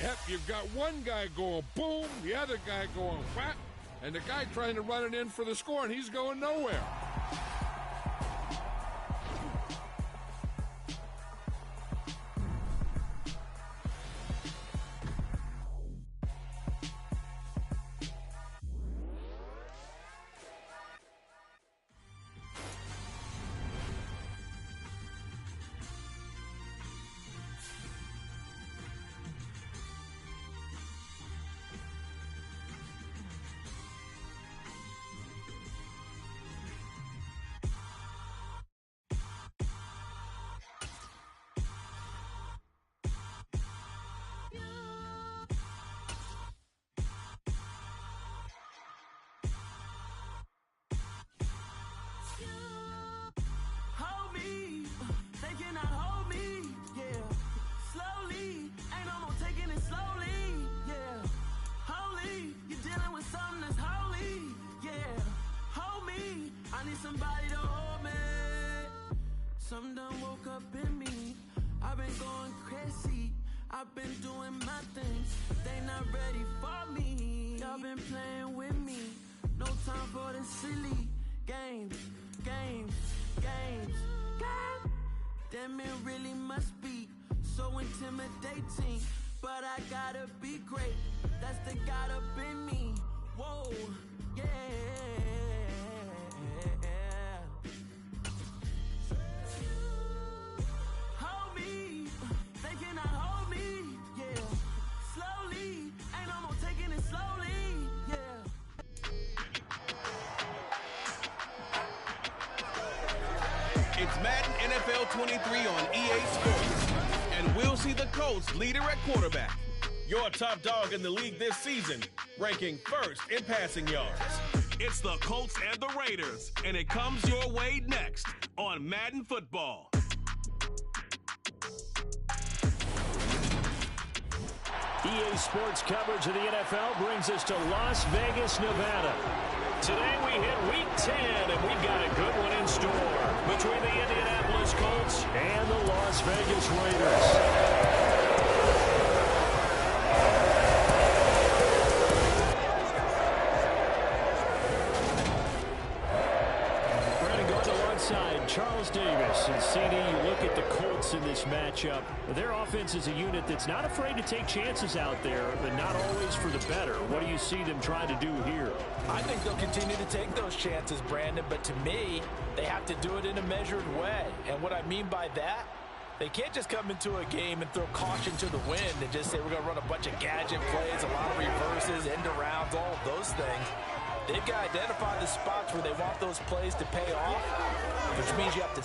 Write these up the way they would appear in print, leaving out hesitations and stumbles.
Hep, you've got one guy going boom, the other guy going whack, and the guy trying to run it in for the score, and he's going nowhere. Somebody to hold me. Some done woke up in me. I've been going crazy. I've been doing my things. They not ready for me. Y'all been playing with me. No time for the silly games. Damn, it really must be so intimidating. But I gotta be great. That's the God up in me. Whoa, yeah. It's Madden NFL 23 on EA Sports, and we'll see the Colts leader at quarterback. Your top dog in the league this season, ranking first in passing yards. It's the Colts and the Raiders, and it comes your way next on Madden Football. EA Sports coverage of the NFL brings us to Las Vegas, Nevada. Today we hit Week 10, and we've got a good one in store between the Indianapolis Colts and the Las Vegas Raiders. Charles Davis and CD, you look at the Colts in this matchup. Their offense is a unit that's not afraid to take chances out there, but not always for the better. What do you see them trying to do here? I think they'll continue to take those chances, Brandon, but to me, they have to do it in a measured way. And what I mean by that, they can't just come into a game and throw caution to the wind and just say we're going to run a bunch of gadget plays, a lot of reverses, end arounds, all of those things. They've got to identify the spots where they want those plays to pay off, which means you have to...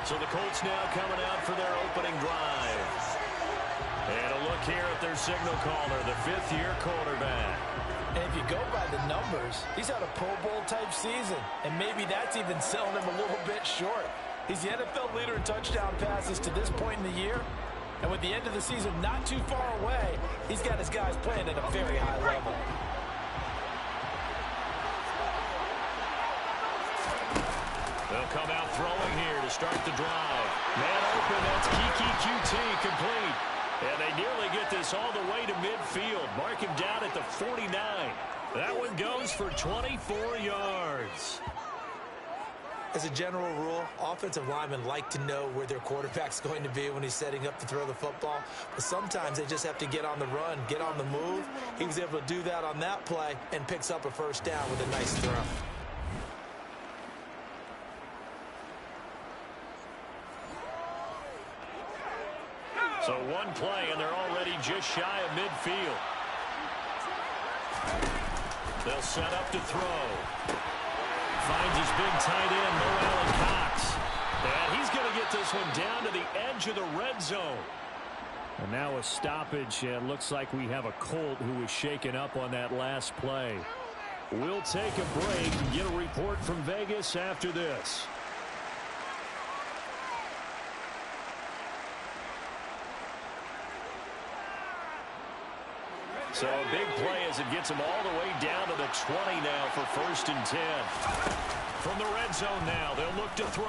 So the Colts now coming out for their opening drive. And a look here at their signal caller, the fifth-year quarterback. And if you go by the numbers, he's had a Pro Bowl-type season, and maybe that's even selling him a little bit short. He's the NFL leader in touchdown passes to this point in the year, and with the end of the season not too far away, he's got his guys playing at a very high level. They'll come out throwing here to start the drive. Man open, that's Kiki QT complete. And they nearly get this all the way to midfield. Mark him down at the 49. That one goes for 24 yards. As a general rule, offensive linemen like to know where their quarterback's going to be when he's setting up to throw the football. But sometimes they just have to get on the run, get on the move. He was able to do that on that play and picks up a first down with a nice throw. So one play, and they're already just shy of midfield. They'll set up to throw. Finds his big tight end, Mo Allen Cox. And he's going to get this one down to the edge of the red zone. And now a stoppage, and looks like we have a Colt who was shaken up on that last play. We'll take a break and get a report from Vegas after this. So a big play as it gets him all the way down to the 20 now for 1st and 10. From the red zone now, they'll look to throw.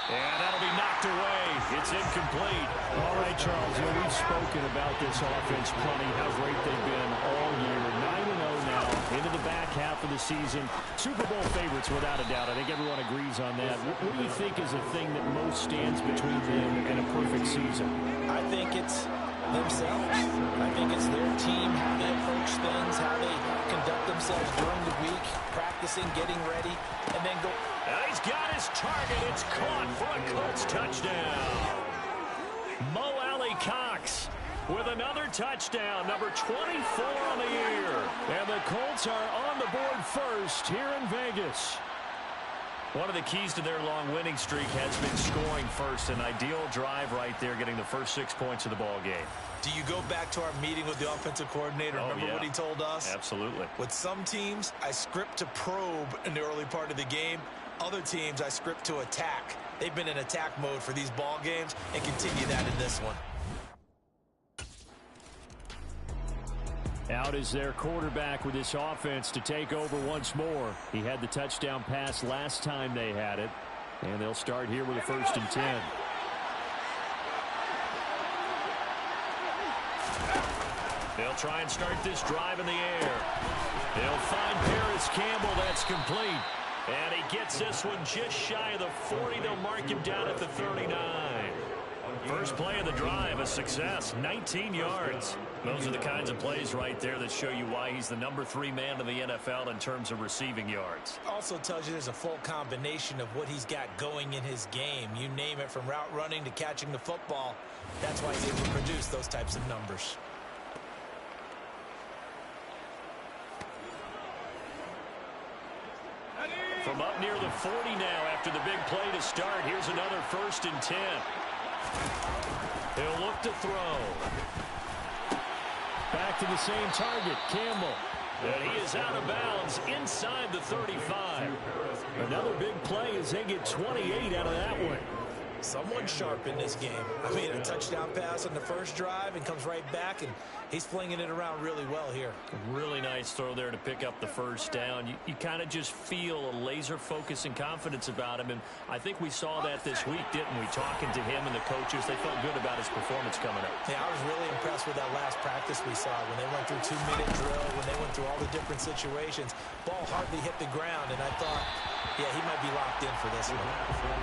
And that'll be knocked away. It's incomplete. All right, Charles, we've spoken about this offense plenty, how great they've been all year. 9-0 now, into the back half of the season. Super Bowl favorites, without a doubt. I think everyone agrees on that. What do you think is the thing that most stands between them and a perfect season? I think it's themselves. I think it's their team, how they approach things, how they conduct themselves during the week, practicing, getting ready, and then go. And he's got his target. It's caught for a Colts touchdown. Mo Alley-Cox with another touchdown, number 24 on the year. And the Colts are on the board first here in Vegas. One of the keys to their long winning streak has been scoring first. An ideal drive right there, getting the first 6 points of the ball game. Do you go back to our meeting with the offensive coordinator? Remember what he told us? Absolutely. With some teams, I script to probe in the early part of the game. Other teams, I script to attack. They've been in attack mode for these ball games and continue that in this one. Out is their quarterback with this offense to take over once more. He had the touchdown pass last time they had it. And they'll start here with a 1st and 10. They'll try and start this drive in the air. They'll find Paris Campbell. That's complete. And he gets this one just shy of the 40. They'll mark him down at the 39. First play of the drive, a success, 19 yards. Those are the kinds of plays right there that show you why he's the number 3 man in the NFL in terms of receiving yards. Also tells you there's a full combination of what he's got going in his game. You name it, from route running to catching the football. That's why he's able to produce those types of numbers. From up near the 40 now after the big play to start. Here's another 1st and 10. He'll look to throw. Back to the same target, Campbell. And he is out of bounds inside the 35. Another big play as they get 28 out of that one. Someone sharp in this game. I mean, a touchdown pass on the first drive and comes right back, and he's flinging it around really well here. Really nice throw there to pick up the first down. You kind of just feel a laser focus and confidence about him, and I think we saw that this week, didn't we? Talking to him and the coaches, they felt good about his performance coming up. Yeah, I was really impressed with that last practice we saw when they went through 2-minute drill, when they went through all the different situations. Ball hardly hit the ground, and I thought, yeah, he might be locked in for this one.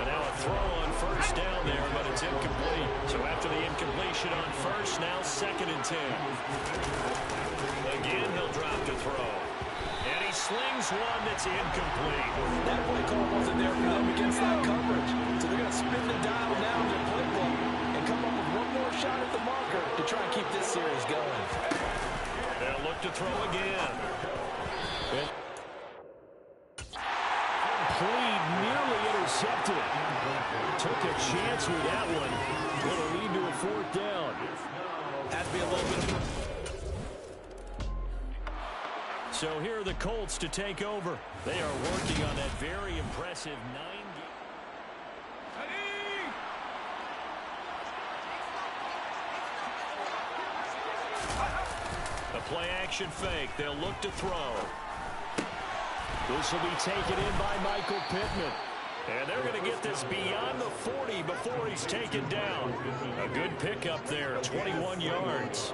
And now a throw on first down there, but it's incomplete. So after the incompletion on first, now 2nd and 10. Again, he'll drop to throw. And he slings one that's incomplete. That play call wasn't there for them against that coverage. So they're going to spin the dial now in their playbook and come up with one more shot at the marker to try and keep this series going. They'll look to throw again. Complete, nearly intercepted. Took a chance with that one. Will lead to a 4th down. Had to be a little bit of... So here are the Colts to take over. They are working on that very impressive 9-game. A play-action fake. They'll look to throw. This will be taken in by Michael Pittman. And they're going to get this beyond the 40 before he's taken down. A good pickup there, 21 yards.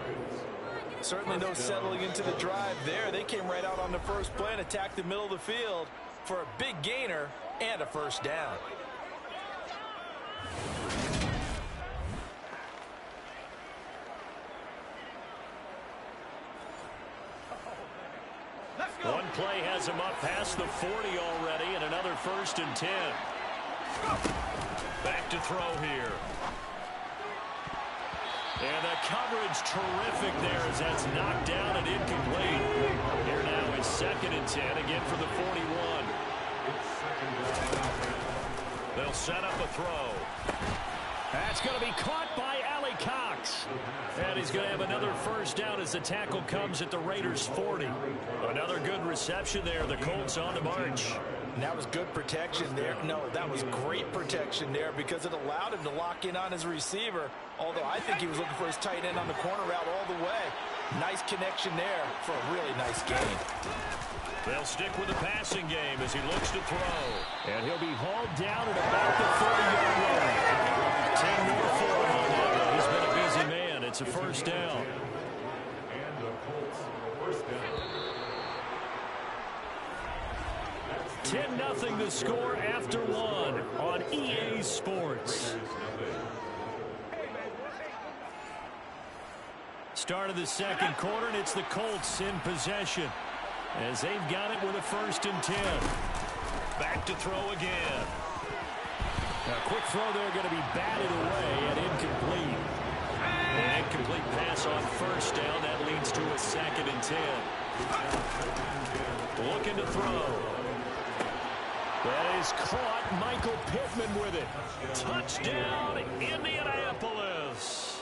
Certainly no settling into the drive there. They came right out on the first play and attacked the middle of the field for a big gainer and a 1st down. One play has him up past the 40 already, and another 1st and 10. Back to throw here. And the coverage terrific there as that's knocked down and incomplete. Here now is 2nd and 10, again for the 41. They'll set up a throw. That's going to be caught by Allie Cox. And he's going to have another first down as the tackle comes at the Raiders' 40. Another good reception there. The Colts on the march. And that was good protection there. No, that was great protection there because it allowed him to lock in on his receiver. Although I think he was looking for his tight end on the corner route all the way. Nice connection there for a really nice gain. They'll stick with the passing game as he looks to throw. And he'll be hauled down at about the 40-yard line. 10 more for him on that. He's been a busy man. It's a first down. 10-0 the score after one on EA Sports. Start of the second quarter, and it's the Colts in possession as they've got it with a 1st and 10. Back to throw again. A quick throw there, going to be batted away and incomplete. An incomplete pass on 1st down. That leads to a 2nd and 10. Looking to throw. That is caught. Michael Pittman with it. Touchdown, Indianapolis.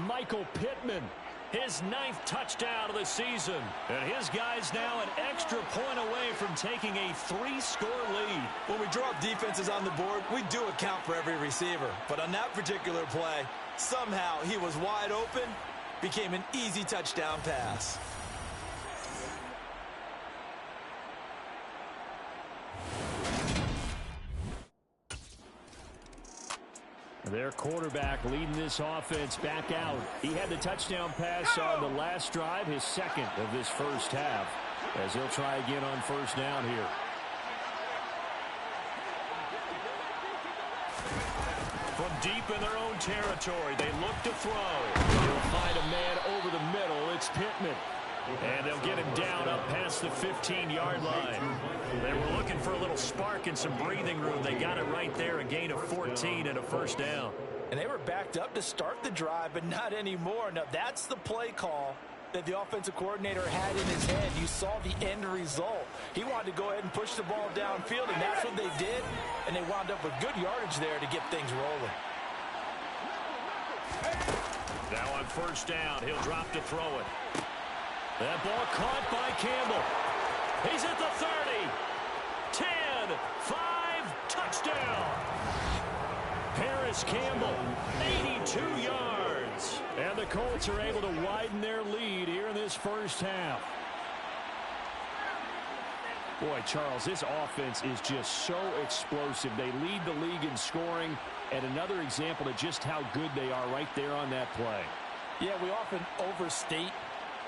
Michael Pittman, his 9th touchdown of the season. And his guys now an extra point away from taking a 3-score lead. When we draw up defenses on the board, we do account for every receiver. But on that particular play, somehow he was wide open, became an easy touchdown pass. Their quarterback leading this offense back out. He had the touchdown pass on the last drive, his 2nd of this first half, as he'll try again on 1st down here. From deep in their own territory, they look to throw. They'll find a man over the middle. It's Pittman. And they'll get him down up past the 15-yard line. They were looking for a little spark and some breathing room. They got it right there, a gain of 14 and a 1st down. And they were backed up to start the drive, but not anymore. Now, that's the play call that the offensive coordinator had in his head. You saw the end result. He wanted to go ahead and push the ball downfield, and that's what they did. And they wound up with good yardage there to get things rolling. Now on 1st down, he'll drop to throw it. That ball caught by Campbell. He's at the 30. 10, 5, touchdown. Harris Campbell, 82 yards. And the Colts are able to widen their lead here in this first half. Boy, Charles, this offense is just so explosive. They lead the league in scoring, and another example of just how good they are right there on that play. Yeah, we often overstate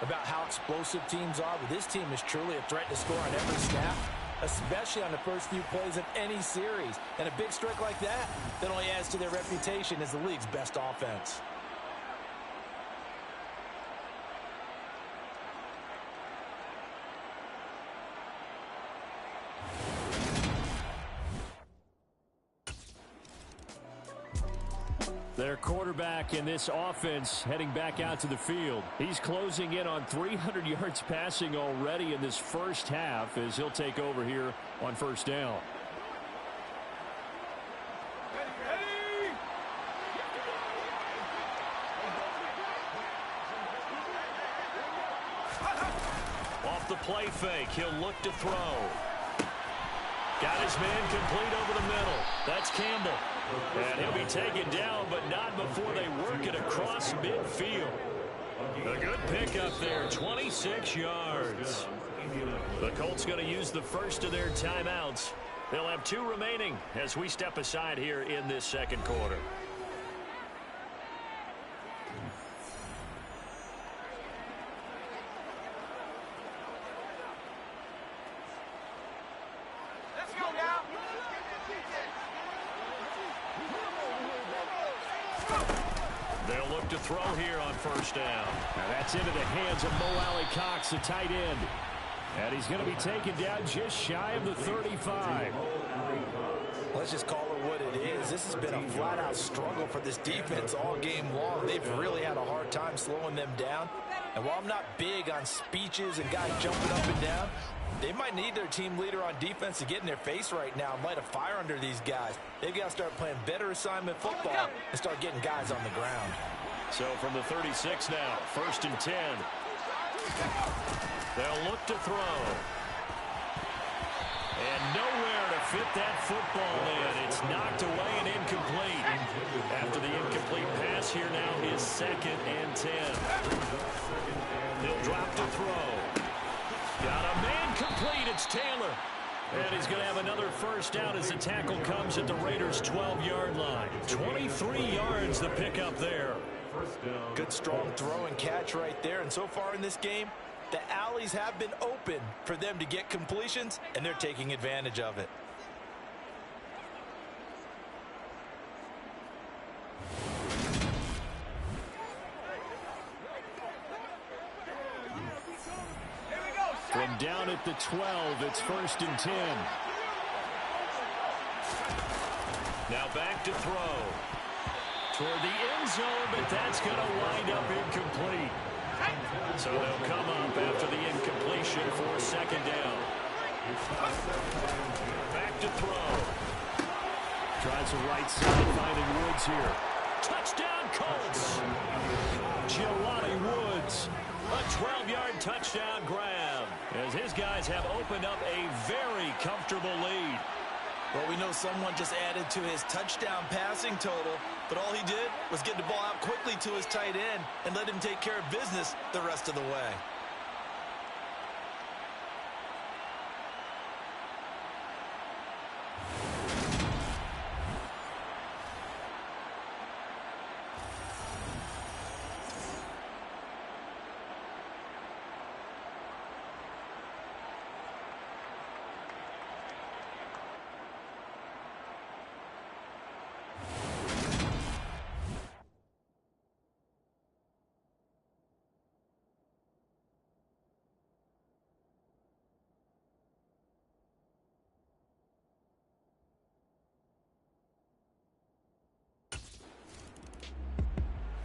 about how explosive teams are, but this team is truly a threat to score on every snap, especially on the first few plays of any series. And a big strike like that only adds to their reputation as the league's best offense. Their quarterback in this offense heading back out to the field. He's closing in on 300 yards passing already in this first half as he'll take over here on 1st down. Off the play fake, he'll look to throw. Got his man complete over the middle. That's Campbell. And he'll be taken down, but not before they work it across midfield. A good pickup there, 26 yards. The Colts going to use the first of their timeouts. They'll have 2 remaining as we step aside here in this second quarter. They'll look to throw here on 1st down. Now that's into the hands of Mo Alie-Cox, the tight end. And he's going to be taken down just shy of the 35. Let's just call it what it is. This has been a flat-out struggle for this defense all game long. They've really had a hard time slowing them down. And while I'm not big on speeches and guys jumping up and down, they might need their team leader on defense to get in their face right now and light a fire under these guys. They've got to start playing better assignment football and start getting guys on the ground. So from the 36 now, 1st and 10. They'll look to throw. And nowhere to fit that football in. It's knocked away and incomplete. After the incomplete pass, here now is 2nd and 10. He'll drop to throw. Got a man complete. It's Taylor. And he's going to have another first down as the tackle comes at the Raiders' 12-yard line. 23 yards the pickup there. Good strong throw and catch right there. And so far in this game, the alleys have been open for them to get completions, and they're taking advantage of it. From down at the 12, it's 1st and 10. Now back to throw. Toward the end zone, but that's going to wind up incomplete. So they'll come up after the incompletion for 2nd down. Back to throw. Tries the right side, finding Woods here. Touchdown Colts. Jelani Woods. A 12-yard touchdown grab as his guys have opened up a very comfortable lead. Well, we know someone just added to his touchdown passing total, but all he did was get the ball out quickly to his tight end and let him take care of business the rest of the way.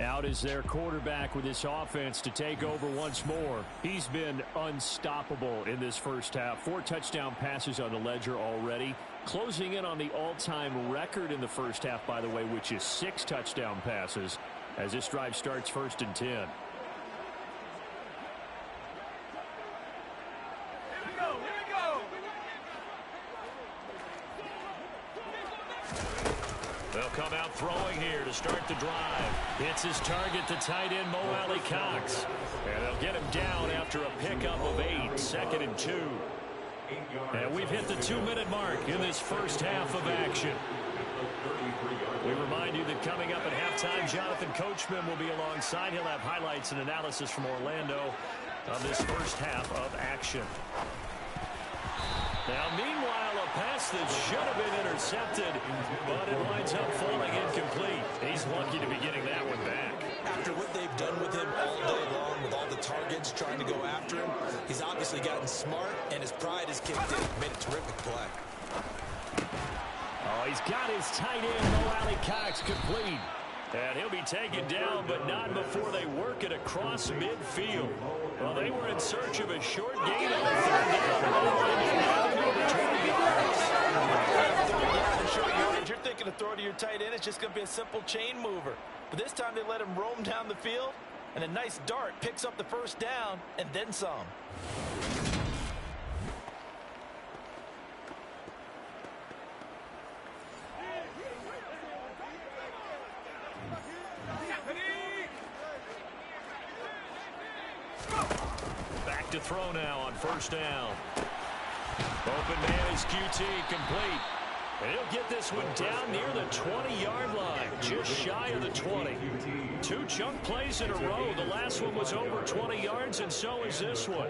Out is their quarterback with this offense to take over once more. He's been unstoppable in this first half. 4 touchdown passes on the ledger already. Closing in on the all-time record in the first half, by the way, which is 6 touchdown passes as this drive starts 1st and 10. They'll come out throwing here to start the drive. Hits his target to tight end Mo Alley-Cox. And they'll get him down after a pickup of 8, 2nd and 2. And we've hit the 2-minute mark in this first half of action. We remind you that coming up at halftime, Jonathan Coachman will be alongside. He'll have highlights and analysis from Orlando of this first half of action. Now, meanwhile, a pass that should have been intercepted, but it winds up falling incomplete. He's lucky to be getting that one back. After what they've done with him all day long, with all the targets trying to go after him, he's obviously gotten smart, and his pride has kicked in. Made a terrific play. Oh, he's got his tight end, Mo Alley-Cox, complete. And he'll be taken down, but not before they work it across midfield. Well, they were in search of a short gain on the 3rd down. You're thinking of throw to your tight end. It's just going to be a simple chain mover. But this time they let him roam down the field, and a nice dart picks up the first down and then some. Back to throw now on 1st down. Open man is QT, complete. And he'll get this one down near the 20-yard line, just shy of the 20. 2 chunk plays in a row. The last one was over 20 yards, and so is this one.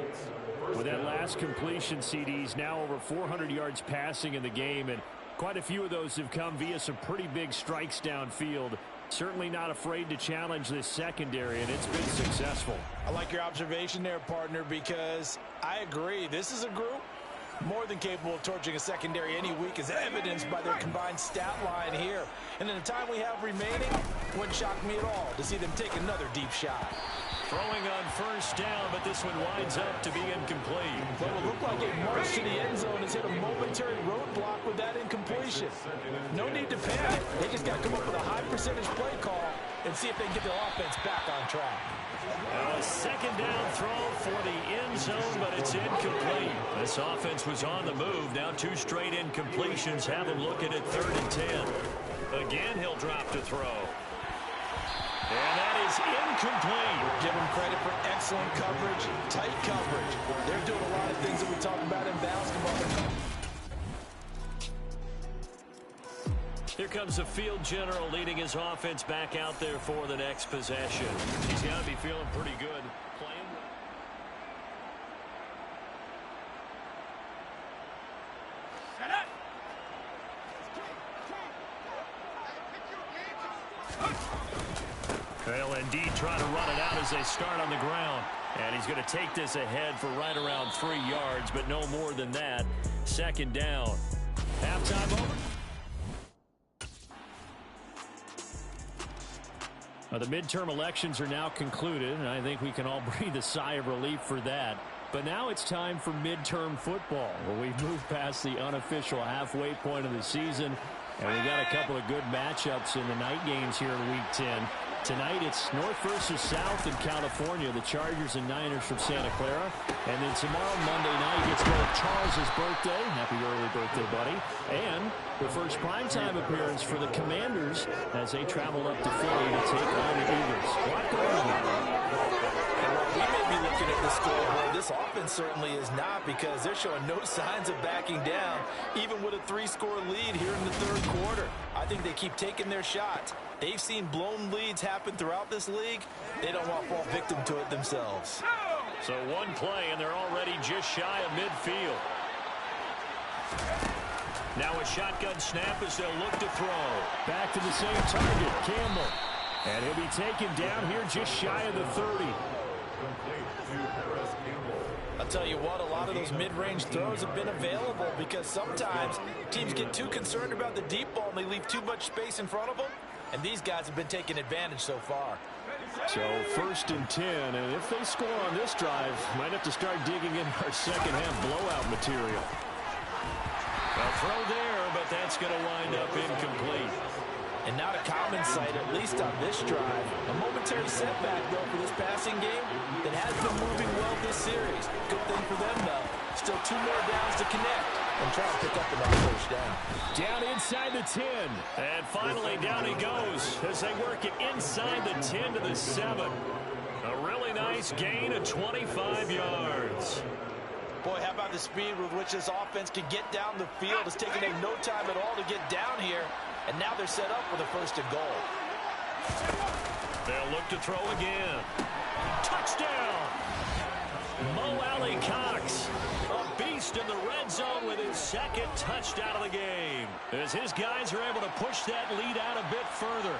With that last completion, CD's now over 400 yards passing in the game, and quite a few of those have come via some pretty big strikes downfield. Certainly not afraid to challenge this secondary, and it's been successful. I like your observation there, partner, because I agree. This is a group more than capable of torching a secondary any week, as evidenced by their combined stat line here. And in the time we have remaining, it wouldn't shock me at all to see them take another deep shot. Throwing on first down, but this one winds up to be incomplete. Well, it looked like a march to the end zone has hit a momentary roadblock with that incompletion. No need to panic. They just got to come up with a high percentage play call and see if they can get their offense back on track. A second down throw for the end zone, but it's incomplete. This offense was on the move. Now 2 straight incompletions have them looking at 3rd and 10. Again, he'll drop to throw. And that is incomplete. Give them credit for excellent coverage, tight coverage. They're doing a lot of things that we talk about in basketball. Here comes the field general leading his offense back out there for the next possession. He's got to be feeling pretty good playing. Set up. They'll indeed try to run it out as they start on the ground. And he's going to take this ahead for right around 3 yards, but no more than that. Second down. Halftime over. The midterm elections are now concluded, and I think we can all breathe a sigh of relief for that. But now it's time for midterm football, where we've moved past the unofficial halfway point of the season, and we've got a couple of good matchups in the night games here in Week 10. Tonight it's North versus South in California, the Chargers and Niners from Santa Clara. And then tomorrow, Monday night, it's both Charles' birthday, happy early birthday, buddy, and the first primetime appearance for the Commanders as they travel up to Philly to take on the Eagles. What going on? We may be looking at the scoreboard. This offense certainly is not, because they're showing no signs of backing down, even with a 3-score lead here in the 3rd quarter. I think they keep taking their shots. They've seen blown leads happen throughout this league. They don't want to fall victim to it themselves. So one play, and they're already just shy of midfield. Now a shotgun snap as they'll look to throw. Back to the same target, Campbell. And he'll be taken down here just shy of the 30. I'll tell you what, a lot of those mid-range throws have been available, because sometimes teams get too concerned about the deep ball and they leave too much space in front of them. And these guys have been taking advantage so far. So 1st and 10, and if they score on this drive, might have to start digging in our second half blowout material. A throw there, but that's going to wind up incomplete. And not a common sight, at least on this drive. A momentary setback, though, for this passing game that has been moving well this series. Good thing for them, though. Still 2 more downs to connect and try to pick up another first down. Down inside the 10. And finally, down he goes as they work it inside the 10 to the 7. A really nice gain of 25 yards. Boy, how about the speed with which this offense can get down the field? It's taken them no time at all to get down here. And now they're set up for the 1st and goal. They'll look to throw again. Touchdown! Mo Alley-Cox, a beast in the red zone with his 2nd touchdown of the game, as his guys are able to push that lead out a bit further.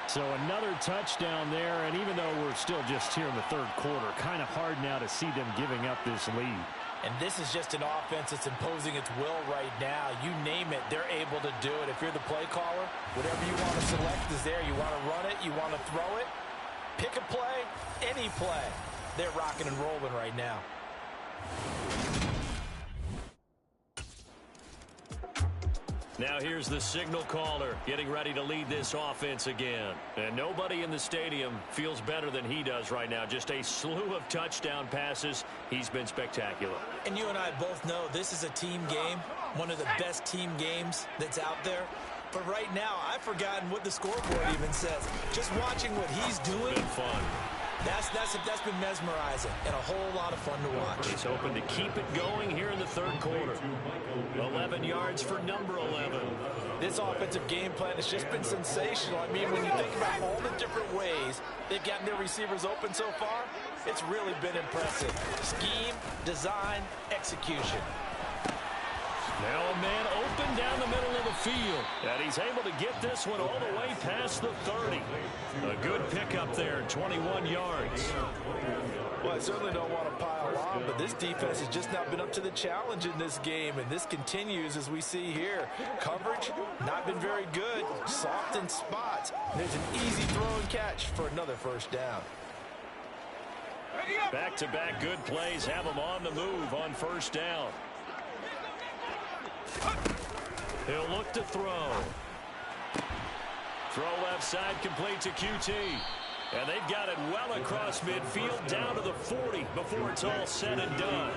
So another touchdown there, and even though we're still just here in the 3rd quarter, kind of hard now to see them giving up this lead. And this is just an offense that's imposing its will right now. You name it, they're able to do it. If you're the play caller, whatever you want to select is there. You want to run it, you want to throw it, pick a play, any play. They're rocking and rolling right now. Now here's the signal caller getting ready to lead this offense again. And nobody in the stadium feels better than he does right now. Just a slew of touchdown passes. He's been spectacular. And you and I both know this is a team game, one of the best team games that's out there. But right now, I've forgotten what the scoreboard even says. Just watching what he's doing. Been fun. That's been mesmerizing and a whole lot of fun to watch. He's hoping to keep it going here in the 3rd quarter. 11 yards for number 11. This offensive game plan has just been sensational. I mean, when you think about all the different ways they've gotten their receivers open so far, it's really been impressive. Scheme, design, execution. Now a man open down the middle of the field. And he's able to get this one all the way past the 30. A good pickup there, 21 yards. Well, I certainly don't want to pile on, but this defense has just not been up to the challenge in this game, and this continues as we see here. Coverage, not been very good. Soft in spots. There's an easy throw and catch for another first down. Back-to-back good plays have him on the move on first down. He'll look to throw. Throw left side, complete to QT. And they've got it well across midfield, down to the 40 before it's all said and done.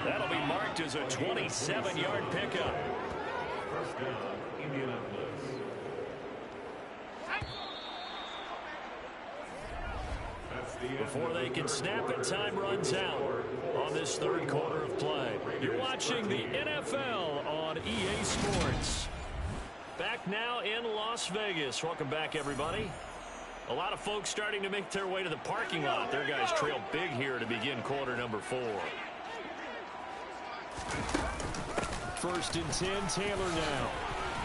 That'll be marked as a 27-yard pickup. First down, Indianapolis. Before they can snap it, time runs out on this third quarter of play. You're watching the NFL on EA Sports. Back now in Las Vegas. Welcome back, everybody. A lot of folks starting to make their way to the parking lot. Their guys trail big here to begin quarter number 4. First and 10, Taylor now.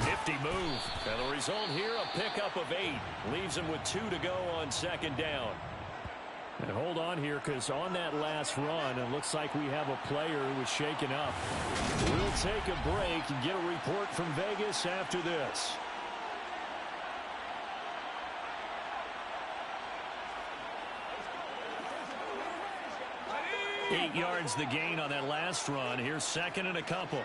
Nifty move. And the result here, a pickup of 8. Leaves him with 2 to go on second down. And hold on here, because on that last run, it looks like we have a player who was shaken up. We'll take a break and get a report from Vegas after this. Eight yards the gain on that last run. Here's second and a couple.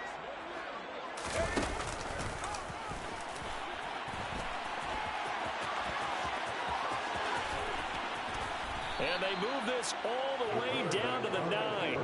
And they move this all the way down to the 9.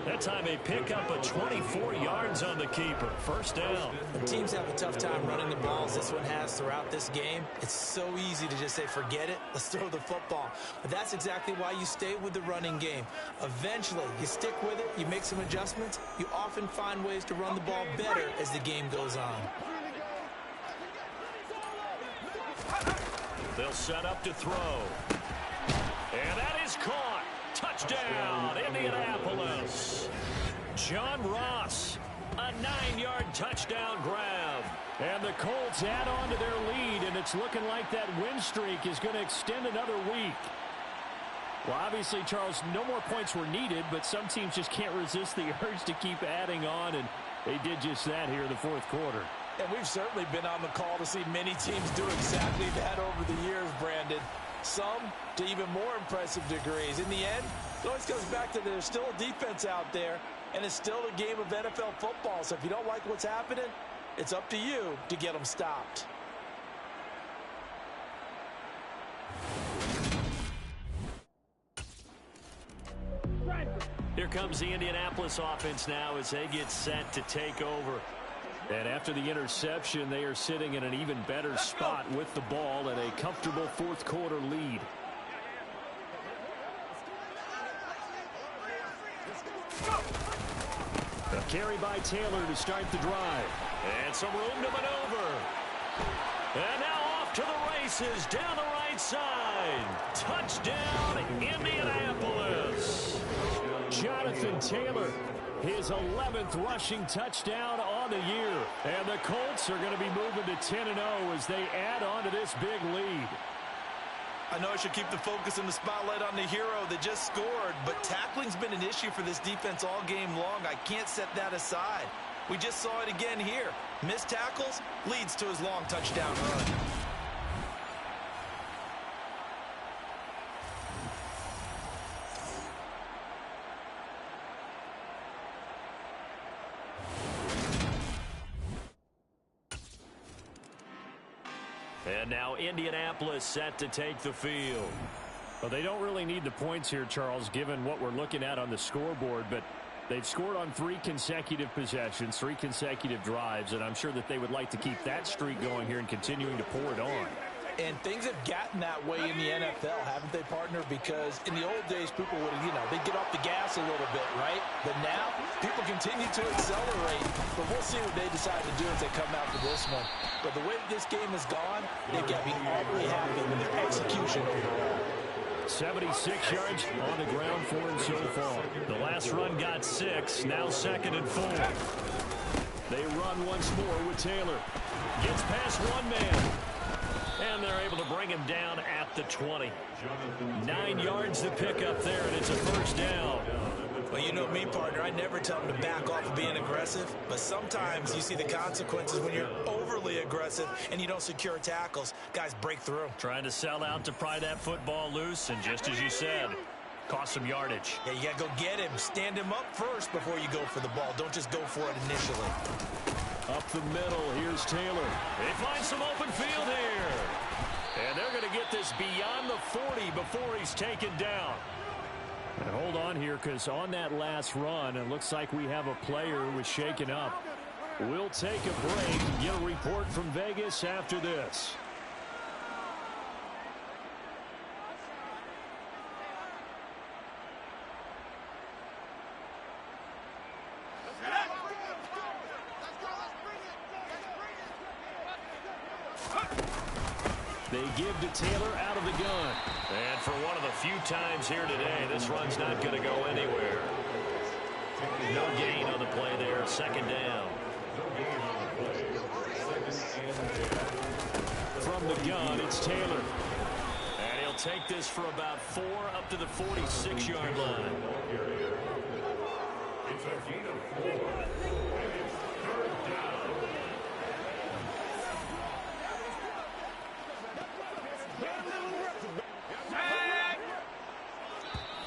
That time they pick up a 24 yards on the keeper. First down. When teams have a tough time running the ball as this one has throughout this game, it's so easy to just say, forget it, let's throw the football. But that's exactly why you stay with the running game. Eventually, you stick with it, you make some adjustments, you often find ways to run the ball better as the game goes on. They'll set up to throw. And that is caught. Touchdown, Indianapolis. John Ross, a 9-yard touchdown grab. And the Colts add on to their lead, and it's looking like that win streak is going to extend another week. Well, obviously, Charles, no more points were needed, but some teams just can't resist the urge to keep adding on, and they did just that here in the fourth quarter. And we've certainly been on the call to see many teams do exactly that over the years, Brandon. Some to even more impressive degrees. In the end, it always comes back to there's still a defense out there, and it's still a game of NFL football. So if you don't like what's happening, it's up to you to get them stopped. Here comes the Indianapolis offense now as they get set to take over. And after the interception, they are sitting in an even better spot with the ball and a comfortable fourth quarter lead. A carry by Taylor to start the drive. And some room to maneuver. And now off to the races down the right side. Touchdown, Indianapolis. Jonathan Taylor. His 11th rushing touchdown on the year. And the Colts are going to be moving to 10-0 as they add on to this big lead. I know I should keep the focus and the spotlight on the hero that just scored, but tackling's been an issue for this defense all game long. I can't set that aside. We just saw it again here. Missed tackles leads to his long touchdown run. And now Indianapolis set to take the field. Well, they don't really need the points here, Charles, given what we're looking at on the scoreboard, but they've scored on 3 consecutive possessions, 3 consecutive drives, and I'm sure that they would like to keep that streak going here and continuing to pour it on. And things have gotten that way in the NFL, haven't they, partner? Because in the old days, people would, they'd get off the gas a little bit, right? But now, people continue to accelerate. But we'll see what they decide to do as they come out for this one. But the way that this game has gone, they've got to be awfully happy with their execution overall. 76 yards on the ground for him so far. The last run got 6, now 2nd and 4. They run once more with Taylor. Gets past one man. And they're able to bring him down at the 20. 9 yards to pick up there, and it's a first down. Well, you know me, partner. I never tell them to back off of being aggressive. But sometimes you see the consequences when you're overly aggressive and you don't secure tackles. Guys break through. Trying to sell out to pry that football loose, and just as you said, cost some yardage. Yeah, you got to go get him. Stand him up first before you go for the ball. Don't just go for it initially. Up the middle, here's Taylor. They find some open field here. And they're going to get this beyond the 40 before he's taken down. And hold on here, because on that last run, it looks like we have a player who was shaken up. We'll take a break and get a report from Vegas after this. They give to Taylor out of the gun. And for one of the few times here today, this run's not going to go anywhere. No gain on the play there. Second down. From the gun, it's Taylor. And he'll take this for about 4 up to the 46-yard line. It's a gain of 4. And it's third down.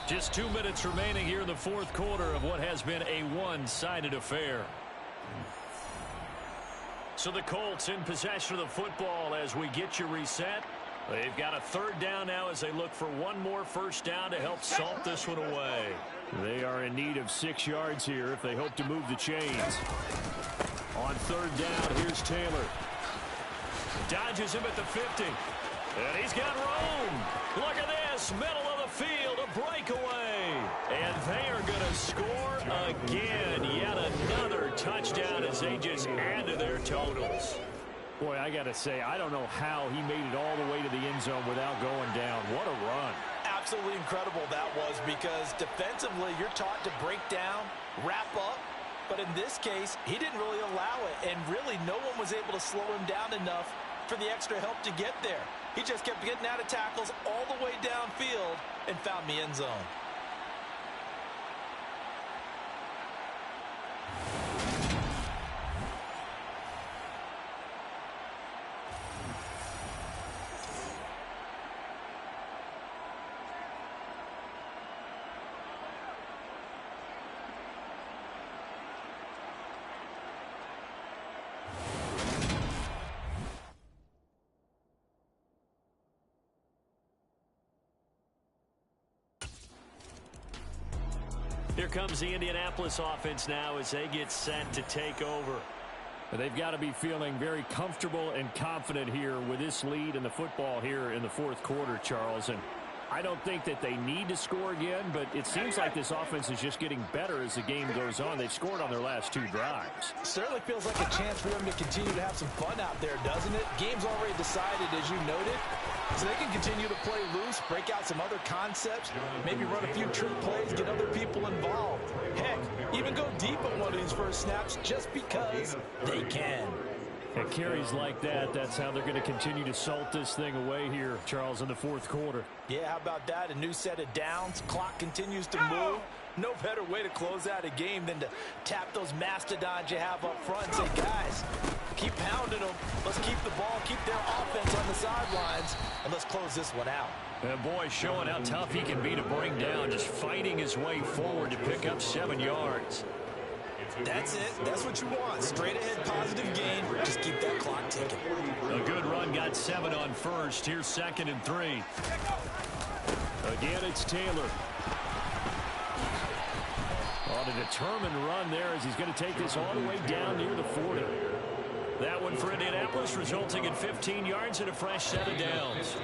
Just 2 minutes remaining here in the fourth quarter of what has been a one-sided affair. So the Colts in possession of the football as we get you reset. They've got a third down now as they look for one more first down to help salt this one away. They are in need of 6 yards here if they hope to move the chains. On third down, here's Taylor. Dodges him at the 50. And he's got room. Look at this. Middle of the field. A breakaway. And they are going to score again. Yet another touchdown as they just add to their totals. Boy, I got to say, I don't know how he made it all the way to the end zone without going down. What a run. Absolutely incredible that was, because defensively you're taught to break down, wrap up. But in this case, he didn't really allow it. And really, no one was able to slow him down enough for the extra help to get there. He just kept getting out of tackles all the way downfield and found the end zone. Here comes the Indianapolis offense now as they get set to take over. They've got to be feeling very comfortable and confident here with this lead in the football here in the fourth quarter, Charles. And I don't think that they need to score again, but it seems like this offense is just getting better as the game goes on. They've scored on their last 2 drives. Certainly feels like a chance for them to continue to have some fun out there, doesn't it? Game's already decided, as you noted. So they can continue to play loose, break out some other concepts, maybe run a few trick plays, get other people involved. Heck, even go deep on one of these first snaps just because they can. And carries like that, that's how they're going to continue to salt this thing away here, Charles, in the fourth quarter. Yeah, how about that? A new set of downs. Clock continues to move. No better way to close out a game than to tap those mastodons you have up front and say, guys, keep pounding them. Let's keep the ball, keep their offense on the sidelines, and let's close this one out. And boy, showing how tough he can be to bring down, just fighting his way forward to pick up 7 yards. That's it. That's what you want. Straight ahead positive gain. Just keep that clock ticking. A good run, got 7 on first. Here's 2nd and 3. Again, it's Taylor. On a determined run there as he's going to take this all the way down near the 40. That one for Indianapolis, resulting in 15 yards and a fresh set of downs.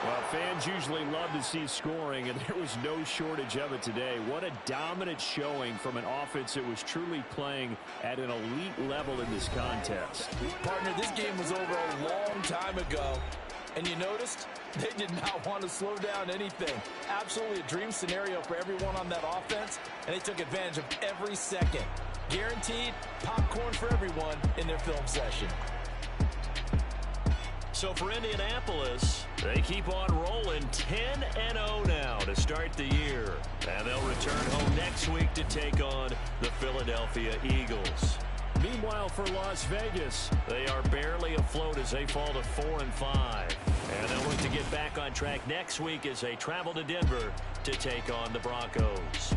Well, fans usually love to see scoring, and there was no shortage of it today. What a dominant showing from an offense that was truly playing at an elite level in this contest. Partner, this game was over a long time ago, and you noticed they did not want to slow down anything. Absolutely a dream scenario for everyone on that offense, and they took advantage of every second. Guaranteed popcorn for everyone in their film session. So for Indianapolis, they keep on rolling 10-0 now to start the year. And they'll return home next week to take on the Philadelphia Eagles. Meanwhile, for Las Vegas, they are barely a float as they fall to 4-5. And they'll look to get back on track next week as they travel to Denver to take on the Broncos.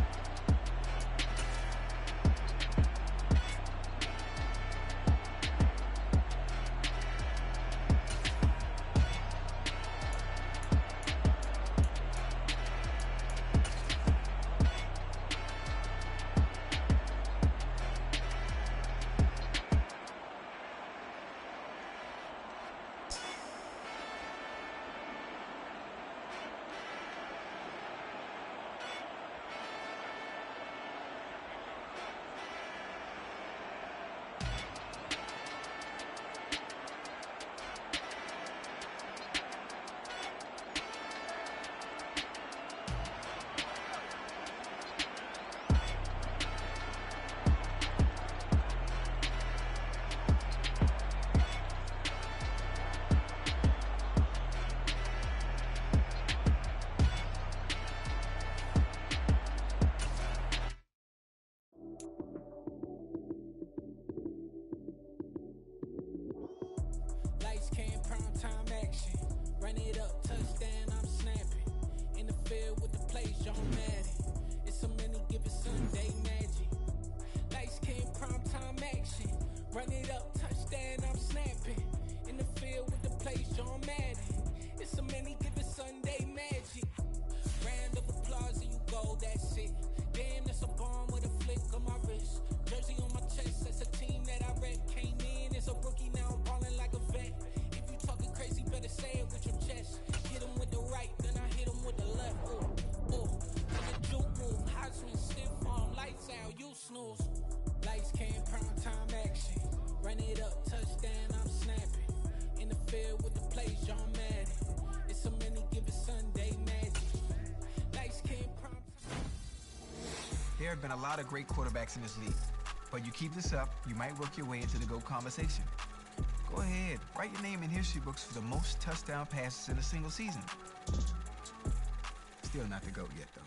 There have been a lot of great quarterbacks in this league, but you keep this up, you might work your way into the GOAT conversation. Go ahead, write your name in history books for the most touchdown passes in a single season. Still not the GOAT yet, though.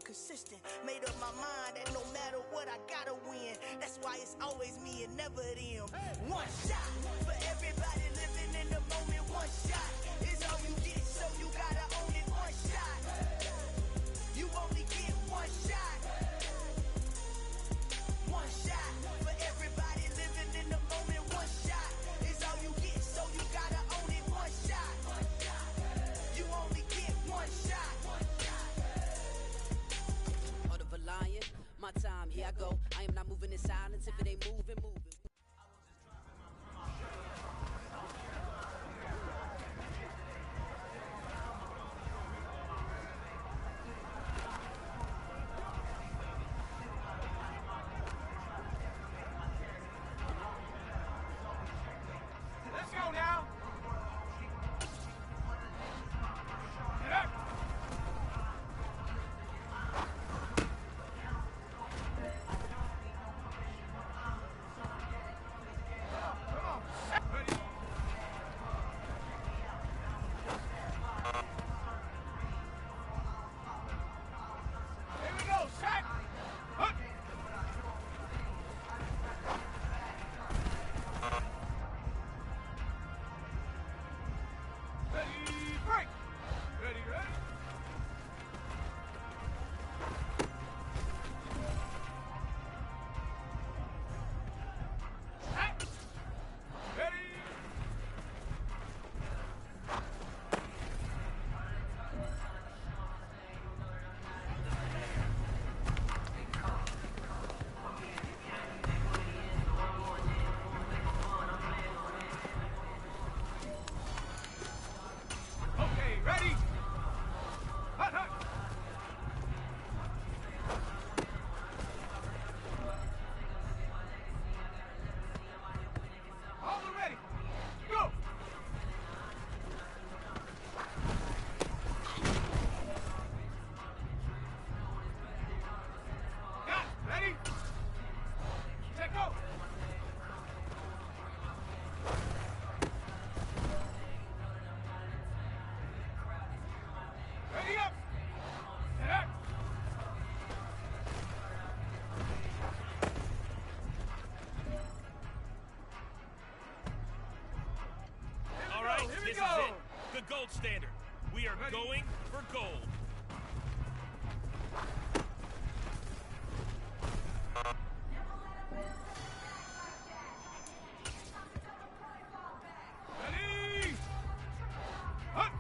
Consistent, made up my mind that no matter what I gotta win. That's why it's always me and never them. One shot for everybody living in the moment. One shot is all you get, so you gotta own it. One shot, you only get one shot. One shot for everybody living in the moment. One shot is all you get, so you gotta own it. One shot, you only get one shot. Lion, my time, here I go. I am not moving in silence. If it ain't moving, moving. This is it. The gold standard. We are going for gold. Ready? Up.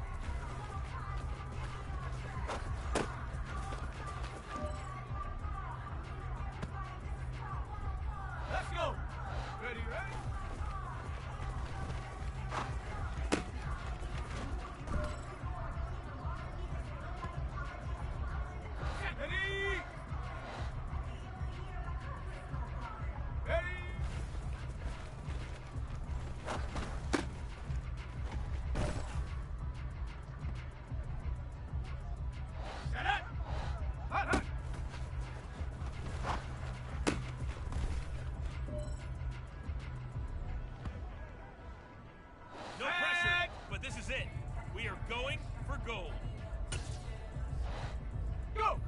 Let's go. Ready, ready? Ready? Ready? Set up. Hot, hot. No pressure, but this is it. We are going for gold. Go.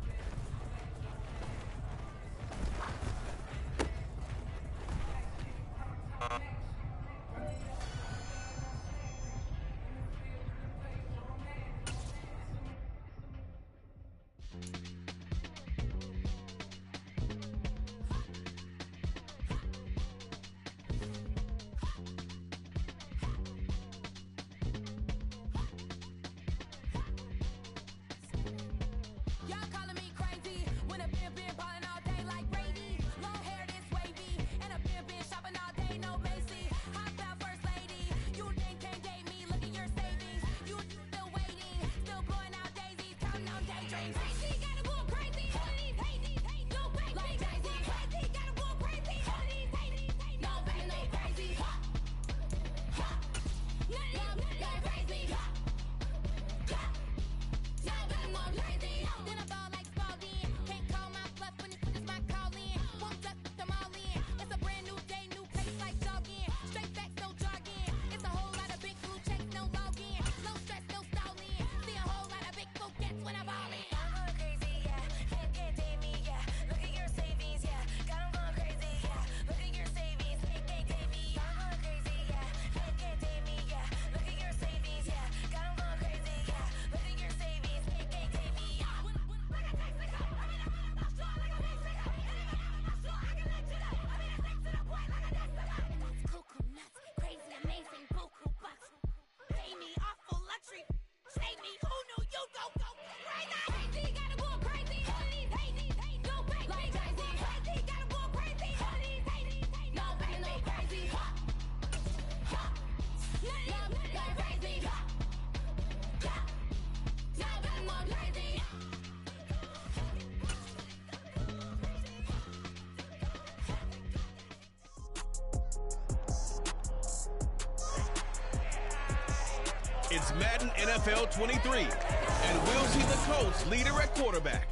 Y'all calling me crazy when a been ballin' all day like Brady. Long hair this wavy, and a been shopping all day, no Macy. Hot about first lady, you can't date me. Look at your savings, you still waiting, still blowing out daisies, counting on daydreams. Crazy, gotta go crazy. All of these hate, no way. Like crazy, crazy, gotta go crazy. All of these hate, no way, no crazy. None of them go crazy. Y'all better go crazy. Then I ball like Spalding. Can't call my bluff when it's my calling. Won't duck them all in. It's a brand new day, new pace like jogging. Straight facts, no jargon. It's a whole lot of big blue checks, no login. No stress, no stalling. See a whole lot of big forgets when I ball in. I'm going crazy, yeah. Can't date me, yeah. Look at your savings, yeah. Got 'em going crazy, yeah. Look at your savings, can't date me. I'm going crazy, yeah. Can't date me, yeah. Look at your savings, yeah. Got 'em going crazy, yeah. Look at your savings, can't date me. Cuckoo nuts, crazy, amazing, buku bucks. Pay me awful luxury. Say me, who knew you'd go crazy? Crazy, gotta go crazy. All of these hate, no way. Like crazy, crazy, gotta go crazy. All of these hate, no way, no crazy. None of them go crazy. Y'all better go crazy. It's Madden NFL 23, and we'll see the Colts leader at quarterback.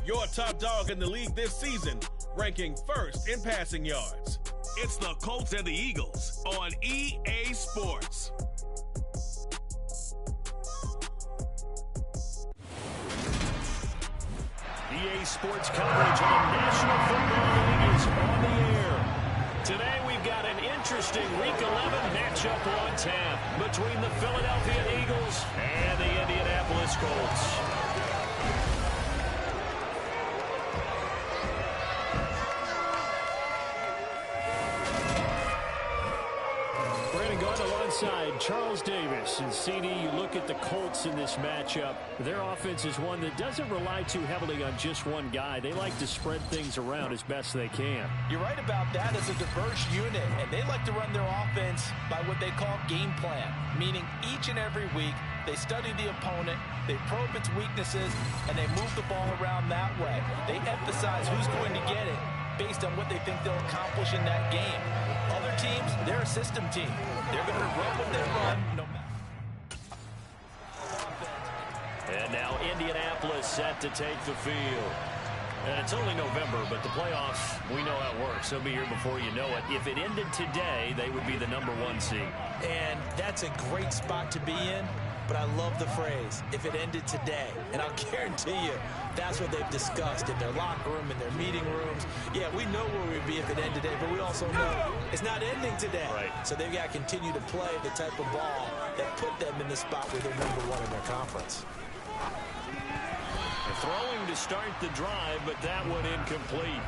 Your top dog in the league this season, ranking first in passing yards. It's the Colts and the Eagles on EA Sports. EA Sports coverage on National Football League is on the air. Today we've got an interesting Week 11 matchup on tap between the Philadelphia Eagles and the Indianapolis Colts. Brandon Gaunt alongside Charles Davis. And CD, you look at the Colts in this matchup. Their offense is one that doesn't rely too heavily on just one guy. They like to spread things around as best they can. You're right about that. As a diverse unit, and they like to run their offense by what they call game plan, meaning each and every week they study the opponent, they probe its weaknesses, and they move the ball around that way. They emphasize who's going to get it based on what they think they'll accomplish in that game. Other teams, they're a system team. They're going to run what they run, no matter. And now Indianapolis set to take the field. And it's only November, but the playoffs, we know how it works. They'll be here before you know it. If it ended today, they would be the #1 seed. And that's a great spot to be in but I love the phrase, if it ended today. And I'll guarantee you, that's what they've discussed in their locker room, in their meeting rooms. Yeah, we know where we'd be if it ended today, but we also know it's not ending today. Right. So they've got to continue to play the type of ball that put them in the spot where they're #1 in their conference. Throwing to start the drive, but that one incomplete.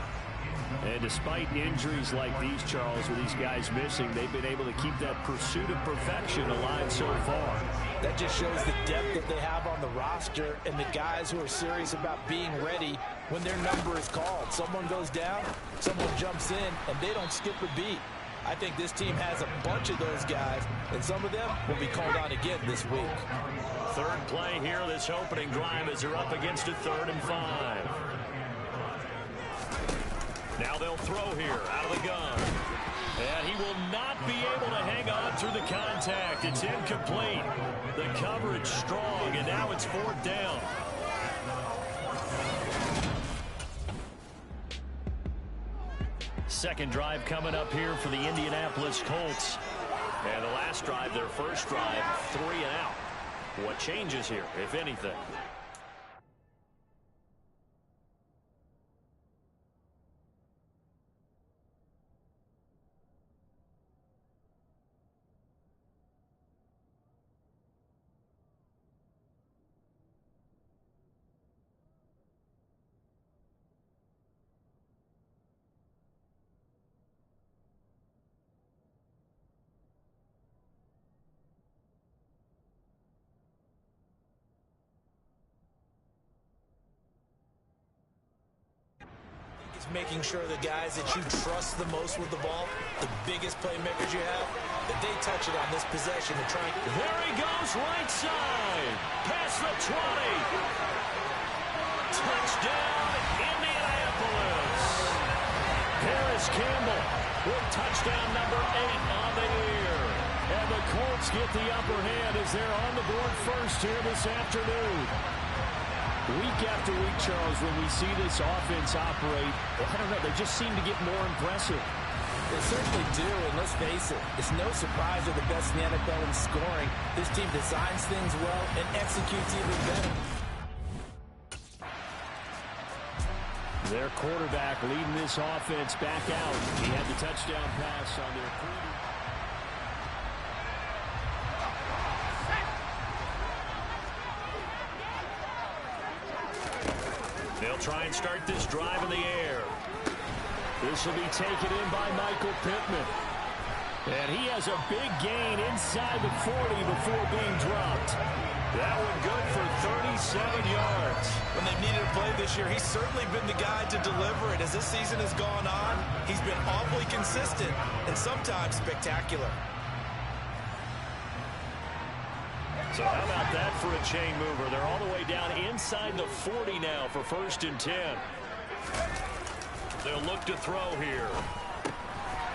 And despite injuries like these, Charles, with these guys missing, they've been able to keep that pursuit of perfection alive so far. That just shows the depth that they have on the roster and the guys who are serious about being ready when their number is called. Someone goes down, someone jumps in, and they don't skip a beat. I think this team has a bunch of those guys, and some of them will be called on again this week. Third play here, this opening drive, as they're up against a 3rd and 5. Now they'll throw here out of the gun. And he will not be able to hang on through the contact. It's incomplete. The coverage strong, and now it's 4th down. Second drive coming up here for the Indianapolis Colts. And the last drive, their first drive, 3 and out. What changes here, if anything? Making sure the guys that you trust the most with the ball, the biggest playmakers you have, that they touch it on this possession to try. There he goes, right side, past the 20. Touchdown, Indianapolis. Paris Campbell with touchdown number 8 on the year. And the Colts get the upper hand as they're on the board first here this afternoon. Week after week, Charles, when we see this offense operate, I don't know, they just seem to get more impressive. They certainly do, and let's face it, it's no surprise they're the best in the NFL in scoring. This team designs things well and executes even better. Their quarterback leading this offense back out. He had the touchdown pass on their previous. They'll try and start this drive in the air. This will be taken in by Michael Pittman. And he has a big gain inside the 40 before being dropped. That one good for 37 yards. When they've needed a play this year, he's certainly been the guy to deliver it. As this season has gone on, he's been awfully consistent and sometimes spectacular. So how about that for a chain mover? They're all the way down inside the 40 now for 1st and 10. They'll look to throw here.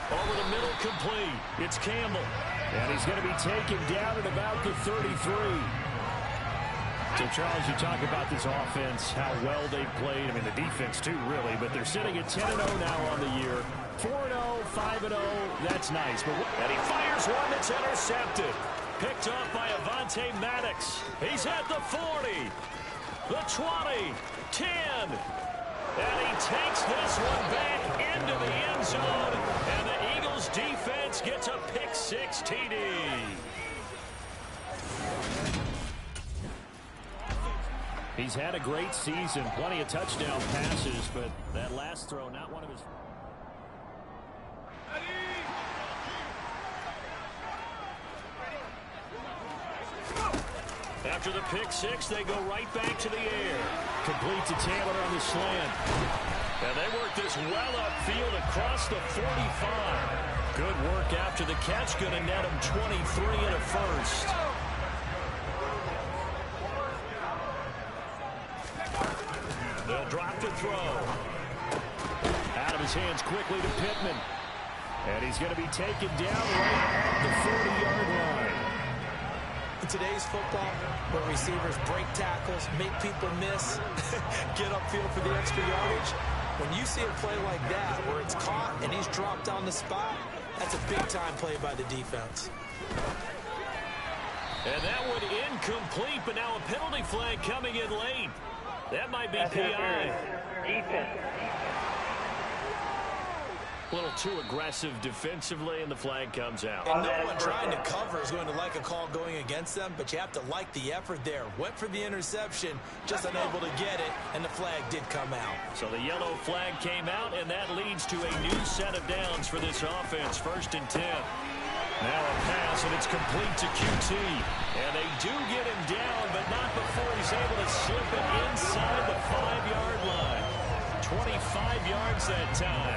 Over the middle, complete. It's Campbell. And he's going to be taken down at about the 33. So, Charles, you talk about this offense, how well they've played. I mean, the defense, too, really. But they're sitting at 10-0 now on the year. 4-0, 5-0. That's nice. And he fires one that's intercepted. Picked up by Avonte Maddox. He's at the 40, the 20, 10. And he takes this one back into the end zone. And the Eagles defense gets a pick-6 TD. He's had a great season, plenty of touchdown passes, but that last throw, not one of his... After the pick-6, they go right back to the air. Complete to Taylor on the slant. And they work this well upfield across the 45. Good work after the catch. Going to net him 23 and a first. They'll drop the throw. Out of his hands quickly to Pittman. And he's going to be taken down right at the 40-yard line. In today's football, where receivers break tackles, make people miss, get upfield for the extra yardage, when you see a play like that where it's caught and he's dropped on the spot, that's a big-time play by the defense. And that one incomplete, but now a penalty flag coming in late. That might be PI. Defense. A little too aggressive defensively, and the flag comes out. And no one trying to cover is going to like a call going against them, but you have to like the effort there. Went for the interception, just unable to get it, and the flag did come out. So the yellow flag came out, and that leads to a new set of downs for this offense. 1st and 10. Now a pass, and it's complete to QT. And they do get him down, but not before he's able to slip it inside the 5-yard line. 25 yards that time.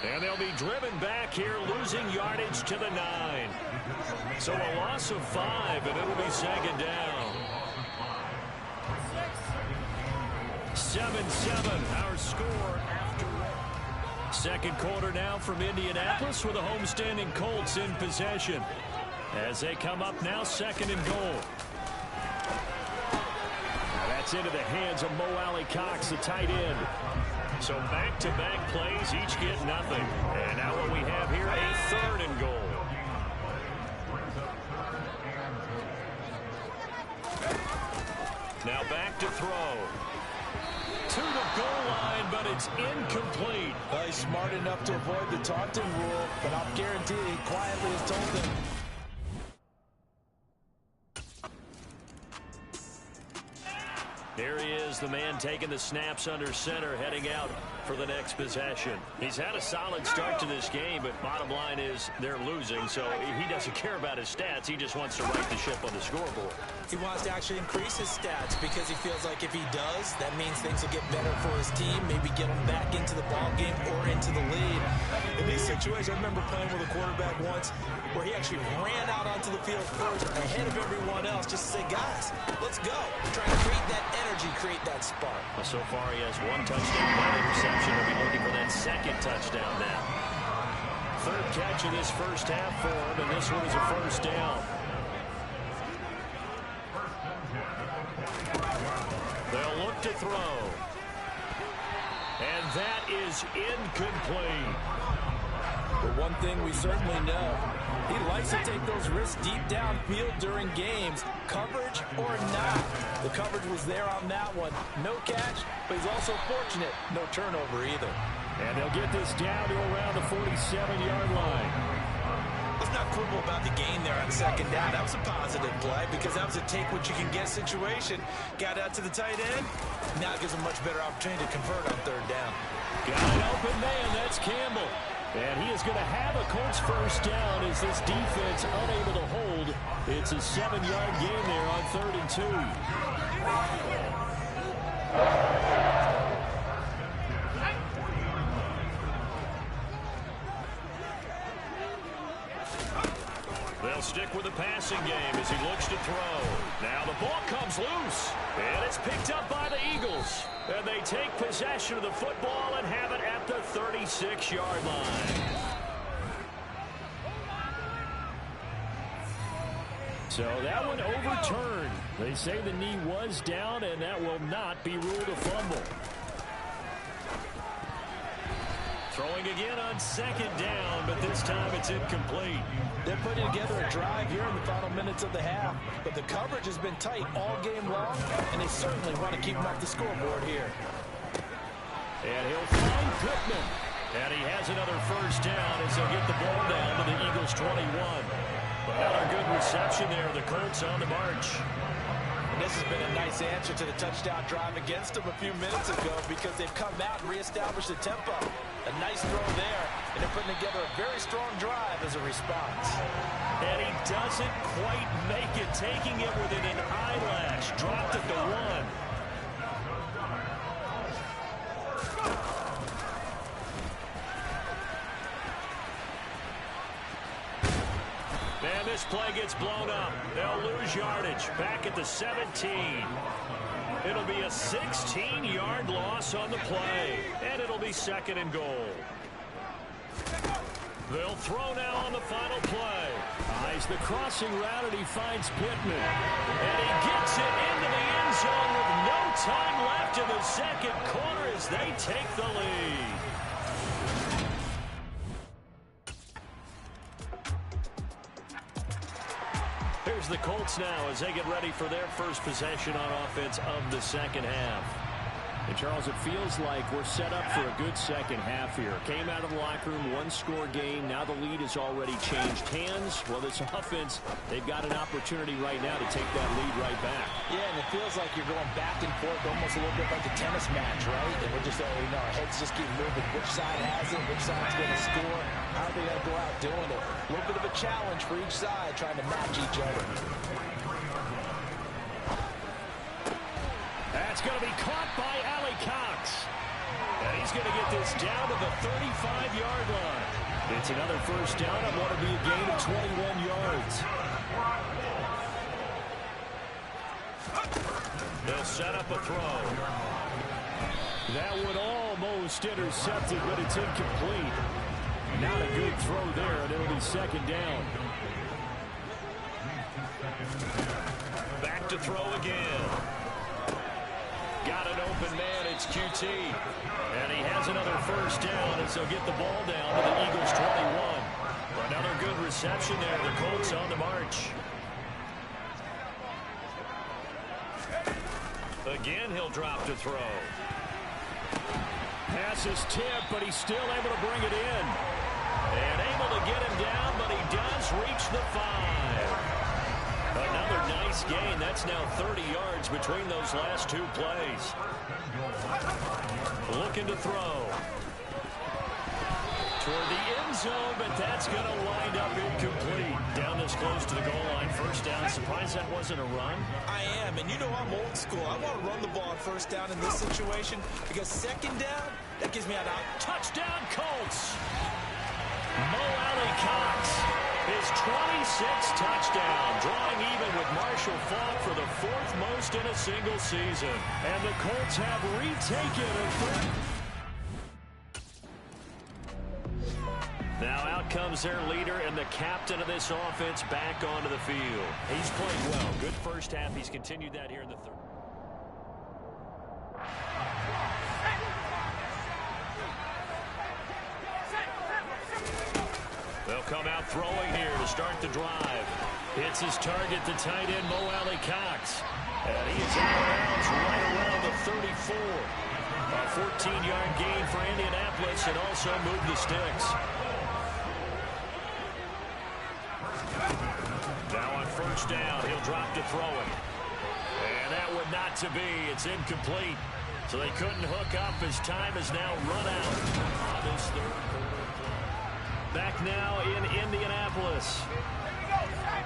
And they'll be driven back here, losing yardage to the 9. So a loss of 5, and it'll be 2nd down. 7-7, our score after. 2nd quarter now from Indianapolis with the homestanding Colts in possession. As they come up now, 2nd and goal. Now that's into the hands of Mo Alley-Cox, the tight end. So back-to-back plays, each get nothing. And now what we have here, a 3rd and goal. Now back to throw. To the goal line, but it's incomplete. Well, he's smart enough to avoid the taunting rule, but I'll guarantee he quietly has told them. There he is, the man taking the snaps under center, heading out for the next possession. He's had a solid start to this game, but bottom line is they're losing, so he doesn't care about his stats. He just wants to right the ship on the scoreboard. He wants to actually increase his stats because he feels like if he does, that means things will get better for his team, maybe get him back into the ball game or into the lead. In these situations, I remember playing with a quarterback once where he actually ran out onto the field first ahead of everyone else just to say, guys, let's go. Try to create that energy, create that spark. Well, so far he has 1 touchdown, 1 interception. He'll be looking for that 2nd touchdown now. 3rd catch of this first half for him, and this one is a 1st down. They'll look to throw. And that is incomplete. But one thing we certainly know, he likes to take those risks deep downfield during games, coverage or not. The coverage was there on that one. No catch, but he's also fortunate. No turnover either. And they'll get this down to around the 47-yard line. Let's not quibble about the gain there on 2nd down. That was a positive play because that was a take-what-you-can-get situation. Got out to the tight end. Now it gives him much better opportunity to convert on 3rd down. Got an open man. That's Campbell. And he is going to have a Colts 1st down as this defense unable to hold. It's a 7-yard gain there on 3rd and 2. They'll stick with the passing game as he looks to throw. Now the ball comes loose, and it's picked up by the Eagles. And they take possession of the football and have it at the 36-yard line. So that one overturned. They say the knee was down, and that will not be ruled a fumble. Throwing again on 2nd down, but this time it's incomplete. They're putting together a drive here in the final minutes of the half, but the coverage has been tight all game long, and they certainly want to keep them off the scoreboard here. And he'll find Pittman. And he has another 1st down as they'll get the ball down to the Eagles' 21. But another good reception there. The Colts on the march. And this has been a nice answer to the touchdown drive against them a few minutes ago because they've come out and reestablished the tempo. A nice throw there, and they're putting together a very strong drive as a response. And he doesn't quite make it, taking it within an eyelash. Dropped at the 1. And this play gets blown up. They'll lose yardage. Back at the 17. It'll be a 16-yard loss on the play. And it'll be 2nd and goal. They'll throw now on the final play. Tries the crossing route, and he finds Pittman. And he gets it into the end zone with no time left in the second quarter as they take the lead. Here's the Colts now as they get ready for their first possession on offense of the second half. And, Charles, it feels like we're set up for a good second half here. Came out of the locker room, one-score game. Now the lead has already changed hands. Well, this offense, they've got an opportunity right now to take that lead right back. Yeah, and it feels like you're going back and forth, almost a little bit like a tennis match, right? And we're just, our heads just keep moving. Which side has it? Which side's going to score? How are they going to go out doing it? A little bit of a challenge for each side, trying to match each other. That's going to be caught by Ali Cox. And he's going to get this down to the 35-yard line. It's another first down on what will be a gain of 21 yards. They'll set up a throw. That would almost intercept it, but it's incomplete. Not a good throw there, and it'll be second down. Back to throw again. Got an open man, it's QT. And he has another first down as they'll get the ball down to the Eagles 21. Another good reception there. The Colts on the march. Again, he'll drop to throw. Pass is tipped, but he's still able to bring it in. And able to get him down, but he does reach the 5. Another nice gain. That's now 30 yards between those last two plays. Looking to throw. Toward the end zone, but that's going to wind up incomplete. Down this close to the goal line. First down. Surprised that wasn't a run? I am, and you know I'm old school. I want to run the ball on first down in this situation because second down, that gives me an out. Touchdown, Colts! Mo Alley Cox. His 26th touchdown, drawing even with Marshall Faulk for the 4th most in a single season. And the Colts have retaken a third. Now out comes their leader and the captain of this offense back onto the field. He's played well. Good first half. He's continued that here in the third. They'll come out throwing here to start the drive. Hits his target, the tight end, Mo Alley Cox. And he is out of bounds right around the 34. A 14-yard gain for Indianapolis and also moved the sticks. Now on first down, he'll drop to throw it. And that would not to be. It's incomplete. So they couldn't hook up as time is now run out on this third quarter. Back now in Indianapolis.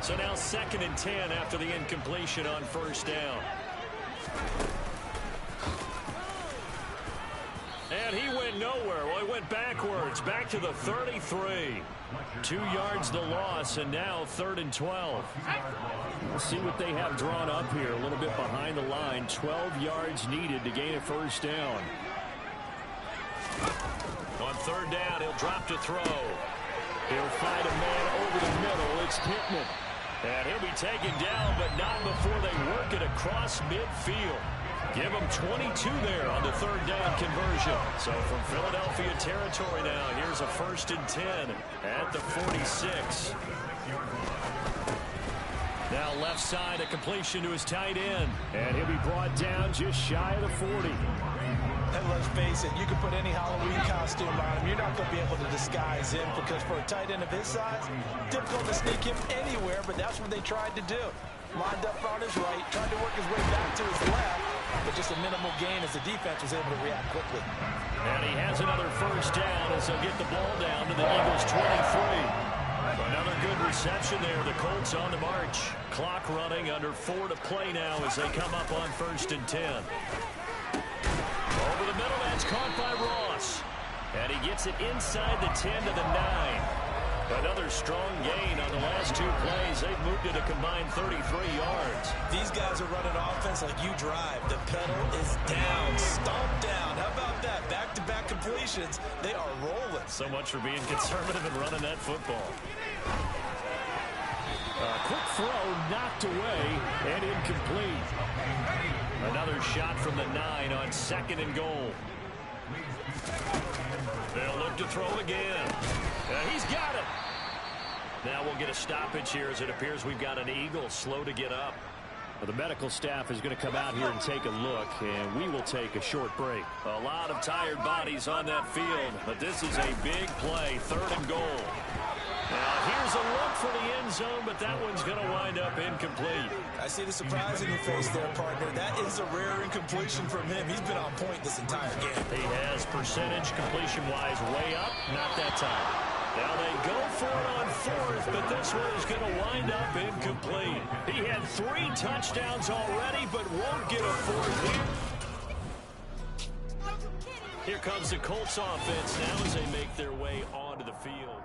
So now 2nd and 10 after the incompletion on first down. And he went nowhere. Well, he went backwards. Back to the 33. 2 yards the loss, and now 3rd and 12. We'll see what they have drawn up here. A little bit behind the line. 12 yards needed to gain a first down. On third down, he'll drop to throw. He'll find a man over the middle. It's Pittman. And he'll be taken down, but not before they work it across midfield. Give him 22 there on the third down conversion. So from Philadelphia territory now, here's a 1st and 10 at the 46. Now left side, a completion to his tight end. And he'll be brought down just shy of the 40. And let's face it, you can put any Halloween costume on him. You're not going to be able to disguise him because for a tight end of his size, difficult to sneak him anywhere, but that's what they tried to do. Lined up on his right, tried to work his way back to his left, but just a minimal gain as the defense was able to react quickly. And he has another first down as they'll get the ball down to the Eagles 23. Another good reception there. The Colts on the march. Clock running under 4 to play now as they come up on 1st and 10. Over the middle, that's caught by Ross. And he gets it inside the 10 to the 9. Another strong gain on the last 2 plays. They've moved it a combined 33 yards. These guys are running offense like you drive. The pedal is down, stomp down. How about that? Back-to-back completions. They are rolling. So much for being conservative and running that football. Quick throw knocked away and incomplete. Another shot from the 9 on 2nd and goal. They'll look to throw again. He's got it. Now we'll get a stoppage here as it appears we've got an Eagle slow to get up. Well, the medical staff is going to come out here and take a look, and we will take a short break. A lot of tired bodies on that field, but this is a big play, 3rd and goal. Now here's a look for the end zone, but that one's going to wind up incomplete. I see the surprise in your face there, partner. That is a rare incompletion from him. He's been on point this entire game. He has percentage completion-wise way up, not that time. Now they go for it on 4th, but this one is going to wind up incomplete. He had 3 touchdowns already, but won't get a 4th here. Here comes the Colts offense now as they make their way onto the field.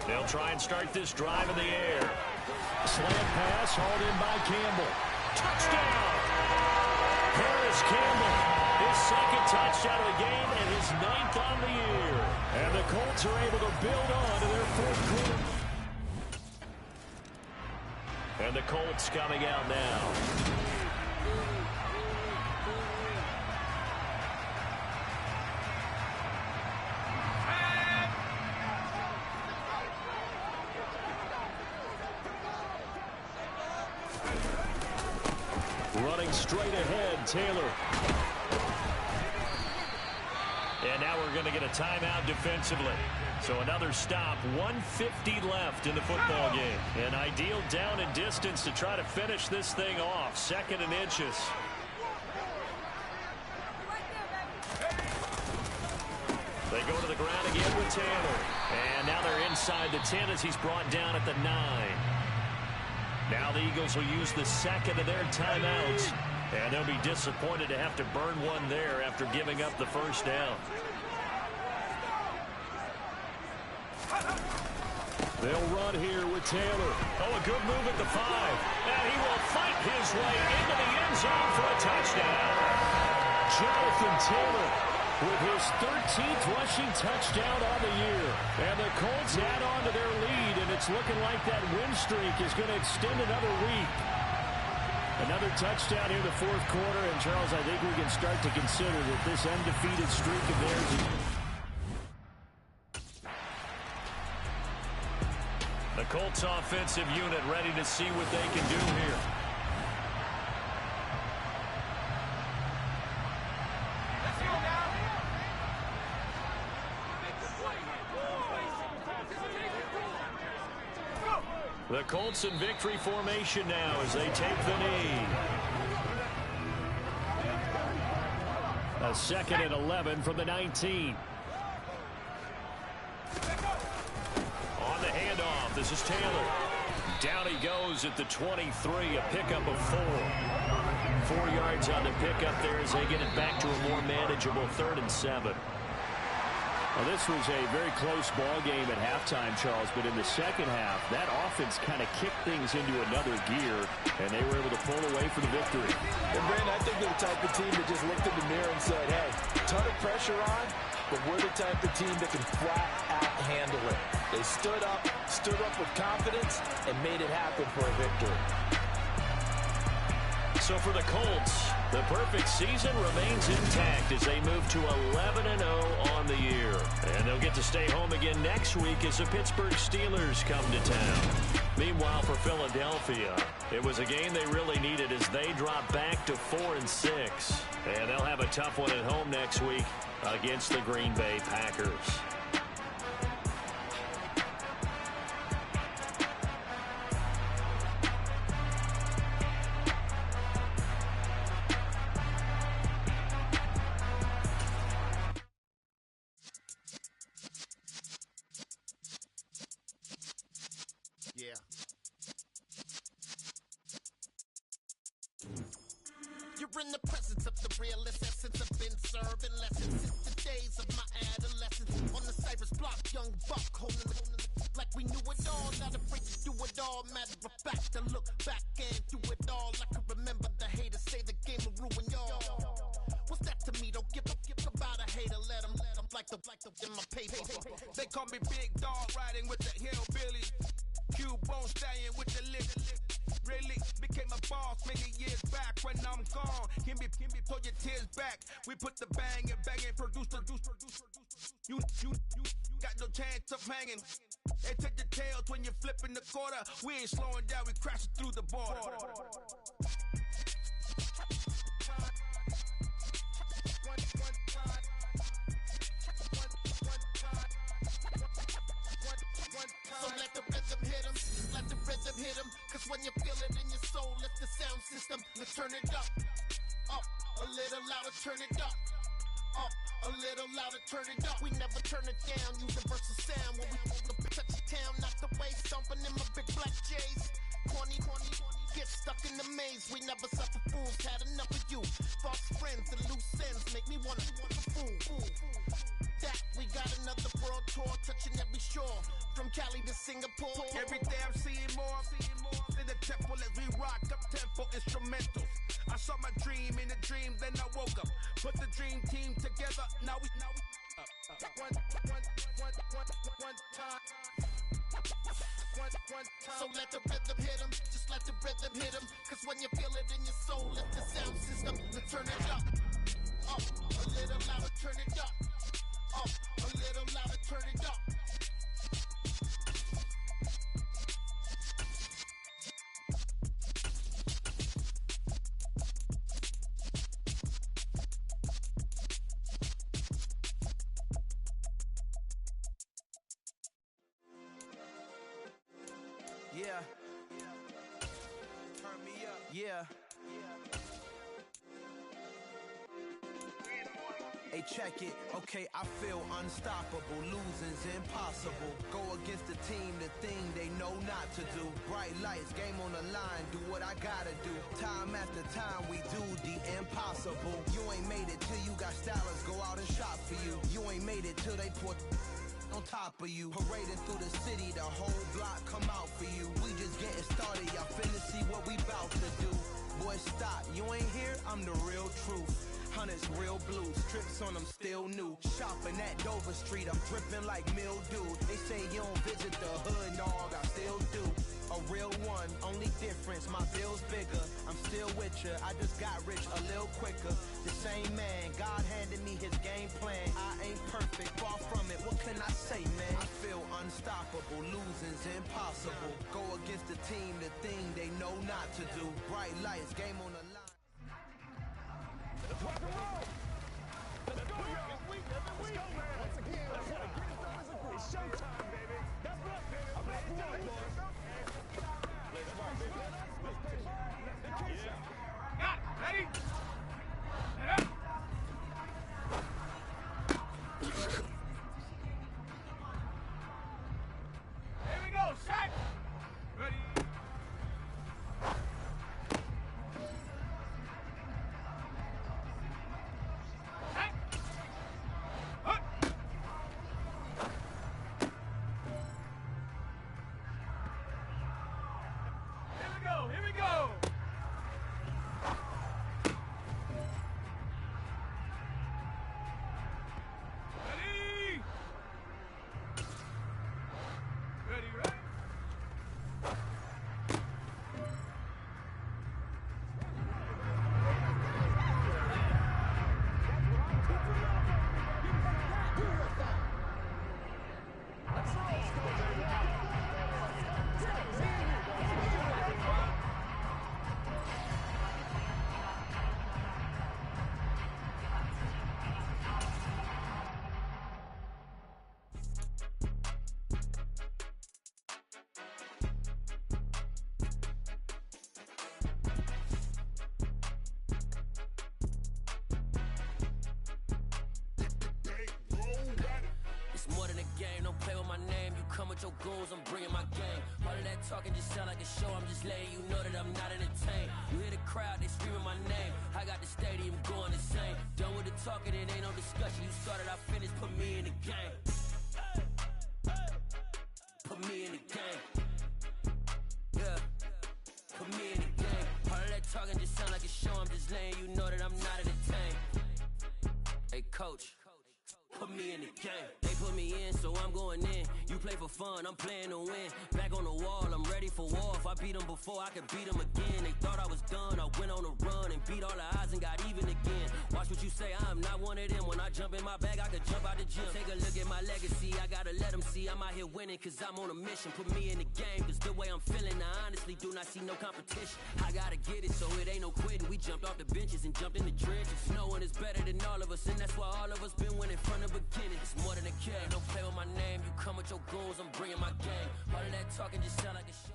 They'll try and start this drive in the air. Slant pass hauled in by Campbell. Touchdown! Paris Campbell, his 2nd touchdown of the game and his 9th on the year. And the Colts are able to build on to their 4th quarter. And the Colts coming out now. Running straight ahead, Taylor. And now we're going to get a timeout defensively. So another stop, 1:50 left in the football game. An ideal down and distance to try to finish this thing off. 2nd and inches. They go to the ground again with Taylor. And now they're inside the 10 as he's brought down at the 9. Now the Eagles will use the 2nd of their timeouts, and they'll be disappointed to have to burn one there after giving up the 1st down. They'll run here with Taylor. Oh, a good move at the 5. And he will fight his way into the end zone for a touchdown. Jonathan Taylor with his 13th rushing touchdown on the year. And the Colts add on to their lead, and it's looking like that win streak is going to extend another week. Another touchdown here in the 4th quarter, and Charles, I think we can start to consider that this undefeated streak of theirs is... The Colts offensive unit ready to see what they can do here. The Colts in victory formation now as they take the knee. A 2nd and 11 from the 19. On the handoff, this is Taylor. Down he goes at the 23, a pickup of 4. 4 yards on the pickup there as they get it back to a more manageable 3rd and 7. Well, this was a very close ball game at halftime, Charles, but in the 2nd half, that offense kind of kicked things into another gear, and they were able to pull away for the victory. And, Brandon, I think they're the type of team that just looked in the mirror and said, hey, ton of pressure on, but we're the type of team that can flat out handle it. They stood up with confidence, and made it happen for a victory. So for the Colts, the perfect season remains intact as they move to 11-0 on the year. And they'll get to stay home again next week as the Pittsburgh Steelers come to town. Meanwhile, for Philadelphia, it was a game they really needed as they drop back to 4-6. And they'll have a tough one at home next week against the Green Bay Packers. You're in the presence of the realest essence. I've been serving lessons since the days of my adolescence. On the Cypress block, young buck holding it like we knew it all. Not afraid to do it all. Matter of fact, to look back and do it all. I can remember the haters say the game will ruin y'all. What's that paper. They call me Big Dog riding with the hillbilly. Cubone staying with the lip. Really became a boss many years back. When I'm gone, can be pull your tears back. We put the bang and produce. You got no chance of hanging. They take the tails when you're flipping the quarter. We ain't slowing down, we crashing through the border. So let the rhythm hit him, let the rhythm hit him. Cause when you feel it in your soul, lift the sound system. Let's turn it up, a little louder, turn it up, a little louder, turn it up. We never turn it down, universal sound. When we touch the town, not the way, stomping in my big black J's. Corny, get stuck in the maze. We never suffer fools, had enough of you. False friends and loose ends make me wanna fool. That we got another world tour, touching every shore, from Cali to Singapore. Every day I'm seeing more in the temple as we rock up tempo instrumentals. I saw my dream in a dream, then I woke up. Put the dream team together, now we one time. So let the rhythm hit him, just let the rhythm hit him. Cause when you feel it in your soul, lift the sound system, let's turn it up, a little louder, turn it up, a little louder, turn it up. Yeah. Turn me up. Yeah. Hey, check it. Okay, I feel unstoppable. Losing's impossible. Go against the team, the thing they know not to do. Bright lights, game on the line. Do what I gotta do. Time after time, we do the impossible. You ain't made it till you got stylists go out and shop for you. You ain't made it till they put on top of you. Parading through the city, the whole block come out for you. We just getting started, y'all finna see what we bout to do. Boy, stop, you ain't here, I'm the real truth. Hunters, real blue, strips on them still new. Shopping at Dover Street, I'm dripping like mildew. They say you don't visit the hood, dog, I still do. A real one, only difference, my bill's bigger. I'm still with ya, I just got rich a little quicker. The same man, God handed me his game plan. I ain't perfect, far from it, what can I say, man? I feel unstoppable, losing's impossible. Go against the team, the thing they know not to do. Bright lights, game on the line. Let's rock and roll! Let's go, y'all! Let's go, man! Once again, let's get it done as a group. It's showtime, baby! That's right, baby! I'm ready to do it, boys! Let's rock, baby! Let's play ball! Let's get it! Got it! Ready? Set up! Here we go! Set! Ready? With your goons, I'm bringing my game. All of that talking just sound like a show. I'm just letting you know that I'm not entertained. You hear the crowd, they screaming my name. I got the stadium going insane. Done with the talking, it ain't no discussion. You started, I finished, put me in the game. Put me in the game. Yeah, put me in the game. All of that talking just sound like a show. I'm just letting you know that I'm not entertained. Hey, coach, put me in the game. They put me in, so I'm going in. You play for fun, I'm playing to win. Back on the wall, I'm ready for war. If I beat them before, I could beat them again. They thought I was done, I went on a run and beat all the odds and got even again. Watch what you say, I'm not one of them. When I jump in my bag, I could jump out the gym. Take a look at my legacy, I gotta let them see I'm out here winning, cause I'm on a mission. Put me in the game, cause the way I'm feeling, I honestly do not see no competition. I gotta get it, so it ain't no quitting. We jumped off the benches and jumped in the trenches. No one is better than all of us, and that's why all of us been winning from the beginning. It's more than a game, don't play with my name. You come with your goons, I'm bringing my game. All of that talking just sound like a show.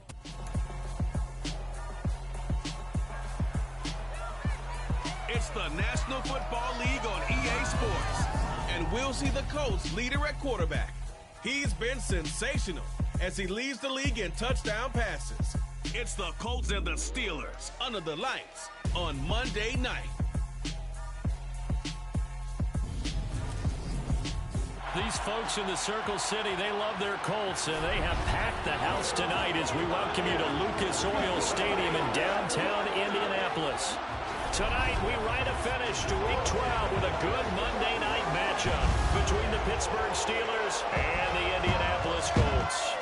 It's the National Football League on EA Sports. And we'll see the Colts leader at quarterback. He's been sensational as he leads the league in touchdown passes. It's the Colts and the Steelers under the lights on Monday night. These folks in the Circle City, they love their Colts, and they have packed the house tonight as we welcome you to Lucas Oil Stadium in downtown Indianapolis. Tonight, we write a finish to Week 12 with a good Monday night matchup between the Pittsburgh Steelers and the Indianapolis Colts.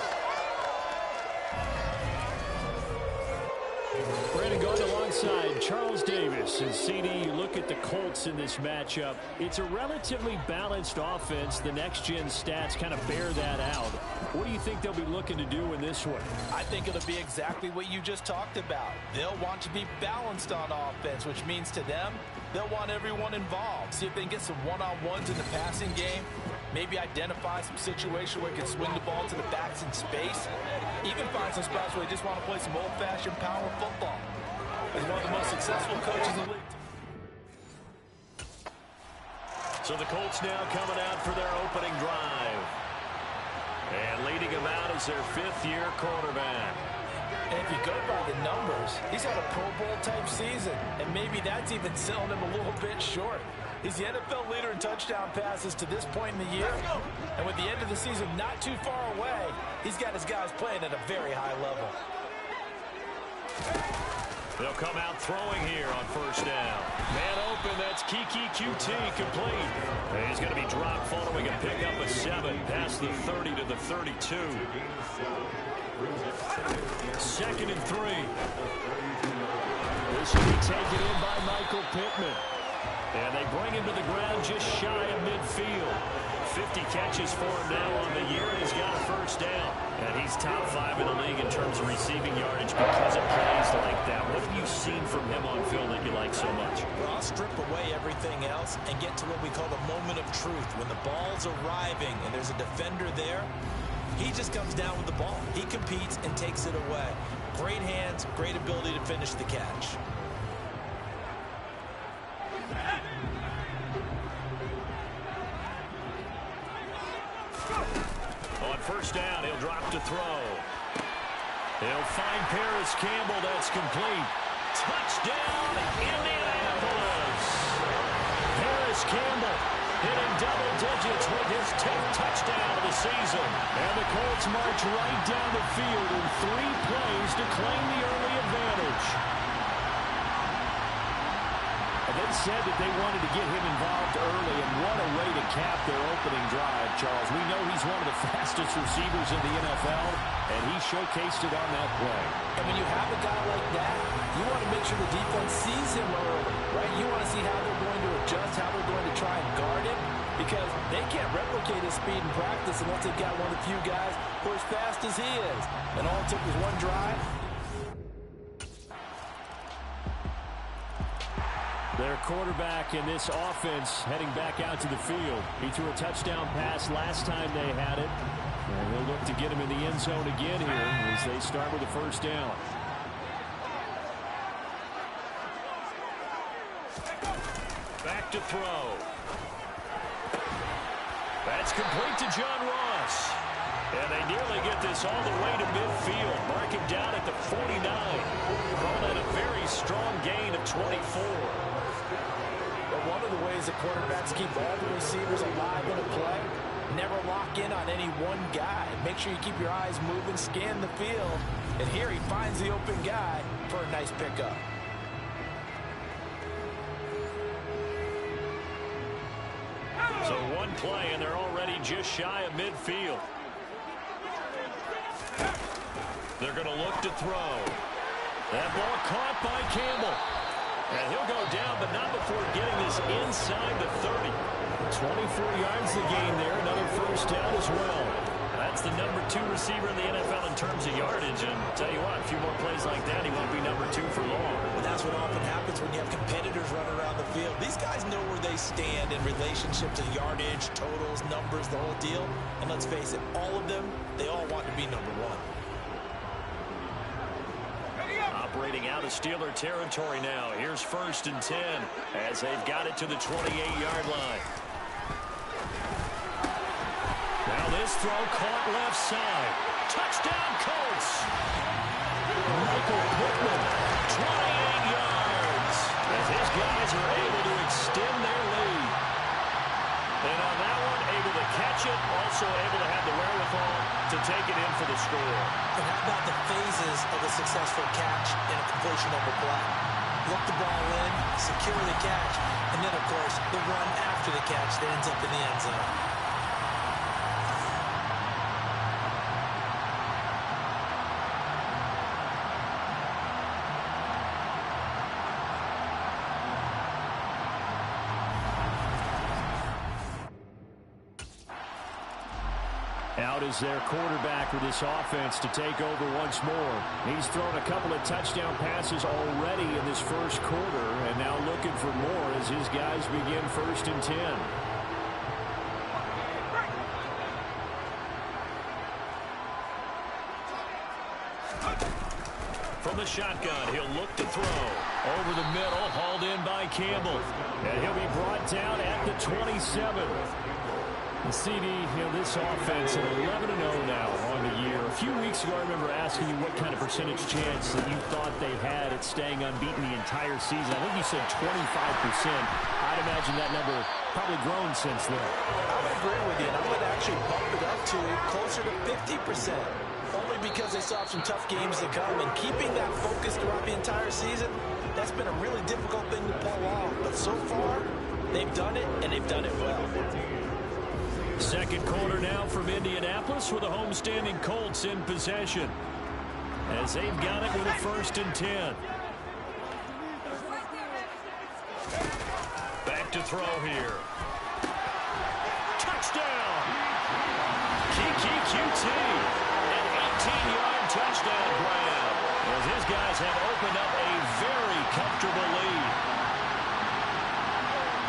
Brandon going alongside Charles Davis. And CD, you look at the Colts in this matchup. It's a relatively balanced offense. The next-gen stats kind of bear that out. What do you think they'll be looking to do in this one? I think it'll be exactly what you just talked about. They'll want to be balanced on offense, which means to them, they'll want everyone involved. See if they can get some one-on-ones in the passing game. Maybe identify some situation where they can swing the ball to the backs in space. Even find some spots where they just want to play some old-fashioned power football. He's one of the most successful coaches in the league. So the Colts now coming out for their opening drive. And leading them out is their fifth-year quarterback. And if you go by the numbers, he's had a Pro Bowl-type season. And maybe that's even selling him a little bit short. He's the NFL leader in touchdown passes to this point in the year. And with the end of the season not too far away, he's got his guys playing at a very high level. They'll come out throwing here on first down. Man open, that's Kiki QT complete. And he's going to be dropped following a pickup of 7 past the 30 to the 32. 2nd and 3. This will be taken in by Michael Pittman. And they bring him to the ground just shy of midfield. 50 catches for him now on the year, and he's got a first down. And he's top 5 in the league in terms of receiving yardage because of plays like that. What have you seen from him on film that you like so much? Well, I'll strip away everything else and get to what we call the moment of truth. When the ball's arriving and there's a defender there, he just comes down with the ball. He competes and takes it away. Great hands, great ability to finish the catch. On first down, he'll drop to throw. He'll find Paris Campbell. That's complete. Touchdown, Indianapolis. Paris Campbell hitting double digits with his 10th touchdown of the season. And the Colts march right down the field in 3 plays to claim the early advantage. They said that they wanted to get him involved early, and what a way to cap their opening drive, Charles. We know he's one of the fastest receivers in the NFL, and he showcased it on that play. And when you have a guy like that, you want to make sure the defense sees him early, right? You want to see how they're going to adjust, how they're going to try and guard him, because they can't replicate his speed in practice unless they've got one of the few guys who are as fast as he is. And all it took was one drive. Their quarterback in this offense heading back out to the field. He threw a touchdown pass last time they had it. And they'll look to get him in the end zone again here as they start with the first down. Back to throw. That's complete to John Ross. And they nearly get this all the way to midfield. Mark him down at the 49. Call that a very strong gain of 24. But one of the ways that quarterbacks keep all the receivers alive in a play, never lock in on any one guy. Make sure you keep your eyes moving, scan the field. And here he finds the open guy for a nice pickup. So one play, and they're already just shy of midfield. They're going to look to throw. That ball caught by Campbell. And he'll go down, but not before getting this inside the 30. 24 yards the gain there. Another first down as well. That's the number 2 receiver in the NFL in terms of yardage. And tell you what, a few more plays like that, he won't be number 2 for long. And that's what often happens when you have competitors running around the field. These guys know where they stand in relationship to yardage, totals, numbers, the whole deal. And let's face it, all of them, they all want to be number 1. Operating out of Steeler territory now. Here's 1st and 10 as they've got it to the 28-yard line. Now this throw caught left side. Touchdown, Colts! Michael Pittman, 28 yards. As his guys are able to extend their lead. And on that one, able to catch it, also able to have the wherewithal to take it in for the score. And how about the phases of a successful catch and a completion of a play? Look the ball in, secure the catch, and then, of course, the run after the catch that ends up in the end zone. Out is their quarterback with this offense to take over once more. He's thrown a couple of touchdown passes already in this first quarter, and now looking for more as his guys begin 1st and 10. From the shotgun, he'll look to throw. Over the middle, hauled in by Campbell. And he'll be brought down at the 27. The CD, this offense at 11-0 now on the year. A few weeks ago, I remember asking you what kind of percentage chance that you thought they had at staying unbeaten the entire season. I think you said 25%. I'd imagine that number probably grown since then. I would agree with you, and I'm going to actually bump it up to closer to 50%. Only because they still have some tough games to come, and keeping that focus throughout the entire season, that's been a really difficult thing to pull off. But so far, they've done it, and they've done it well. Second quarter now from Indianapolis with the homestanding Colts in possession. As they've got it with a 1st and 10. Back to throw here. Touchdown! Kiki QT. An 18-yard touchdown grab. As his guys have opened up a very comfortable lead.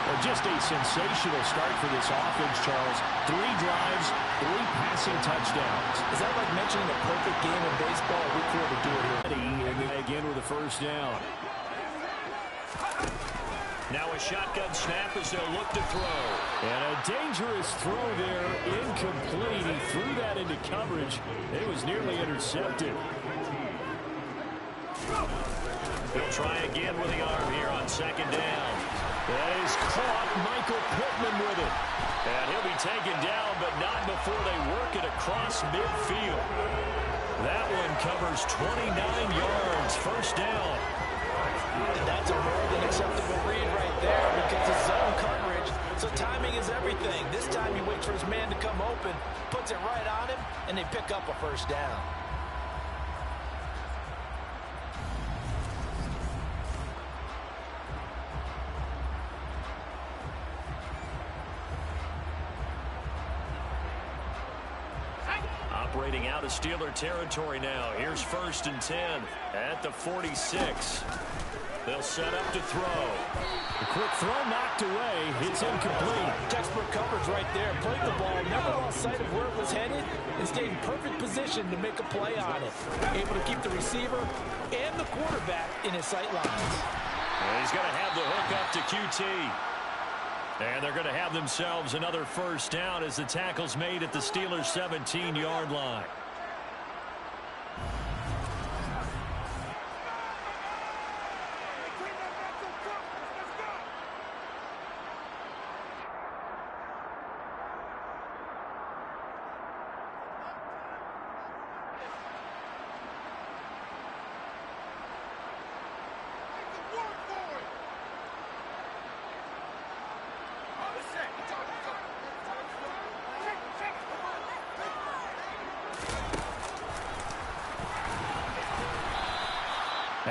Well, just a sensational start for this offense, Charles. 3 drives, 3 passing touchdowns. Is that like mentioning a perfect game in baseball? We could do it here. And again with a 1st down. Now a shotgun snap as they'll look to throw. And a dangerous throw there, incomplete. He threw that into coverage. It was nearly intercepted. He'll try again with the arm here on 2nd down. That is caught. Michael Pittman with it. And he'll be taken down, but not before they work it across midfield. That one covers 29 yards. 1st down. And that's a more than acceptable read right there because it's zone coverage. So timing is everything. This time he waits for his man to come open, puts it right on him, and they pick up a 1st down. Operating out of Steeler territory now. Here's 1st and 10 at the 46. They'll set up to throw. A quick throw knocked away. It's incomplete. Textbook coverage right there. Played the ball, never lost sight of where it was headed, and stayed in perfect position to make a play on it. Able to keep the receiver and the quarterback in his sight lines. And he's going to have the hook up to QT. And they're going to have themselves another 1st down as the tackle's made at the Steelers' 17-yard line.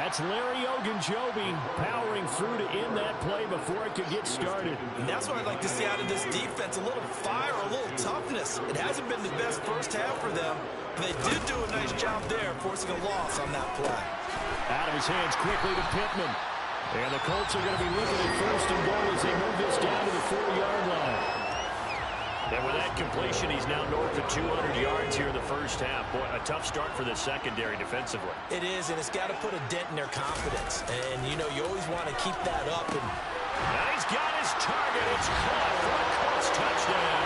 That's Larry Ogunjobi powering through to end that play before it could get started. And that's what I'd like to see out of this defense, a little fire, a little toughness. It hasn't been the best first half for them. They did do a nice job there, forcing a loss on that play. Out of his hands quickly to Pittman. And the Colts are going to be looking at first and goal as they move this down to the 4-yard line. And with that completion, he's now north of 200 yards here in the first half. Boy, a tough start for the secondary defensively. It is, and it's got to put a dent in their confidence. And, you know, you always want to keep that up. And he's got his target. It's caught for a Colts touchdown.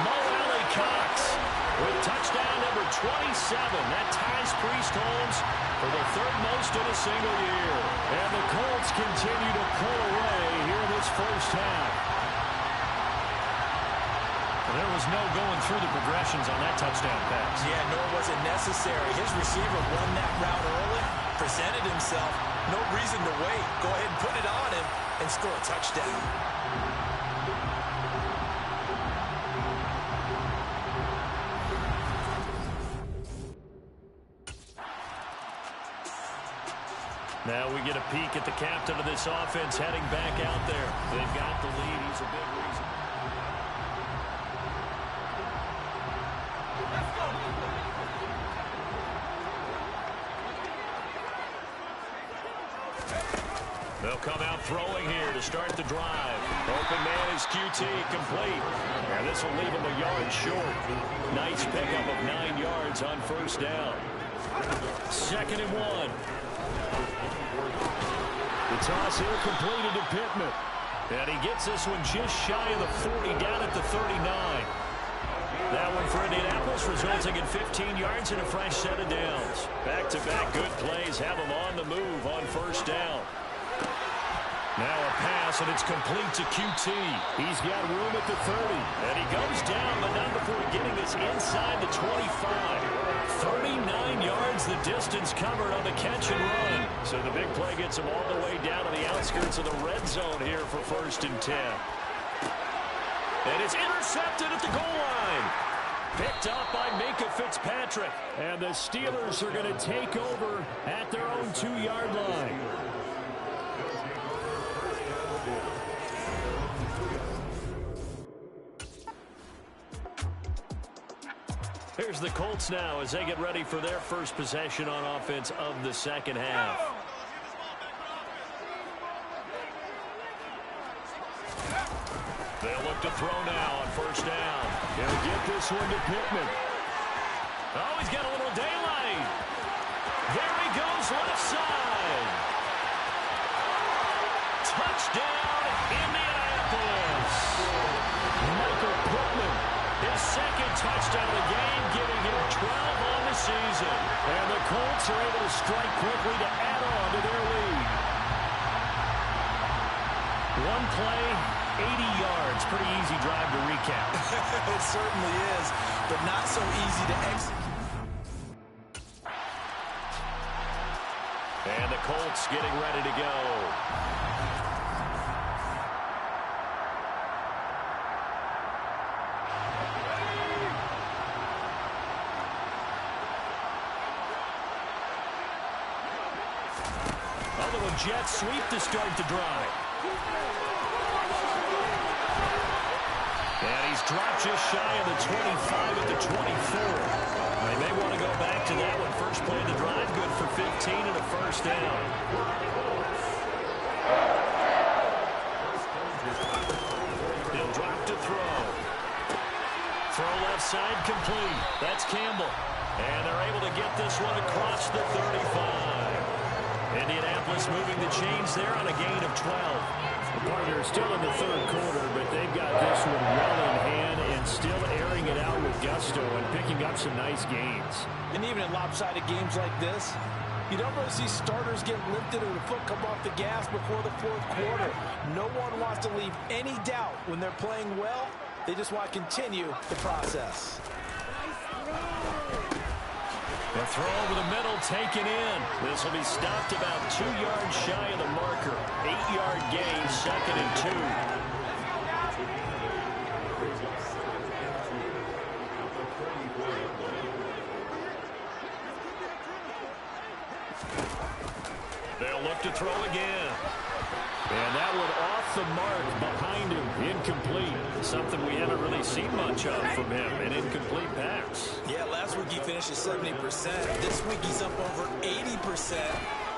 Mo Alley-Cox with touchdown number 27. That ties Priest Holmes for the third most in a single year. And the Colts continue to pull away here in this first half. There was no going through the progressions on that touchdown pass. Yeah, nor was it necessary. His receiver run that route early, presented himself. No reason to wait. Go ahead and put it on him and score a touchdown. Now we get a peek at the captain of this offense heading back out there. They've got the lead. He's a big reason. They'll come out throwing here to start the drive. Open man is QT, complete. And this will leave him a yard short. Nice pickup of 9 yards on first down. 2nd and 1. The toss here completed to Pittman. And he gets this one just shy of the 40, down at the 39. That one for Indianapolis, resulting in 15 yards and a fresh set of downs. Back-to-back good plays have him on the move on first down. Now a pass, and it's complete to QT. He's got room at the 30. And he goes down, but not before getting this inside the 25. 39 yards the distance covered on the catch and run. So the big play gets him all the way down to the outskirts of the red zone here for 1st and 10. And it's intercepted at the goal line. Picked up by Minkah Fitzpatrick. And the Steelers are going to take over at their own 2-yard line. Here's the Colts now as they get ready for their first possession on offense of the second half. They'll look to throw now on first down. He'll get this one to Pittman. Oh, he's got a little daylight. There he goes, left side. Touchdown, Indianapolis. Michael Pittman. His 2nd touchdown of the game, giving him 12 on the season. And the Colts are able to strike quickly to add on to their lead. One play, 80 yards. Pretty easy drive to recap. It certainly is, but not so easy to execute. And the Colts getting ready to go. Jet sweep to start the drive. And he's dropped just shy of the 25 at the 24. They may want to go back to that one. First play of the drive, good for 15 and a first down. He'll drop to throw. Throw left side complete. That's Campbell. And they're able to get this one across the 35. Indianapolis moving the chains there on a gain of 12. The partners still in the 3rd quarter, but they've got this one well in hand and still airing it out with gusto and picking up some nice gains. And even in lopsided games like this, you don't really see starters get lifted or the foot come off the gas before the 4th quarter. No one wants to leave any doubt when they're playing well. They just want to continue the process. The throw over the middle taken in. This will be stopped about 2 yards shy of the marker. 8-yard gain, 2nd and 2. They'll look to throw again. And that one off the mark behind him. Incomplete. Something we haven't really seen much of from him. An incomplete pass. Yeah, last week he finished at 70%. This week he's up over 80%.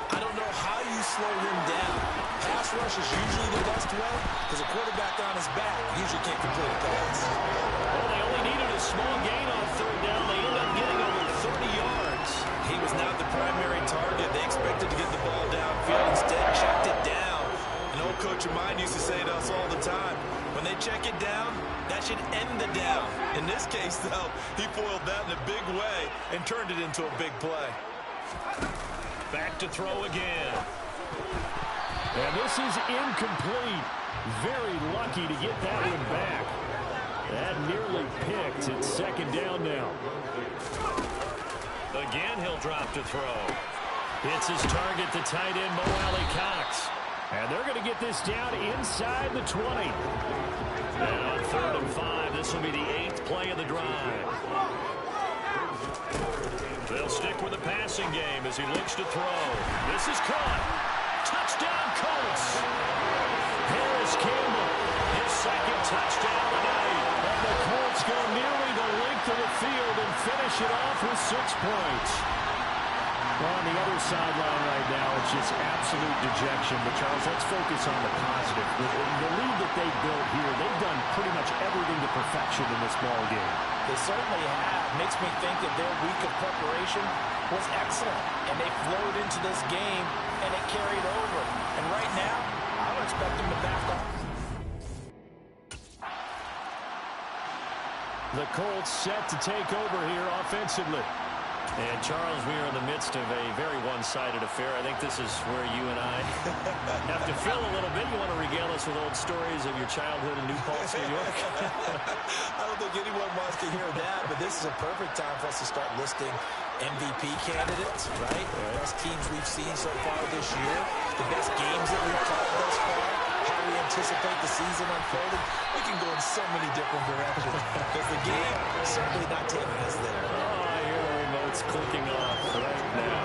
I don't know how you slow him down. Pass rush is usually the best way because a quarterback on his back usually can't complete a pass. Well, they only needed a small gain on third down. They end up getting over 30 yards. He was not the primary target. They expected to get the ball downfield. Instead, checked it down. An old coach of mine used to say to us all the time, when they check it down, that should end the down. In this case, though, he foiled that in a big way and turned it into a big play. Back to throw again. And this is incomplete. Very lucky to get that one back. That nearly picked. It's second down now. Again, he'll drop to throw. Hits his target, the tight end, Mo Alley-Cox. And they're going to get this down inside the 20. And on 3rd and 5, this will be the 8th play of the drive. They'll stick with the passing game as he looks to throw. This is caught. Touchdown, Colts. Harris Campbell, his second touchdown tonight. And the Colts go nearly the length of the field and finish it off with 6 points. Well, on the other sideline right now, it's just absolute dejection. But, Charles, let's focus on the positive. The lead that they built here, they've done pretty much everything to perfection in this ball game. They certainly have. Makes me think that their week of preparation was excellent. And they flowed into this game, and it carried over. And right now, I don't expect them to back off. The Colts set to take over here offensively. And, Charles, we are in the midst of a very one-sided affair. I think this is where you and I have to fill a little bit. You want to regale us with old stories of your childhood in New Paltz, New York? I don't think anyone wants to hear that, but this is a perfect time for us to start listing MVP candidates, right? The best teams we've seen so far this year, the best games that we've called thus far, how we anticipate the season unfolding. We can go in so many different directions because the game is certainly not taking us there. It's clicking off right now.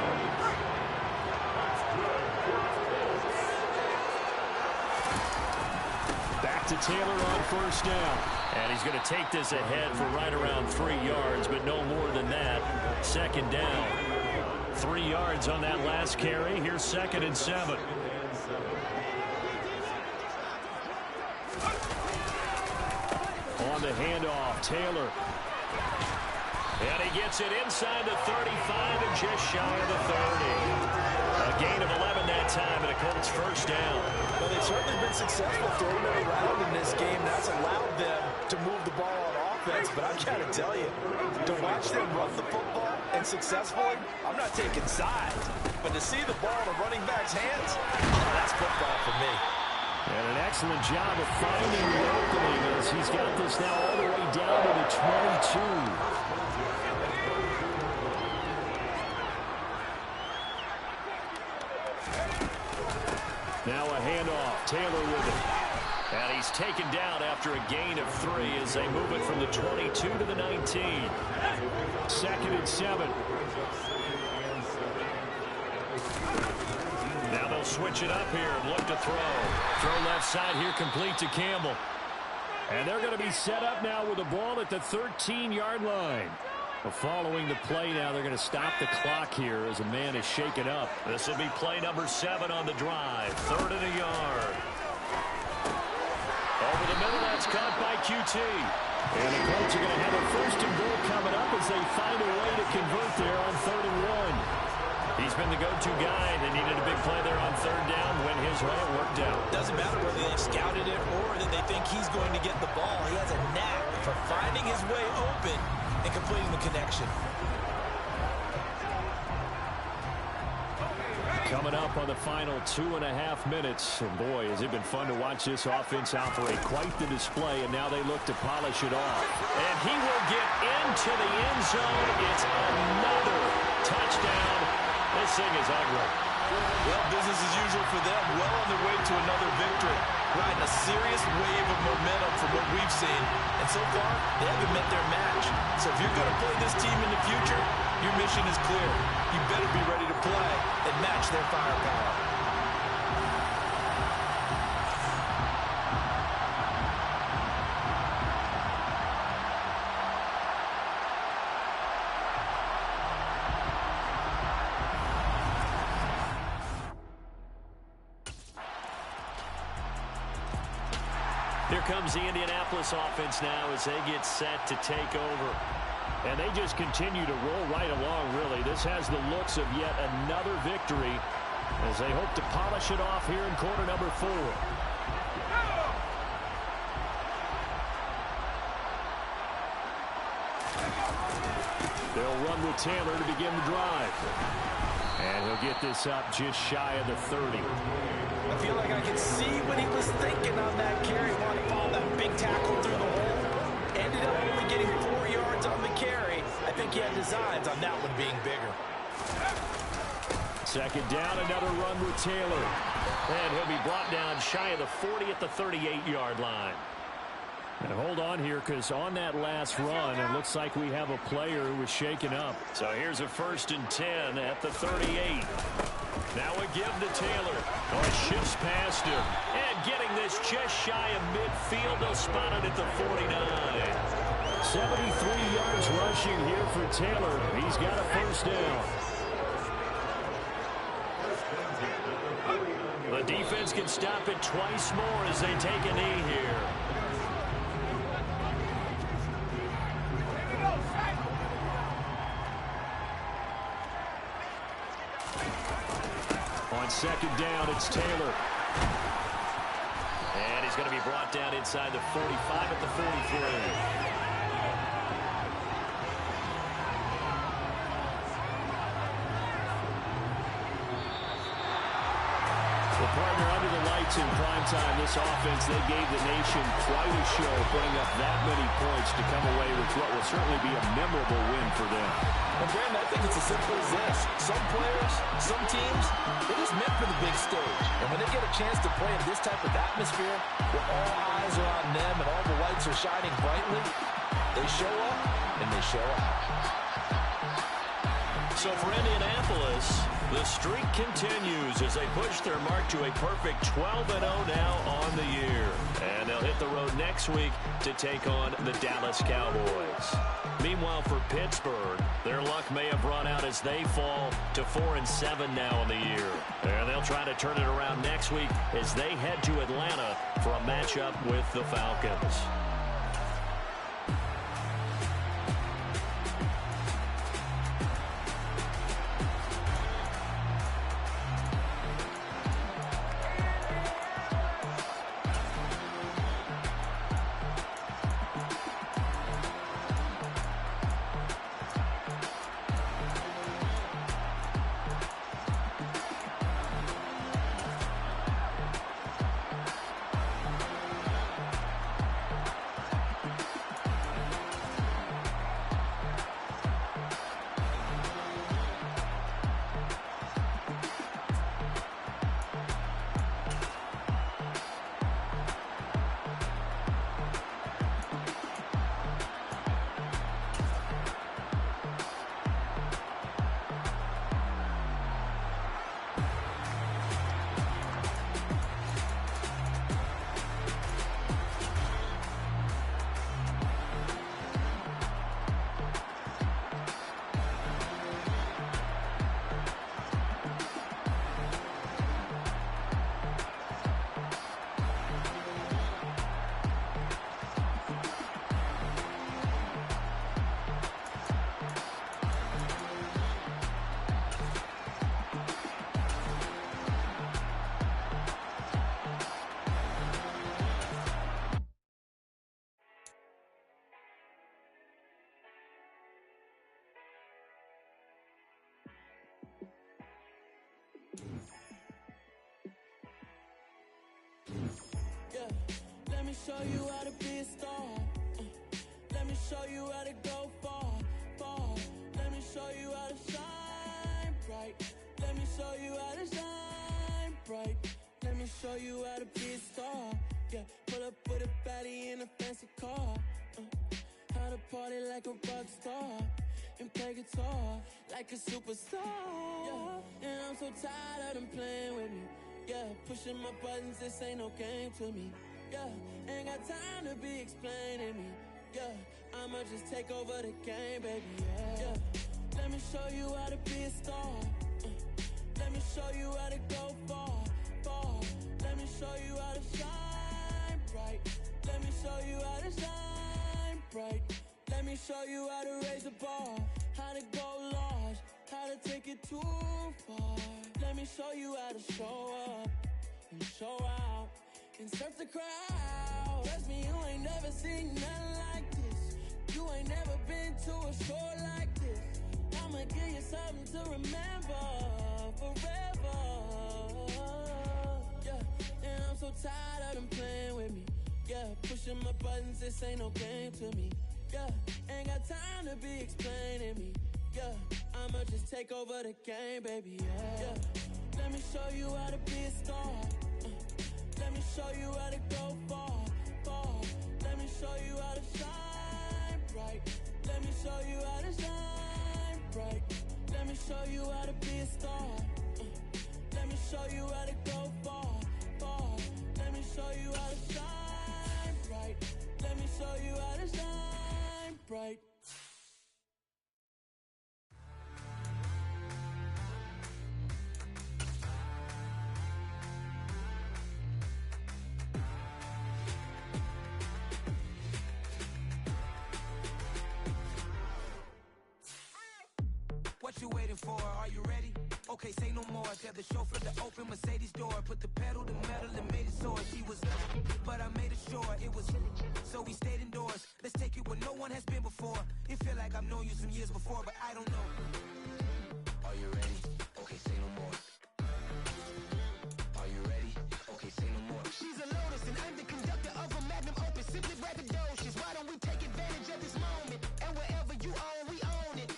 Back to Taylor on 1st down. And he's going to take this ahead for right around 3 yards, but no more than that. 2nd down. 3 yards on that last carry. Here's 2nd and 7. On the handoff, Taylor. And he gets it inside the 35 and just shy of the 30. A gain of 11 that time and a Colts 1st down. Well, they've certainly been successful throwing it around in this game. That's allowed them to move the ball on offense. But I've got to tell you, to watch them run the football and successfully, I'm not taking sides. But to see the ball in a running back's hands, that's football for me. And an excellent job of finding the opening as he's got this now all the way down to the 22. Now a handoff. Taylor with it. And he's taken down after a gain of 3 as they move it from the 22 to the 19. 2nd and 7. Now they'll switch it up here and look to throw. Throw left side here, complete to Campbell. And they're going to be set up now with the ball at the 13-yard line. Following the play now, they're going to stop the clock here as a man is shaken up. This will be play number 7 on the drive. 3rd and a yard. Over the middle, that's caught by QT. And the Colts are going to have a 1st and goal coming up as they find a way to convert there on 3rd and 1. He's been the go-to guy. They needed a big play there on 3rd down. Went his way, it worked out. Doesn't matter whether they've scouted it or that they think he's going to get the ball. He has a knack for finding his way open and completing the connection. Coming up on the final 2.5 minutes. And boy, has it been fun to watch this offense operate. Quite the display, and now they look to polish it off. And he will get into the end zone. It's another touchdown. This thing is ugly. Well, business as usual for them. Well on their way to another victory. Riding a serious wave of momentum from what we've seen. And so far, they haven't met their match. So if you're going to play this team in the future, your mission is clear. You better be ready to play and match their firepower. Here comes the Indianapolis offense now as they get set to take over. And they just continue to roll right along, really. This has the looks of yet another victory as they hope to polish it off here in quarter number 4. They'll run with Taylor to begin the drive. And he'll get this up just shy of the 30. I feel like I can see what he was thinking on that carry. Wanted to follow that big tackle through the hole. Ended up only getting 4 yards on the carry. I think he had designs on that one being bigger. Second down, another run with Taylor. And he'll be brought down shy of the 40 at the 38-yard line. And hold on here, because on that last run, it looks like we have a player who was shaken up. So here's a 1st and 10 at the 38. Now a give to Taylor. Oh, it shifts past him. And getting this just shy of midfield. They'll spot it at the 49. 73 yards rushing here for Taylor. He's got a 1st down. The defense can stop it twice more as they take a knee here. On second down, it's Taylor. And he's going to be brought down inside the 45 at the 43. Partner, under the lights in prime time, this offense, they gave the nation quite a show, putting up that many points to come away with what will certainly be a memorable win for them. Well, Brandon, I think it's as simple as this. Some players, some teams, they're just meant for the big stage. And when they get a chance to play in this type of atmosphere, where all eyes are on them and all the lights are shining brightly, they show up and they show out. So for Indianapolis, the streak continues as they push their mark to a perfect 12-0 now on the year. And they'll hit the road next week to take on the Dallas Cowboys. Meanwhile, for Pittsburgh, their luck may have run out as they fall to 4-7 now on the year. And they'll try to turn it around next week as they head to Atlanta for a matchup with the Falcons. Let me show you how to be a star. Let me show you how to go far, far. Let me show you how to shine bright. Let me show you how to shine bright. Let me show you how to be a star. Yeah, pull up with a baddie in a fancy car. How to party like a rock star and play guitar like a superstar. Yeah, and I'm so tired of them playing with me. Yeah, pushing my buttons, this ain't no game to me. Yeah, ain't got time to be explaining me. Yeah, I'ma just take over the game, baby. Yeah, let me show you how to be a star. Let me show you how to go far, far. Let me show you how to shine bright. ball, how to go large, how to take it too far. Let me show you how to show up and show out and surf the crowd. Trust me, you ain't never seen nothing like this. You ain't never been to a show like this. I'ma give you something to remember forever. Yeah, and I'm so tired of them playing with me. Yeah, pushing my buttons, this ain't no game to me. Yeah, ain't got time to be explaining me. Yeah, I'ma just take over the game, baby. Yeah, let me show you how to be a star. Let me show you how to go far, far. Let me show you how to shine bright. Let me show you how to shine bright. Let me show you how to be a star. Let me show you how to go far, far. Let me show you how to shine bright. Let me show you how to shine bright. What you waiting for? Are you ready? Okay, say no more. Tell the chauffeur to open Mercedes door. Put the pedal to metal and made it soar. She was but I made it sure it was. So we stayed indoors. Let's take it where no one has been before. It feel like I've known you some years before, but I don't know. Are you ready? Okay, say no more. Are you ready? Okay, say no more. She's a Lotus and I'm the conductor of a magnum opus. Simply braggadocious. Why don't we take advantage of this moment? And wherever you own, we own it.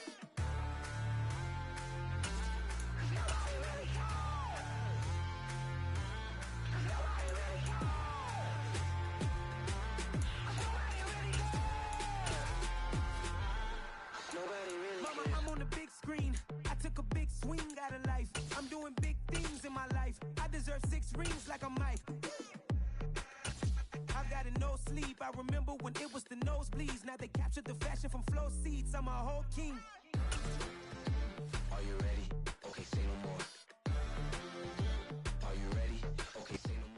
I'm on the big screen. I took a big swing out of life. I'm doing big things in my life. I deserve 6 rings like I'm Mike. I've got no sleep. I remember when it was the nosebleeds. Now they captured the fashion from flow seats. I'm a whole king. Are you ready? Okay, say no more. Are you ready? Okay, say no more.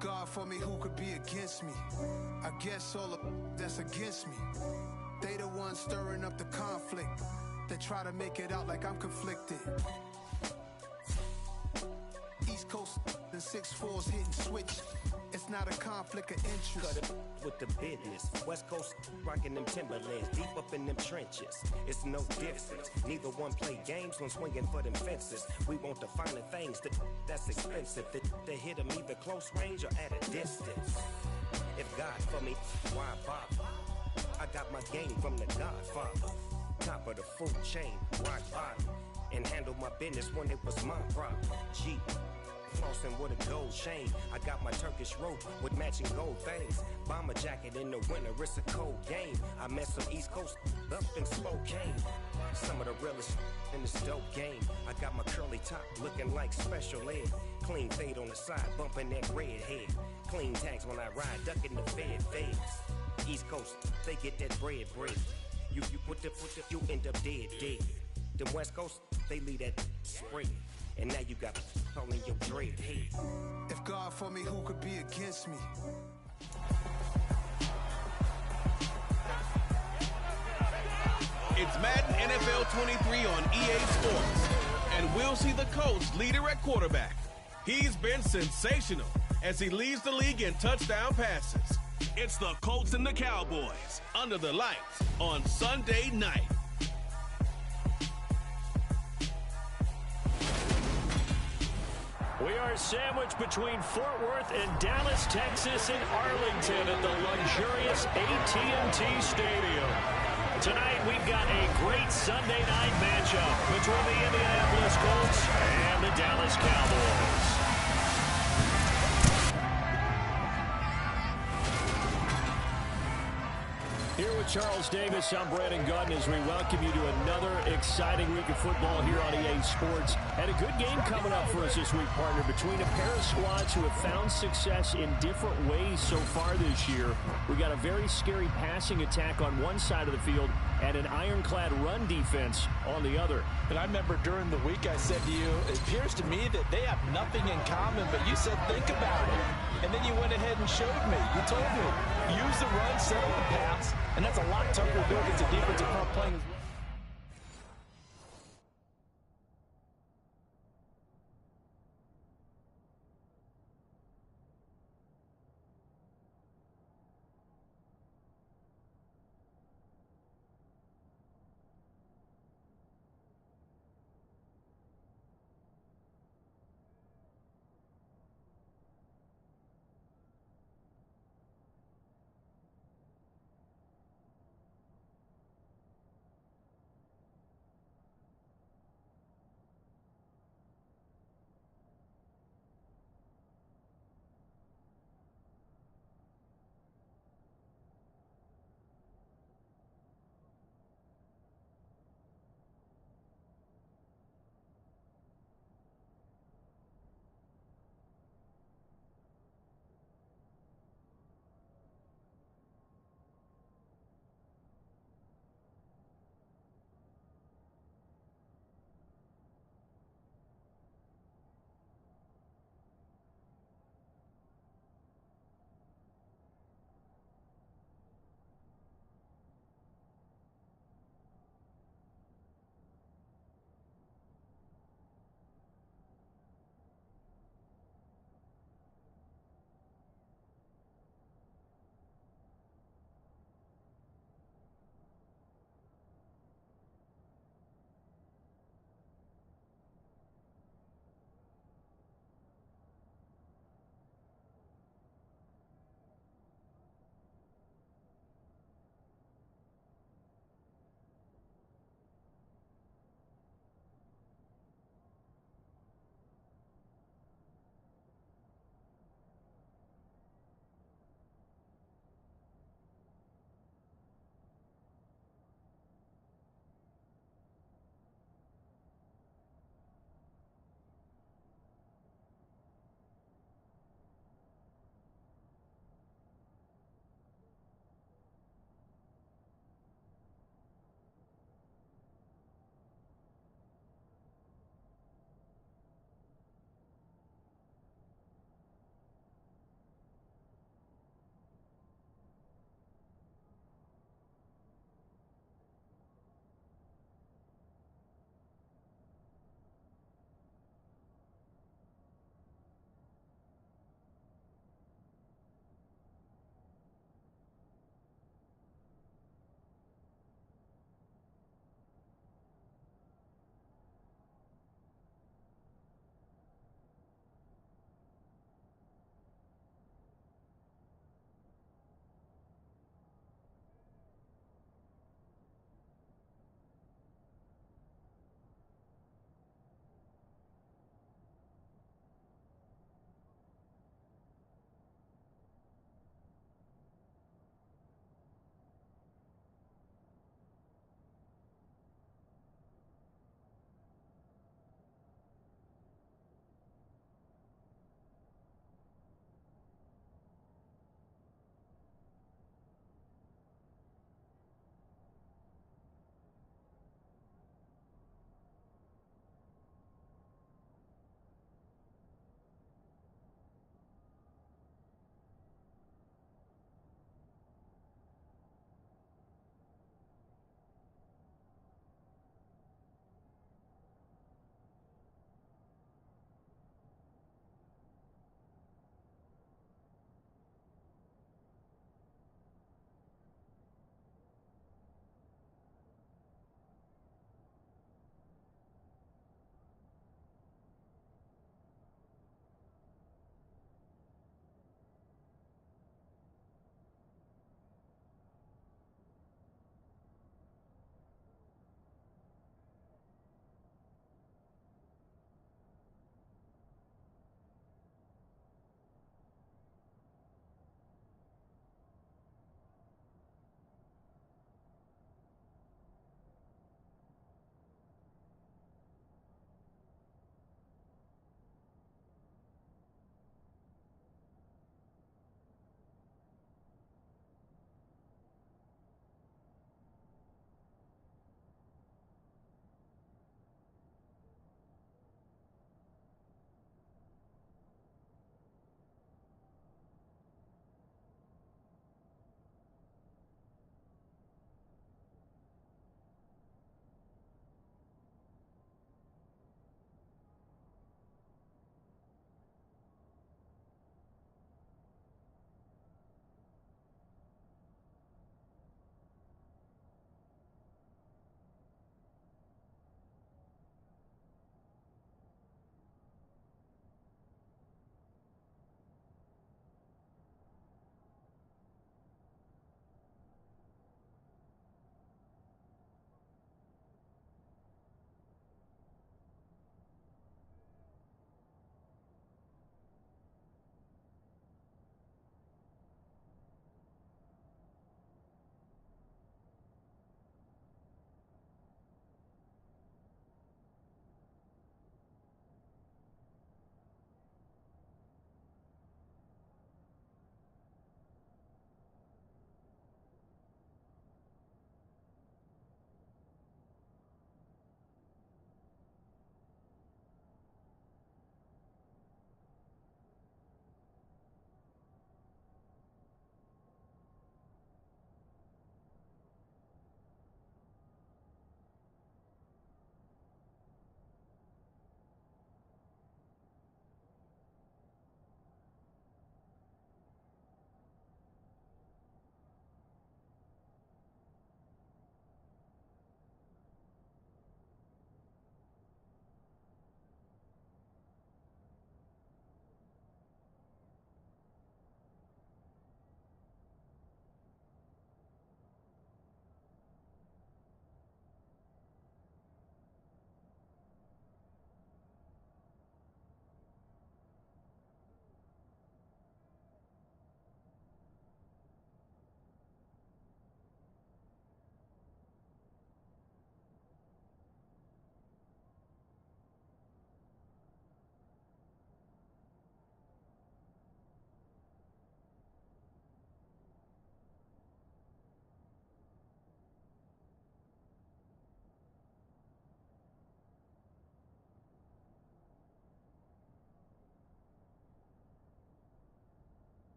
God for me, who could be against me? I guess all of that's against me. They the ones stirring up the conflict. They try to make it out like I'm conflicted. East Coast and 6'4s hitting switch. It's not a conflict of interest. Cut it with the business. West Coast rocking them Timberlands, deep up in them trenches. It's no difference. Neither one play games when swinging for them fences. We want the finer things that's expensive. They hit them either close range or at a distance. If God for me, why bother? I got my game from the Godfather. Top of the food chain, rock bottom. And handle my business when it was my problem. G. Flossing with a gold chain. I got my Turkish rope with matching gold things. Bomber jacket in the winter, it's a cold game. I met some East Coast up in Spokane. Some of the realest in this dope game. I got my curly top looking like special ed. Clean fade on the side, bumping that red head. Clean tags when I ride, ducking the feds. East Coast, they get that bread. You put the, you end up dead. Them West Coast, they leave that spread. And now you got all in your dread head. If God for me, who could be against me? It's Madden NFL 23 on EA Sports. And we'll see the Colts leader at quarterback. He's been sensational as he leads the league in touchdown passes. It's the Colts and the Cowboys under the lights on Sunday night. We are sandwiched between Fort Worth and Dallas, Texas, and Arlington at the luxurious AT&T Stadium. Tonight, we've got a great Sunday night matchup between the Indianapolis Colts and the Dallas Cowboys. Here with Charles Davis, I'm Brandon Gunn as we welcome you to another exciting week of football here on EA Sports. And a good game coming up for us this week, partner, between a pair of squads who have found success in different ways so far this year. We got a very scary passing attack on one side of the field and an ironclad run defense on the other. And I remember during the week I said to you, it appears to me that they have nothing in common, but you said, think about it. And then you went ahead and showed me. You told me, use the run, set up the pass, and that's a lot tougher to do against a defensive front playing as well.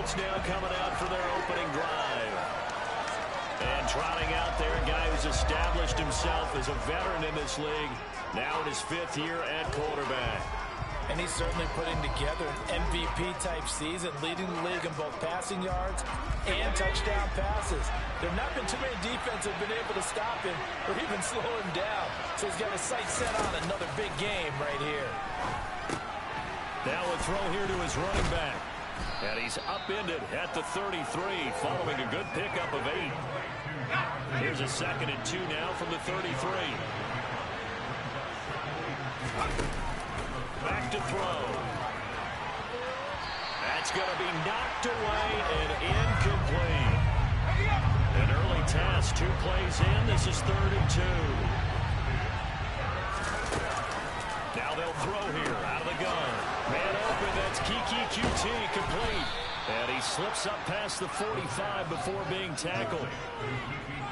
Colts now coming out for their opening drive. And trotting out there, a guy who's established himself as a veteran in this league, now in his 5th year at quarterback. And he's certainly putting together an MVP-type season, leading the league in both passing yards and touchdown passes. There have not been too many defenses have been able to stop him or even slow him down. So he's got his sights set on another big game right here. Now a throw here to his running back. And he's upended at the 33, following a good pickup of 8. Here's a 2nd and 2 now from the 33. Back to throw. That's going to be knocked away and incomplete. An early task, 2 plays in. This is 3rd and 2. Now they'll throw here out of the gun. Man open, that's Kiki QT complete. And he slips up past the 45 before being tackled.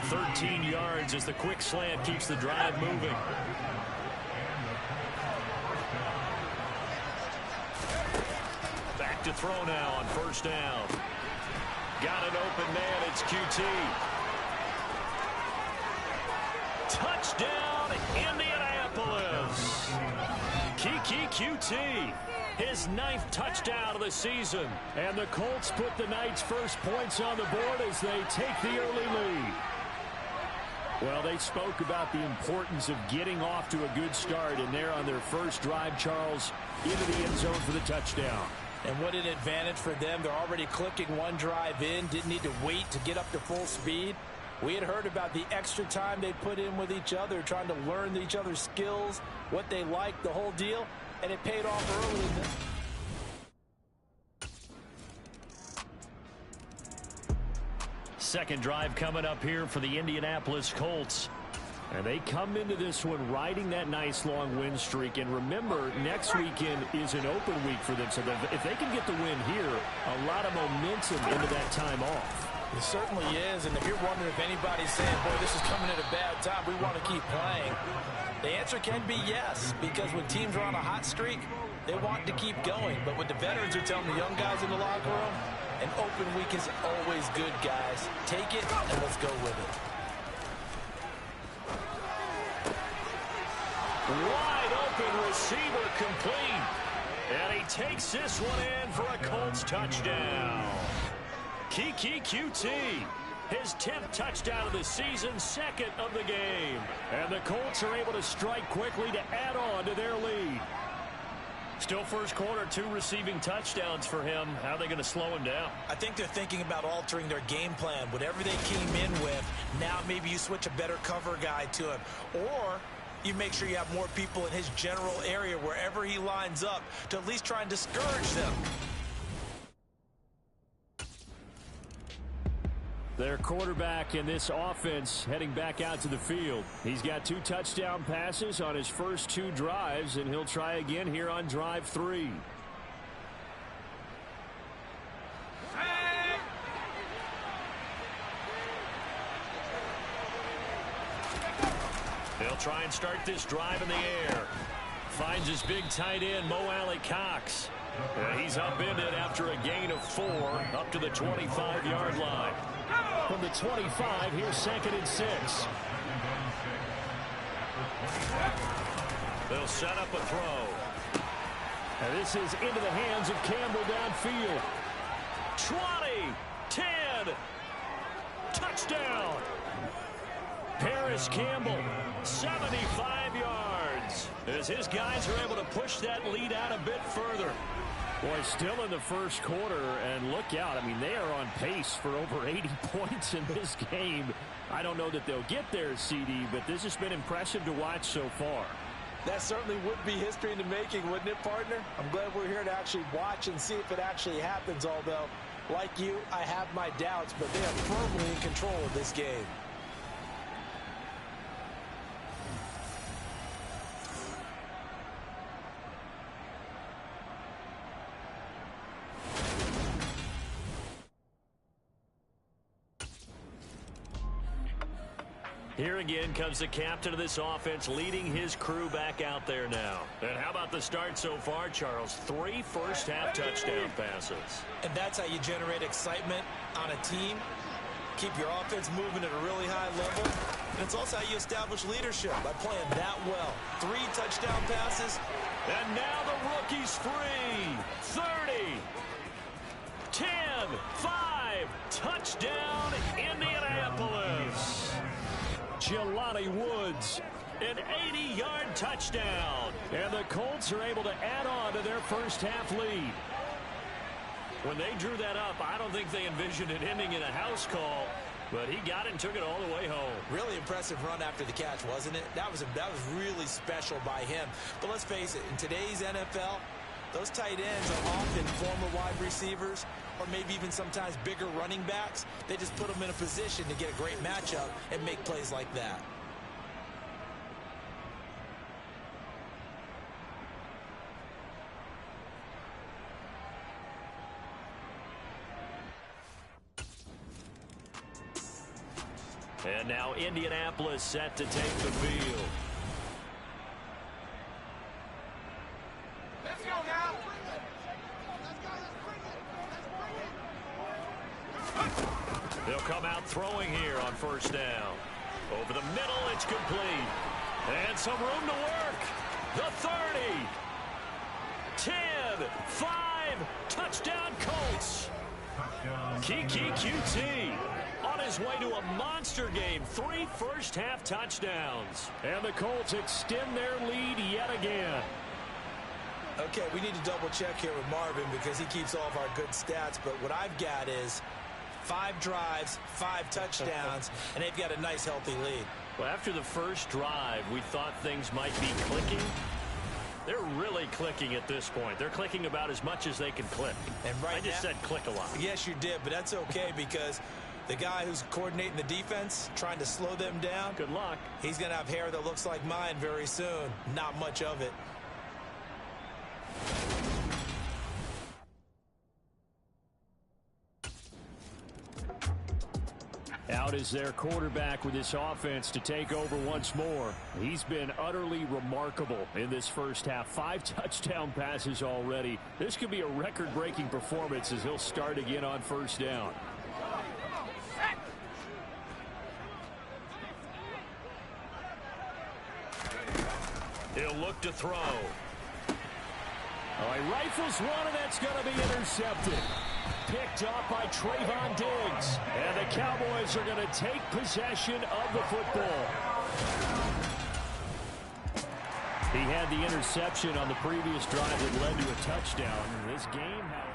13 yards as the quick slant keeps the drive moving. Back to throw now on 1st down. Got an open man, it's QT. Touchdown, Indianapolis. Kiki QT, his 9th touchdown of the season. And the Colts put the Knights' first points on the board as they take the early lead. Well, they spoke about the importance of getting off to a good start, and they're on their first drive, Charles, into the end zone for the touchdown. And what an advantage for them. They're already clicking one drive in, didn't need to wait to get up to full speed. We had heard about the extra time they put in with each other, trying to learn each other's skills, what they liked, the whole deal, and it paid off early. Second drive coming up here for the Indianapolis Colts. And they come into this one riding that nice long win streak. And remember, next weekend is an open week for them. So if they can get the win here, a lot of momentum into that time off. It certainly is. And if you're wondering if anybody's saying, boy, this is coming at a bad time, we want to keep playing, the answer can be yes. Because when teams are on a hot streak, they want to keep going. But what the veterans are telling the young guys in the locker room, an open week is always good, guys. Take it and let's go with it. Wide open receiver complete. And he takes this one in for a Colts touchdown. Kiki QT, his 10th touchdown of the season, 2nd of the game. And the Colts are able to strike quickly to add on to their lead. Still first quarter, 2 receiving touchdowns for him. How are they going to slow him down? I think they're thinking about altering their game plan. Whatever they came in with, now maybe you switch a better cover guy to him. Or you make sure you have more people in his general area wherever he lines up to at least try and discourage them. Their quarterback in this offense heading back out to the field. He's got 2 touchdown passes on his first 2 drives, and he'll try again here on drive 3. They'll try and start this drive in the air. Finds his big tight end, Mo Alley-Cox. He's upended after a gain of 4 up to the 25-yard line. From the 25, here's 2nd and 6. They'll set up a throw. And this is into the hands of Campbell downfield. 20, 10, touchdown. Paris Campbell, 75 yards. As his guys are able to push that lead out a bit further. Boy, still in the first quarter, and look out. I mean, they are on pace for over 80 points in this game. I don't know that they'll get there, CD, but this has been impressive to watch so far. That certainly would be history in the making, wouldn't it, partner? I'm glad we're here to actually watch and see if it actually happens, although, like you, I have my doubts, but they are firmly in control of this game. Here again comes the captain of this offense, leading his crew back out there now. And how about the start so far, Charles? 3 first-half touchdown passes. And that's how you generate excitement on a team. Keep your offense moving at a really high level. And it's also how you establish leadership, by playing that well. 3 touchdown passes. And now the rookie's free. 30, 10, 5, touchdown, Indianapolis. Jelani Woods, an 80-yard touchdown. And the Colts are able to add on to their first-half lead. When they drew that up, I don't think they envisioned it ending in a house call, but he got it and took it all the way home. Really impressive run after the catch, wasn't it? That was really special by him. But let's face it, in today's NFL, those tight ends are often former wide receivers or maybe even sometimes bigger running backs. They just put them in a position to get a great matchup and make plays like that. And now Indianapolis set to take the field. Let's go now. They'll come out throwing here on first down. Over the middle, it's complete. And some room to work. The 30. 10, 5, touchdown Colts. Kiki QT on his way to a monster game. 3 first-half touchdowns. And the Colts extend their lead yet again. Okay, we need to double-check here with Marvin because he keeps all of our good stats. But what I've got is 5 drives, 5 touchdowns, and they've got a nice, healthy lead. Well, after the first drive, we thought things might be clicking. They're really clicking at this point. They're clicking about as much as they can click. And right I just said click a lot. Yes, you did, but that's okay because the guy who's coordinating the defense, trying to slow them down, good luck. He's going to have hair that looks like mine very soon. Not much of it. Out is their quarterback with this offense to take over once more. He's been utterly remarkable in this first half. 5 touchdown passes already. This could be a record-breaking performance as he'll start again on first down. He'll look to throw. Oh, he rifles one, and that's going to be intercepted. Picked up by Trayvon Diggs. And the Cowboys are going to take possession of the football. He had the interception on the previous drive that led to a touchdown. This game has...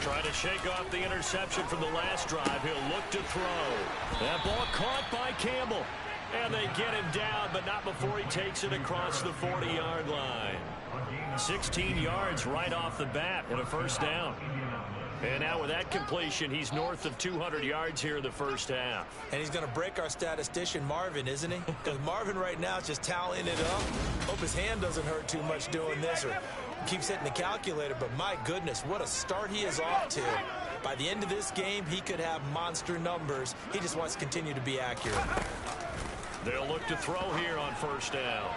Trying to shake off the interception from the last drive. He'll look to throw. That ball caught by Campbell. And they get him down, but not before he takes it across the 40-yard line. 16 yards right off the bat and a first down. And now with that completion, he's north of 200 yards here in the first half. And he's going to break our statistician, Marvin, isn't he? Because Marvin right now is just tallying it up. Hope his hand doesn't hurt too much doing this or keeps hitting the calculator. But my goodness, what a start he is off to. By the end of this game, he could have monster numbers. He just wants to continue to be accurate. They'll look to throw here on first down.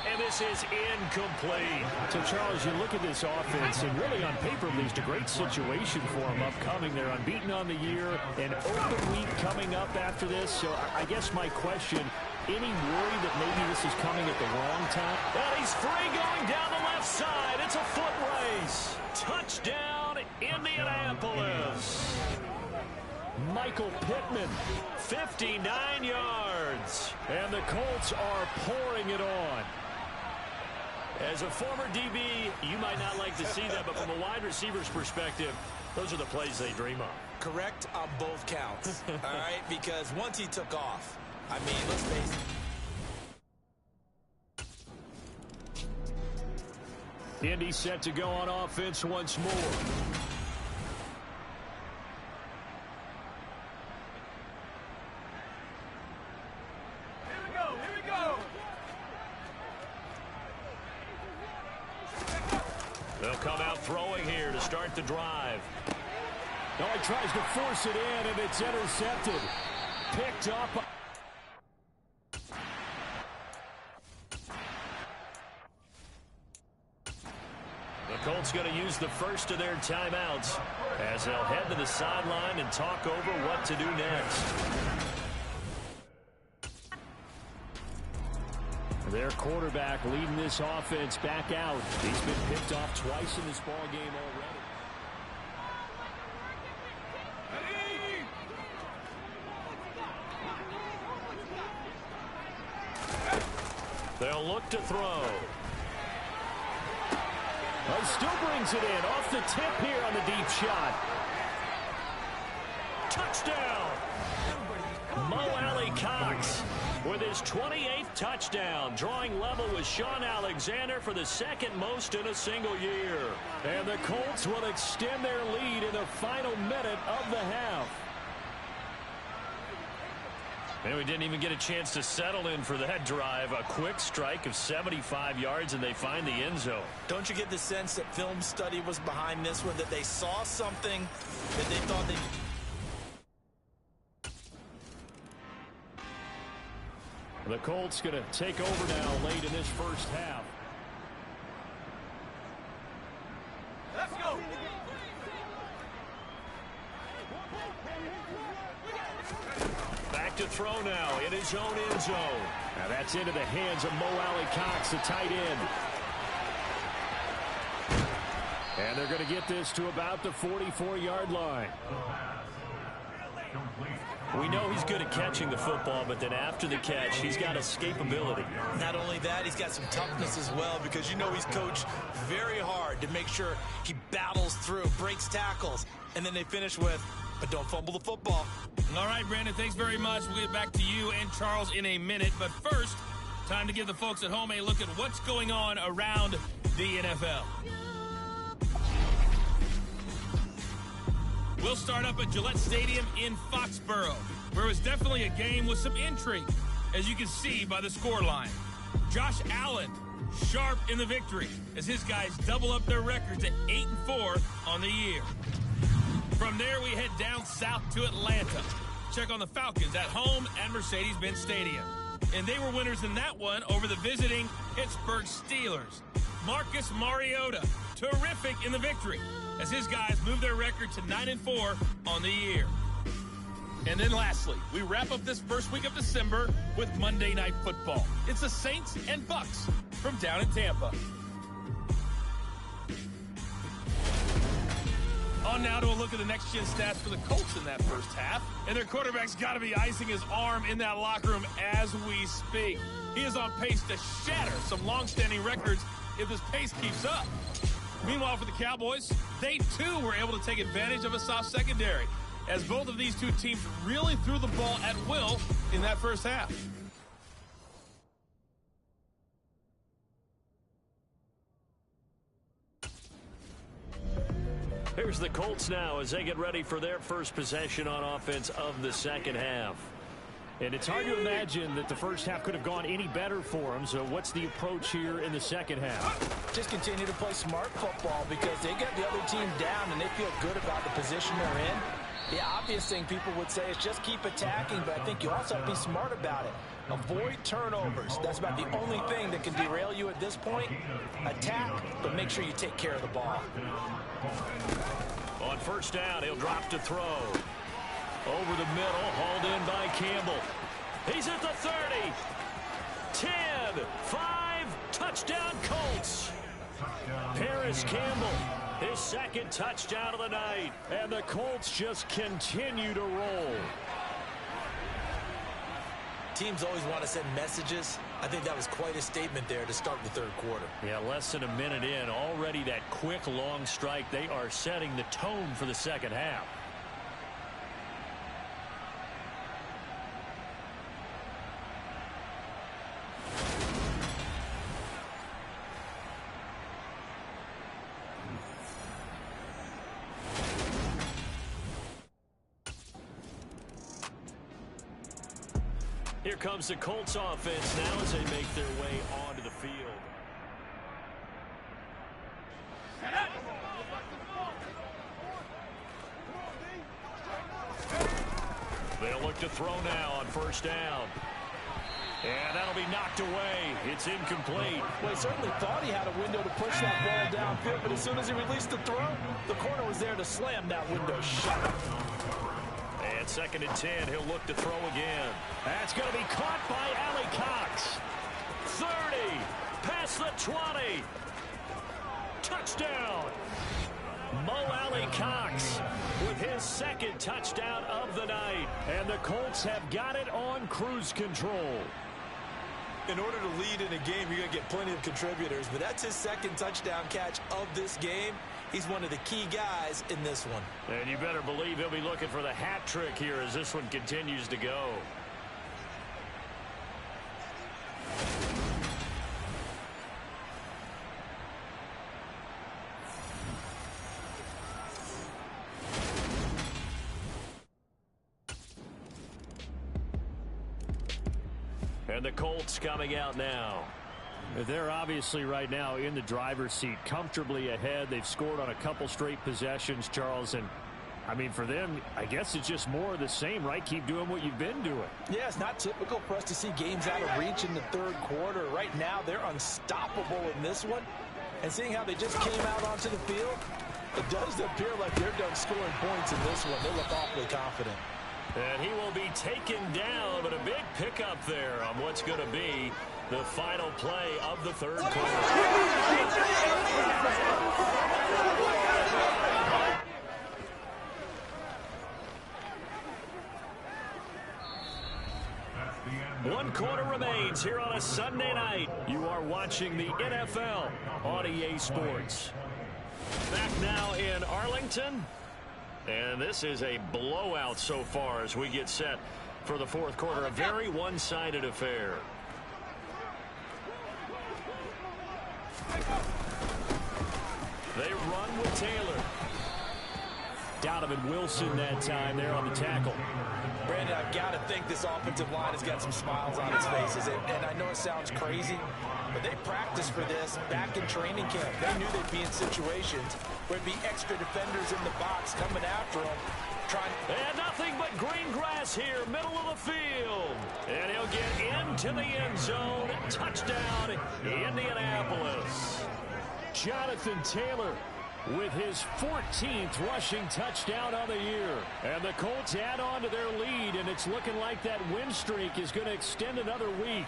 And this is incomplete. So, Charles, you look at this offense, and really on paper, at least a great situation for them upcoming. They're unbeaten on the year, an open week coming up after this. So I guess my question, any worry that maybe this is coming at the wrong time? And he's free going down the left side. It's a foot race. Touchdown, Indianapolis. Michael Pittman, 59 yards. And the Colts are pouring it on. As a former DB, you might not like to see that, but from a wide receiver's perspective, those are the plays they dream of. Correct on both counts, all right? Because once he took off, I mean, let's face it. Indy set to go on offense once more. They'll come out throwing here to start the drive. Oh, he tries to force it in, and it's intercepted. Picked up. The Colts going to use the first of their timeouts as they'll head to the sideline and talk over what to do next. Their quarterback leading this offense back out. He's been picked off twice in this ball game already. They'll look to throw. He still brings it in off the tip here on the deep shot. Touchdown! Mo Alley-Cox with his 28th touchdown, drawing level with Sean Alexander for the second most in a single year. And the Colts will extend their lead in the final minute of the half. And we didn't even get a chance to settle in for that drive. A quick strike of 75 yards, and they find the end zone. Don't you get the sense that film study was behind this one, that they saw something that they thought they... The Colts going to take over now late in this first half. Let's go. Back to throw now in his own end zone. Now that's into the hands of Mo Alley-Cox, the tight end. And they're going to get this to about the 44-yard line. We know he's good at catching the football, but then after the catch, he's got escapability. Not only that, he's got some toughness as well, because you know he's coached very hard to make sure he battles through, breaks tackles, and then they finish with, but don't fumble the football. All right, Brandon, thanks very much. We'll get back to you and Charles in a minute. But first, time to give the folks at home a look at what's going on around the NFL. We'll start up at Gillette Stadium in Foxborough, where it was definitely a game with some intrigue, as you can see by the scoreline. Josh Allen, sharp in the victory, as his guys double up their record to 8-4 on the year. From there, we head down south to Atlanta. Check on the Falcons at home at Mercedes-Benz Stadium. And they were winners in that one over the visiting Pittsburgh Steelers. Marcus Mariota, terrific in the victory, as his guys move their record to 9-4 on the year. And then lastly, we wrap up this first week of December with Monday Night Football. It's the Saints and Bucks from down in Tampa. On now to a look at the next-gen stats for the Colts in that first half. And their quarterback's got to be icing his arm in that locker room as we speak. He is on pace to shatter some long-standing records if this pace keeps up. Meanwhile, for the Cowboys, they too were able to take advantage of a soft secondary, as both of these two teams really threw the ball at will in that first half. Here's the Colts now as they get ready for their first possession on offense of the second half. And it's hard to imagine that the first half could have gone any better for them. So what's the approach here in the second half? Just continue to play smart football, because they get the other team down and they feel good about the position they're in. The obvious thing people would say is just keep attacking, but I think you also have to be smart about it. Avoid turnovers. That's about the only thing that can derail you at this point. Attack, but make sure you take care of the ball. On first down, he'll drop to throw. Over the middle, hauled in by Campbell. He's at the 30. 10, 5, touchdown Colts. Paris Campbell, his second touchdown of the night. And the Colts just continue to roll. Teams always want to send messages. I think that was quite a statement there to start the third quarter. Yeah, less than a minute in, already that quick, long strike. They are setting the tone for the second half. Here comes the Colts offense now as they make their way onto the field. to throw now on first down. And that'll be knocked away. It's incomplete. Well, he certainly thought he had a window to push that ball downfield, but as soon as he released the throw, the corner was there to slam that window shut. And 2nd and 10, he'll look to throw again. That's going to be caught by Allie Cox. 30, past the 20. Touchdown. Mo Alley Cox with his 2nd touchdown of the night. And the Colts have got it on cruise control. In order to lead in a game, you're going to get plenty of contributors, but that's his 2nd touchdown catch of this game. He's one of the key guys in this one. And you better believe he'll be looking for the hat trick here as this one continues to go. And the Colts coming out now. They're obviously right now in the driver's seat, comfortably ahead. They've scored on a couple straight possessions, Charles. And, I mean, for them, I guess it's just more of the same, right? Keep doing what you've been doing. Yeah, it's not typical for us to see games out of reach in the 3rd quarter. Right now, they're unstoppable in this one. And seeing how they just came out onto the field, it does appear like they're done scoring points in this one. They look awfully confident. And he will be taken down, but a big pickup there on what's going to be the final play of the 3rd quarter. One quarter remains here on a Sunday night. You are watching the NFL on EA Sports. Back now in Arlington. And this is a blowout so far as we get set for the 4th quarter. A very one-sided affair. They run with Taylor. Donovan Wilson that time there on the tackle. Brandon, I've got to think this offensive line has got some smiles on its faces. And I know it sounds crazy, but they practiced for this back in training camp. They knew they'd be in situations where there'd be extra defenders in the box coming after them. And nothing but green grass here, middle of the field. And he'll get into the end zone. Touchdown, Indianapolis. Jonathan Taylor with his 14th rushing touchdown of the year. And the Colts add on to their lead, and it's looking like that win streak is going to extend another week.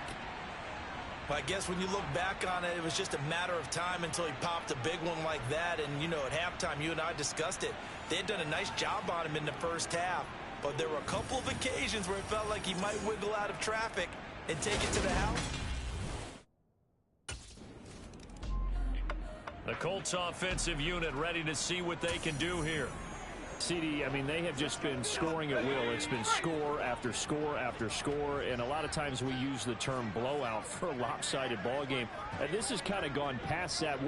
I guess when you look back on it, it was just a matter of time until he popped a big one like that. And, you know, at halftime, you and I discussed it. They had done a nice job on him in the first half. But there were a couple of occasions where it felt like he might wiggle out of traffic and take it to the house. The Colts offensive unit ready to see what they can do here. CD, I mean, they have just been scoring at will. It's been score after score after score, and a lot of times we use the term blowout for a lopsided ball game. And this has kind of gone past that.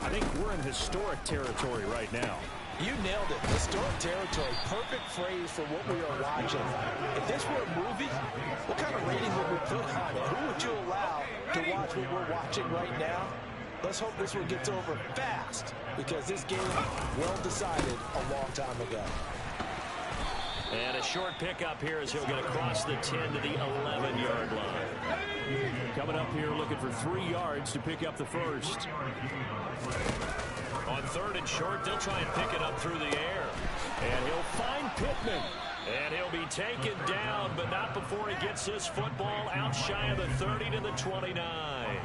I think we're in historic territory right now. You nailed it. Historic territory. Perfect phrase for what we are watching. If this were a movie, what kind of rating would we put on it? Who would you allow to watch what we're watching right now? Let's hope this one gets over fast, because this game well decided a long time ago. And a short pickup here as he'll get across the 10 to the 11-yard line. Coming up here looking for 3 yards to pick up the first. On 3rd and short, they'll try and pick it up through the air. And he'll find Pittman. And he'll be taken down, but not before he gets this football out shy of the 30 to the 29.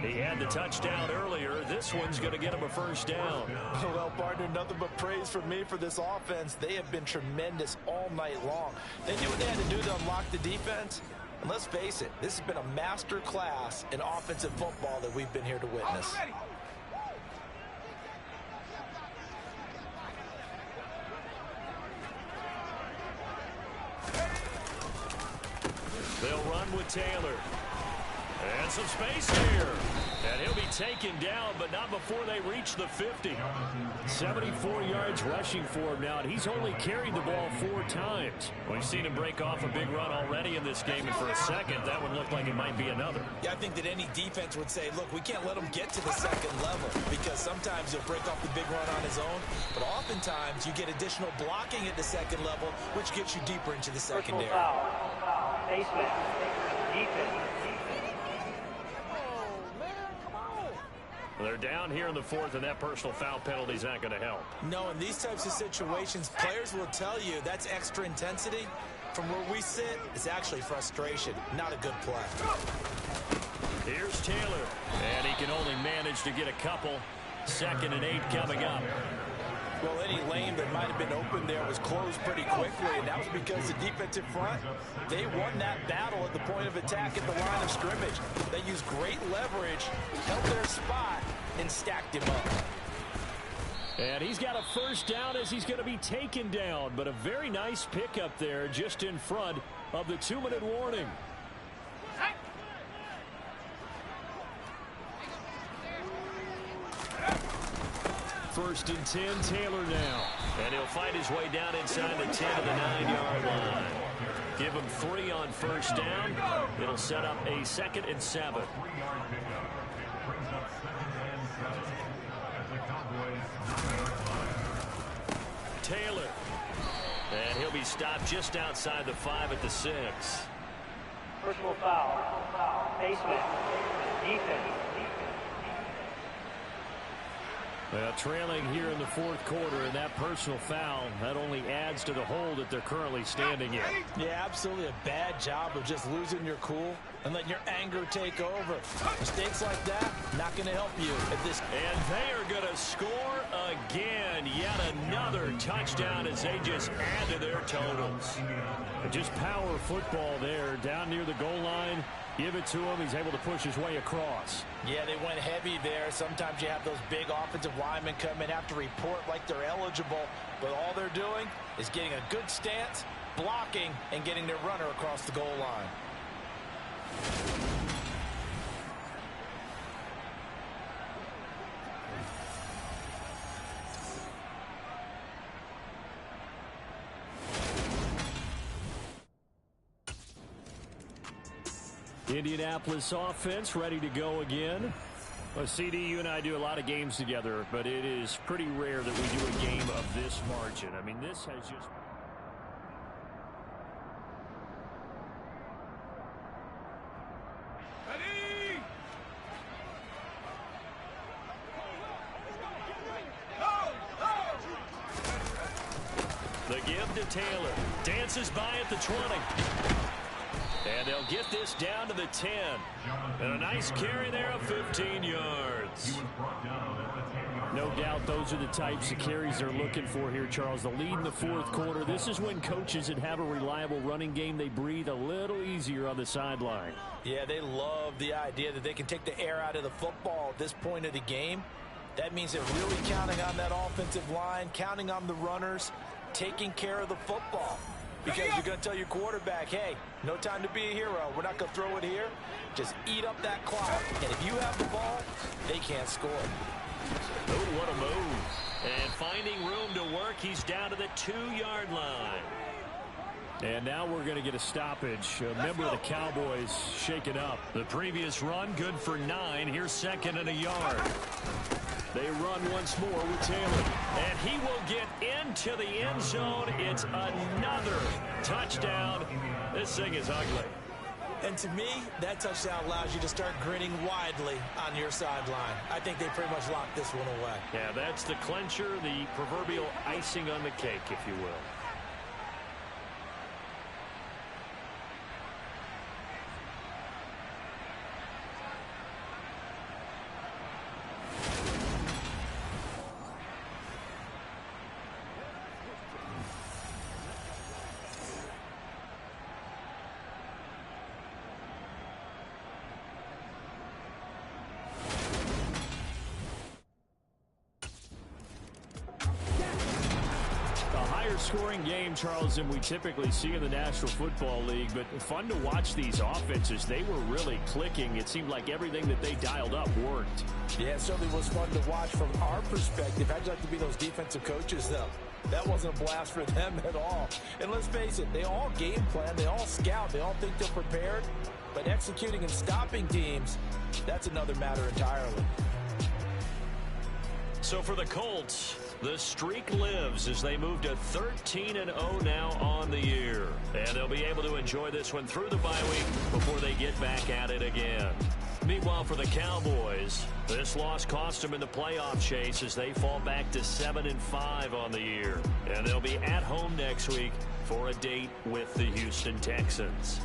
He had the touchdown earlier. This one's going to get him a first down. Well, partner, nothing but praise from me for this offense. They have been tremendous all night long. They knew what they had to do to unlock the defense. And let's face it, this has been a master class in offensive football that we've been here to witness. They'll run with Taylor. And some space here. And he'll be taken down, but not before they reach the 50. 74 yards rushing for him now, and he's only carried the ball 4 times. We've seen him break off a big run already in this game, and for a second, that one looked like it might be another. Yeah, I think that any defense would say, look, we can't let him get to the second level, because sometimes he'll break off the big run on his own, but oftentimes you get additional blocking at the second level, which gets you deeper into the secondary. Basement. Defense. They're down here in the 4th, and that personal foul penalty is not going to help. No, in these types of situations, players will tell you that's extra intensity. From where we sit, it's actually frustration, not a good play. Here's Taylor, and he can only manage to get a couple. 2nd and 8 coming up. Well, any lane that might have been open there was closed pretty quickly, and that was because the defensive front, they won that battle at the point of attack at the line of scrimmage. They used great leverage, held their spot, and stacked him up. And he's got a first down as he's going to be taken down, but a very nice pickup there just in front of the 2-minute warning. First and 10, Taylor now. And he'll fight his way down inside the 10 to the 9-yard line. Give him 3 on first down. It'll set up a 2nd and 7. Taylor. And he'll be stopped just outside the 5 at the 6. Personal foul. Basement. Defense. Well, trailing here in the 4th quarter, and that personal foul, that only adds to the hole that they're currently standing in. Yeah, absolutely a bad job of just losing your cool and letting your anger take over. Mistakes like that, not going to help you at this. And they are going to score again. Yet another touchdown as they just add to their totals. Just power football there down near the goal line. Give it to him. He's able to push his way across. Yeah, they went heavy there. Sometimes you have those big offensive linemen come in, have to report like they're eligible, but all they're doing is getting a good stance, blocking, and getting their runner across the goal line. Indianapolis offense ready to go again. Well, CD, you and I do a lot of games together, but it is pretty rare that we do a game of this margin. I mean, this has just... The give to Taylor. Dances by at the 20. And they'll get this down to the 10. And a nice carry there of 15 yards. No doubt those are the types of carries they're looking for here, Charles. The lead in the 4th quarter. This is when coaches that have a reliable running game, they breathe a little easier on the sideline. Yeah, they love the idea that they can take the air out of the football at this point of the game. That means they're really counting on that offensive line, counting on the runners, taking care of the football. Because you're going to tell your quarterback, hey, no time to be a hero. We're not going to throw it here. Just eat up that clock. And if you have the ball, they can't score. Oh, what a move. And finding room to work, he's down to the 2-yard line. And now we're going to get a stoppage. A member of the Cowboys shaken up. The previous run, good for 9. Here's 2nd and a yard. They run once more with Taylor. And he will get into the end zone. It's another touchdown. This thing is ugly. And to me, that touchdown allows you to start grinning widely on your sideline. I think they pretty much locked this one away. Yeah, that's the clincher, the proverbial icing on the cake, if you will. Scoring game, Charles, than we typically see in the National Football League, but fun to watch these offenses. They were really clicking. It seemed like everything that they dialed up worked. Yeah, it certainly was fun to watch from our perspective. How'd you like to be those defensive coaches, though? That wasn't a blast for them at all. And let's face it, they all game plan, they all scout, they all think they're prepared. But executing and stopping teams, that's another matter entirely. So for the Colts, the streak lives as they move to 13-0 now on the year. And they'll be able to enjoy this one through the bye week before they get back at it again. Meanwhile, for the Cowboys, this loss cost them in the playoff chase as they fall back to 7-5 on the year. And they'll be at home next week for a date with the Houston Texans.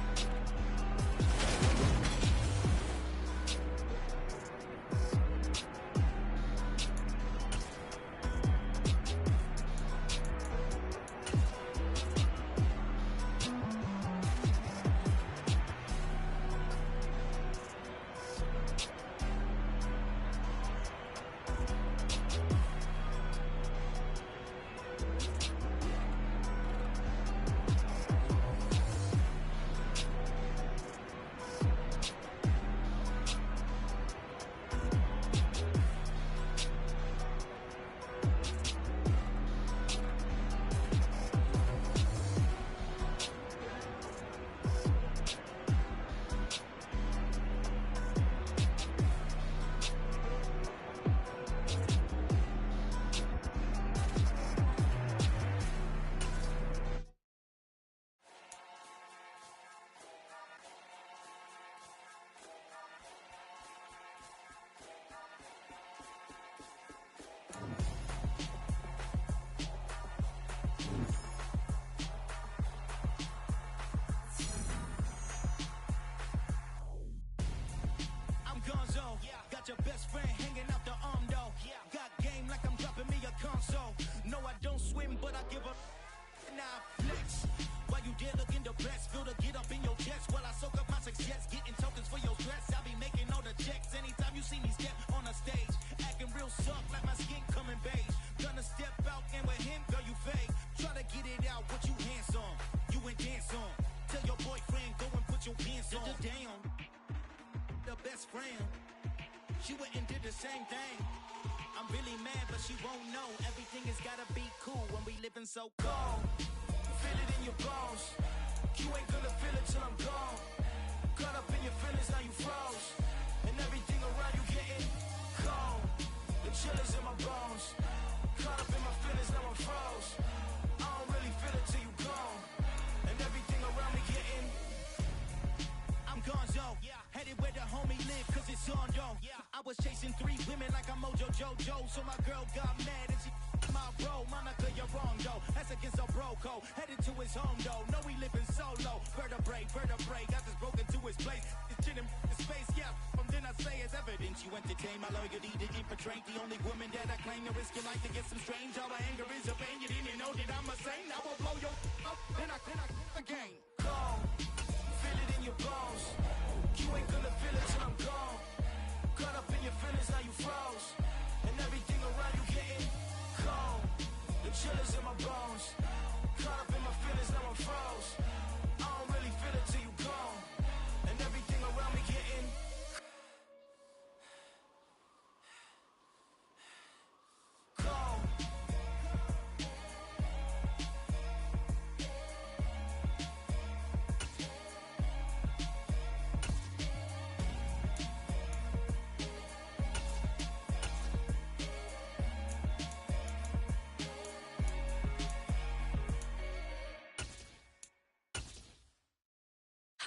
Your best friend hanging out the arm though. Got game like I'm dropping me a console. No, I don't swim, but I give a now flex. While you there looking depressed, feel to get up in your chest while I soak up my success, getting tokens for your stress. I be making all the checks anytime you see me step on a stage, acting real soft like my skin coming beige. Gonna step out and with him, girl, you fake. Try to get it out, what you handsome, you ain't dance on. Tell your boyfriend go and put your pants on. Down, the best friend. She went and did the same thing. I'm really mad, but she won't know. Everything has gotta be cool when we living so cold. Feel it in your bones. You ain't gonna feel it till I'm gone. Caught up in your feelings, now you froze. And everything around you getting cold. The chill is in my bones. Caught up in my feelings, now I'm froze. I don't really feel it till you gone. And everything around me getting I'm gonzo. Headed where the homie live, cause it's on though. I was chasing 3 women like I'm Mojo Jojo. So my girl got mad and she my bro. Monica, you're wrong though. That's against a bro code. Headed to his home though. No, we living solo. Vertebrae. Got this broken to his place. It's chin in space, yeah. From then I say it's evidence. You entertain my loyalty to infiltrate. The only woman that I claim to risk your life to get some strange. All my anger is a pain. You didn't know that I'm a saint. I will blow your up. Then I again. Cold. Feel it in your bones. You ain't gonna feel it till I'm gone. Caught up in your feelings, now you froze. And everything around you getting cold. The chill is in my bones. Caught up in my feelings, now I'm froze. I don't really feel it till you gone. And everything around me getting cold.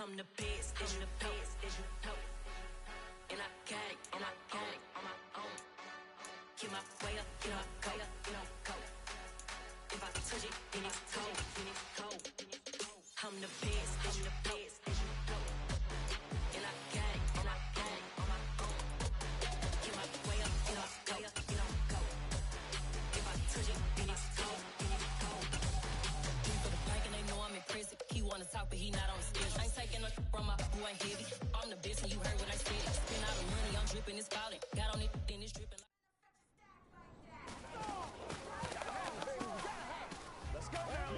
I'm the best, and the best, and you know. And I got it, on my own. Get my way up, get my go. If I touch it, then it's cold. I'm the best, and the best, and you know. And I got it, on my own. Get my way up, get my go. If I touch it, then it's cold. He for the bike and they know I'm impressive. He wanna talk, but he not on the schedule. I ain't taking no from my boy heavy. I'm the best and you heard what I said. Spend all the money, I'm dripping, it's falling. Got on it, then it's dripping. Let's go now.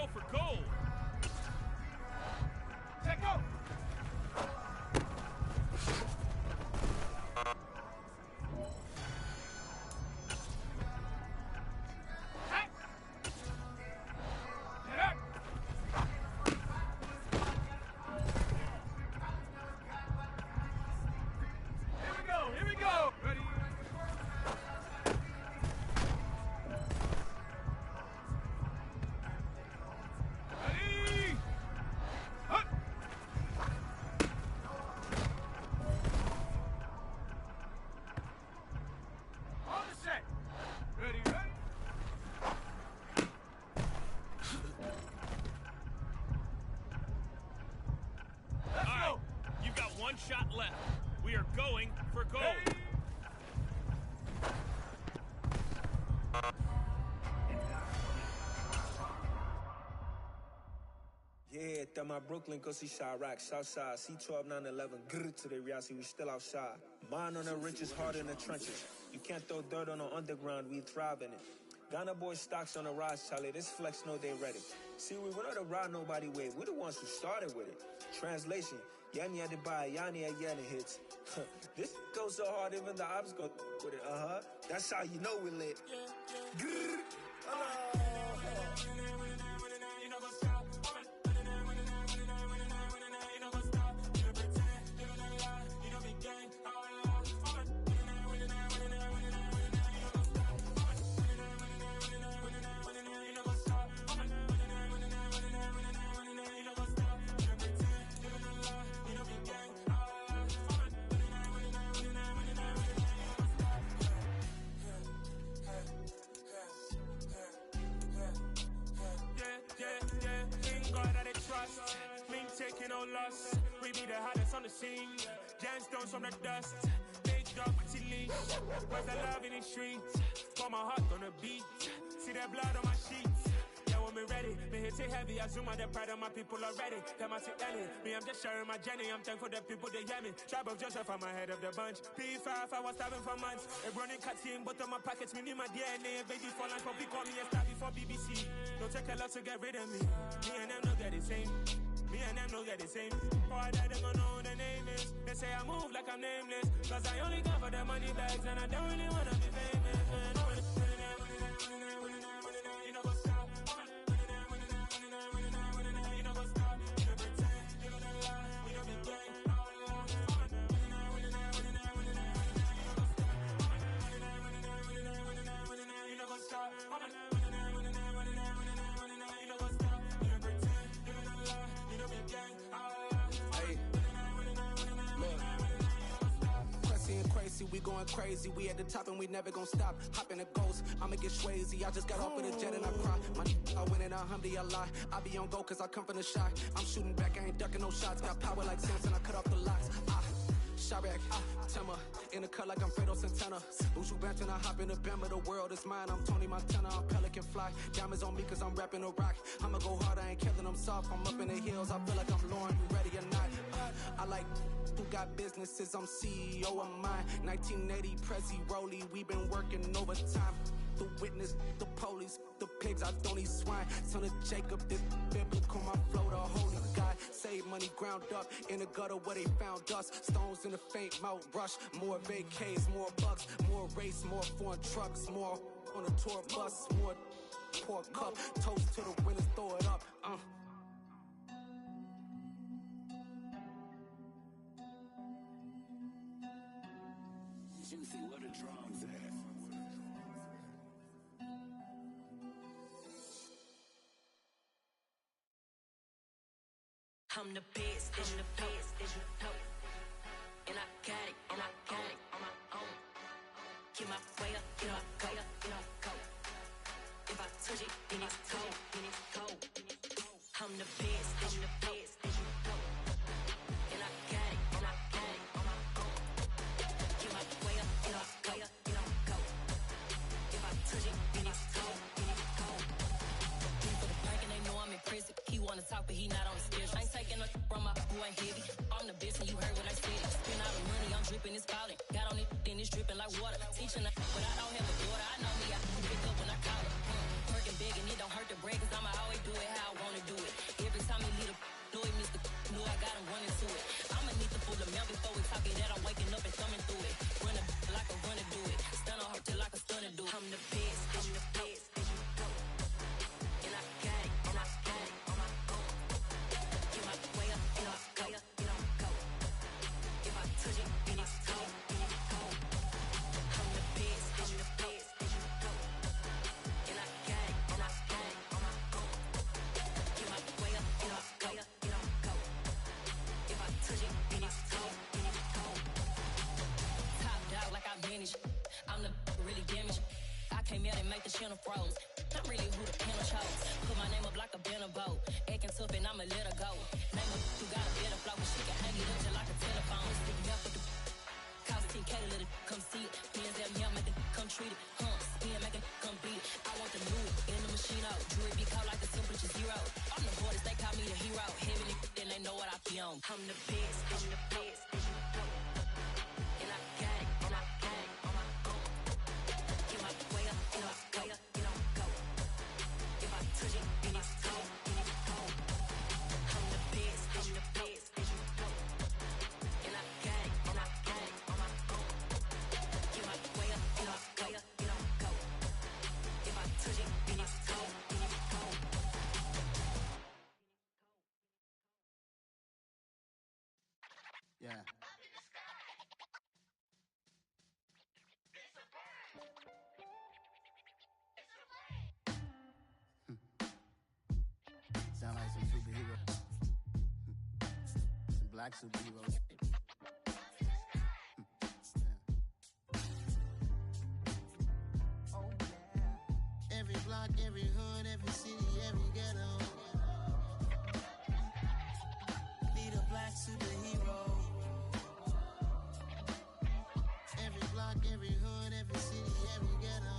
go for gold. Let go! One shot left. We are going for gold. Yeah, that my Brooklyn, go see Chirac, Southside, C12, 911, grr to the reality, we still outside. Mine on the richest, heart in the trenches. You can't throw dirt on the underground, we thrive in it. Ghana boys stocks on the rise, Charlie, this flex know they ready. See, we went on the ride nobody wave, we're the ones who started with it. Translation, Yanni had to buy, Yanni at Yanni hits. This goes so hard, even the ops go with it, That's how you know we lit. Grr. Taking no loss, we be the hottest on the scene. Gemstones from the dust, big dog with leash. Where's the love in the streets? Got my heart on the beat. See that blood on my sheets. Yeah, when me ready, me hit it heavy. I zoom out the pride of my people already. Them I see Ellie, me I'm just sharing my journey. I'm thankful the people they hear me. Tribe of Joseph, I'm ahead of the bunch. P5, I was starving for months. A running cut in, but on my pockets, me need my DNA. Baby for lunch, but we call me a star before BBC. Don't take a lot to get rid of me. Me and them don't get the same. Me and them don't get the same. Boy, that they gon' know the name is. They say I move like I'm nameless. Cause I only got for the money bags and I don't really wanna be famous. You know what's up? You know what's up? You don't pretend, you don't lie, we don't be gang. You know what's up? Crazy, we going crazy. We at the top and we never gonna stop. Hop in a ghost, I'ma get swayzy. I just got off with a jet and I cry. I win in a Humvee, I lie. I be on go cause I come from the shot. I'm shooting back, I ain't ducking no shots. Got power like Samson, I cut off the locks. Chirac, Timmer, in the cut like I'm Fredo Santana. Buju Banton, I hop in the Bama, the world is mine. I'm Tony Montana, I'm Pelican Fly. Diamonds on me cause I'm rapping a rock. I'ma go hard, I ain't killing them soft. I'm up in the hills, I feel like I'm Lauren, you ready or not? I like who got businesses, I'm CEO of mine. 1980 Prezi Rolly, we been working overtime. The witness, the police, the pigs, I don't eat swine. Son of Jacob, this biblical, my flow, the holy God. Save money ground up in the gutter where they found us. Stones in the faint mouth rush. More vacays, more bucks, more race, more foreign trucks, more on a tour bus, more pour cup. Toast to the winners, throw it up. Juicy, what a drums at. I'm the best, and the best, and I got it, and I got it on my own. Get my way up, get up, go, get up, go. If I touch it, then it's cold, then it's cold. I'm the best, and the best, and I got it, and I got it on my own. Get my way up, get up, go, get up, go. If I touch it, then it's cold, then it's cold. For the bank and they know I'm in prison. He wanna talk, but he not on the schedule. I ain't taking no from my boy heavy. I'm the best, and you heard what I said. Spend all the money, I'm dripping, it's falling. Got on it, then it's dripping like water. Teaching her, but I don't have a daughter. I know me, I can pick up when I call her. Working big, and it don't hurt the break, cause I'ma always do it how I want. really damage. I came out and make the channel froze. I'm really who the panel chose. Put my name up like a banner boat. Acting tough and I'ma let her go. Name her who got a better flow, but she can hang it up just like a telephone. Stick me up with the cost 10K to let it come see it. Hands down here, make it come treat it. Spin, make it come beat it. I want the new in the machine out. Jewelry be caught like the temperature zero. I'm the hardest, they call me the hero. Heaven and they know what I be on. I'm the best, I'm the best, and you know. And I got it, and I got it on my own. Get my way up, get my way up, get on go. If I touch it, then it's cold, then it's cold. I'm the best, and the best, and you know. And I got it, and I got it on my own. Get my way up, get my way up, get on go. If I touch it, then it's cold, then it's cold. Yeah. Sound like some superheroes. Some black superheroes. Oh yeah. Every block, every hood, every city, every ghetto. Need a black superhero. Every block, every hood, every city, every ghetto.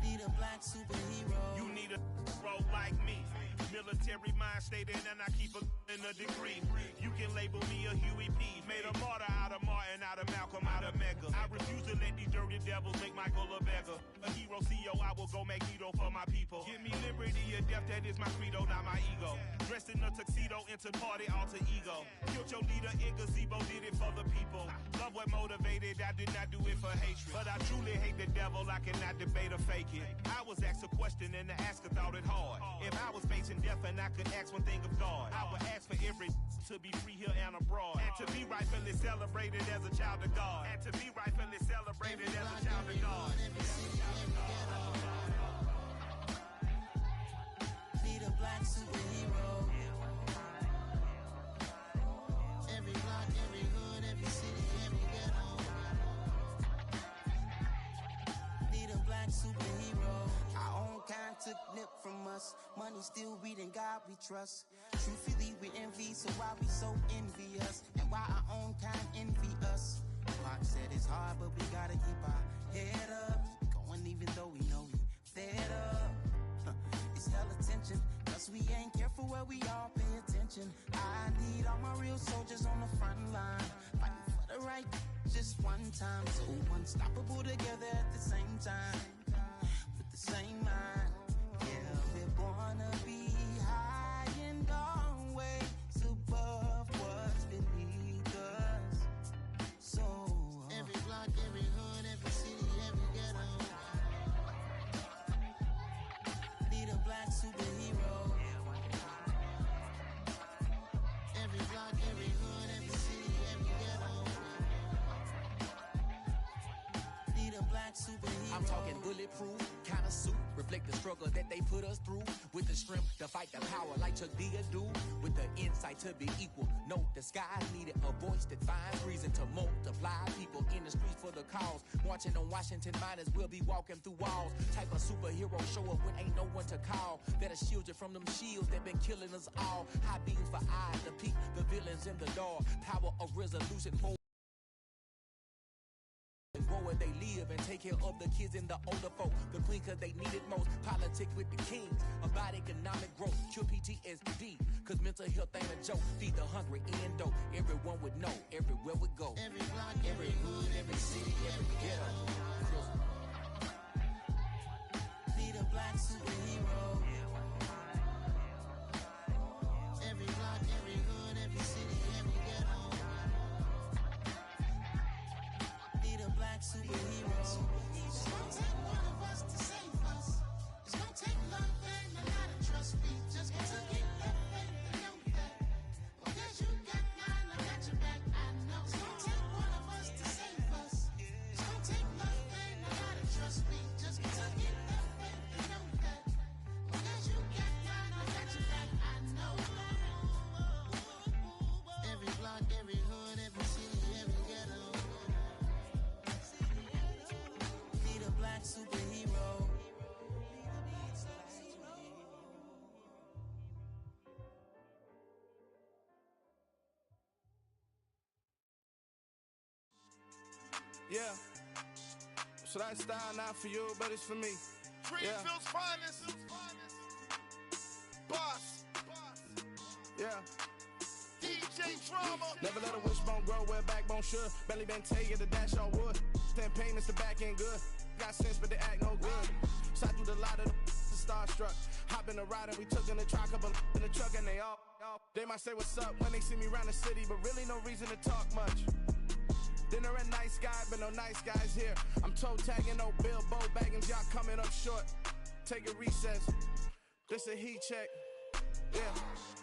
Need a black superhero. You need a role like me. Military mind stated, and I keep in a degree. You can label me a Huey P. Made a martyr out of Martin, out of Malcolm, out of Mega. I refuse to let these dirty devils make Michael a beggar. A hero CEO, I will go Magneto for my people. Give me liberty or death, that is my credo, not my ego. Dressed in a tuxedo, into party, alter ego. Killed your leader in gazebo, did it for the people. Love what motivated, I did not do it for hatred. But I truly hate the devil, I cannot debate or fake it. I was asked a question and the asker thought it hard. If I was facing death and I could ask one thing of God, I would ask for every to be free here and abroad. And to be rightfully celebrated as a child of God. And to be rightfully celebrated as a child of God. Need a black superhero. Every block, every hood, every city, every ghetto. Need a black superhero. Our own kind took nip from us. Money still reading God we trust. Truthfully we envy, so why we so envious? And why our own kind envy us? Pac said it's hard, but we gotta keep our head up. Going even though we know we fed up. It's hell attention, cause we ain't careful where we all pay attention. I need all my real soldiers on the front line, fighting for the right just one time. So unstoppable together at the same time, with the same mind. Yeah, we're born to be high and always above what's beneath us. So every block, every hood, every city, every ghetto. Need a black superhero. Every block, every hood, every city, every ghetto. Need a black superhero. I'm talking bulletproof kind of suit, reflect the struggle that they put us through. With the strength to fight the power like Chuck D do. With the insight to be equal. Note the skies needed a voice that finds reason to multiply. People in the streets for the cause. Marching on Washington, might as well be walking through walls. Type of superhero show up when ain't no one to call. That'll shield you from them shields that been killing us all. High beams for eyes to peek the villains in the dark. Power of resolution for where they live and take care of the kids and the older folk. The queen cause they need it most. Politic with the kings. About economic growth. Cure PTSD. Cause mental health ain't a joke. Feed the hungry and dope. Everyone would know. Everywhere we go. Every block, every hood, every city, every ghetto. Need a black superhero. Every block, every hood, every city, every ghetto. Need a black superhero. It's gonna take one of us to save us. It's gonna take love and a lot of trust. We just got to get that faith and know that. Because you got mine, I got your back. I know. It's gonna take one of us to save us. It's gonna take love and a lot of trust. We just got to get that faith and know that. Because you got mine, I got your back. I know. Every block, every hood, every city, every ghetto. Yeah. So that style not for you, but it's for me. Greenfield's finest. Boss. Yeah. DJ Drama. Never let a wishbone grow where a backbone should. Belly been take the dash on wood. 10 payments, the back end good. Got sense, but they act no good. Shot through the lot of the starstruck. Hop in the ride and we took in the truck, couple in the truck, and they all. They might say what's up when they see me around the city, but really no reason to talk much. Dinner at Nice Guy, but no nice guys here. I'm toe tagging, no Bilbo baggins, y'all coming up short. Take a recess. This a heat check. Yeah.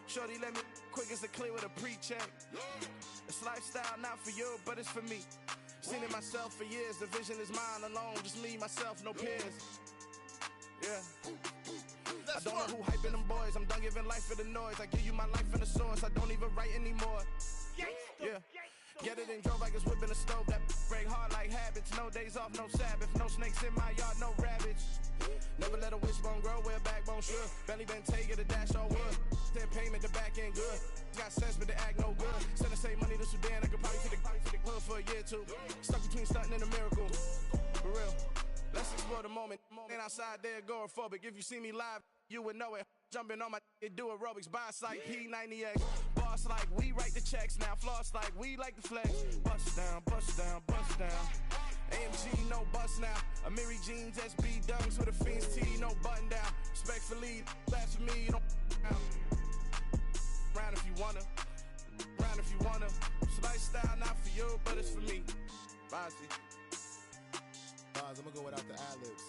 Shorty let me quick as a clear with a pre-check. It's lifestyle not for you, but it's for me. Seen it myself for years. The vision is mine alone. Just me, myself, no peers. Yeah. I don't know who hyping them boys. I'm done giving life for the noise. I give you my life in the source. I don't even write anymore. Yeah. Get it and drove like it's whipping a stove. That break hard like habits. No days off, no Sabbath. No snakes in my yard, no rabbits. Never let a wishbone grow where a backbone should. Belly been take it, a dash on wood. 10 payment, the back end good. Got sense, but they act no good. Send the same money to Sudan. I could probably fit the hood for a year or two. Stuck between stunting and a miracle. For real. Let's explore the moment. Ain't outside there agoraphobic. If you see me live, you would know it. Jumping on my do aerobics, buy like P90X. Boss like we write the checks now. Floss like we like the flex. Bust down, bust down, bust down. AMG, no bust now. Amiri jeans, SB dunks with a Fiends tee, no button down. Respectfully, that's for me, you don't round if you wanna. Round if you wanna. It's lifestyle not for you, but it's for me. Bossy. I'm gonna go without the ad-libs.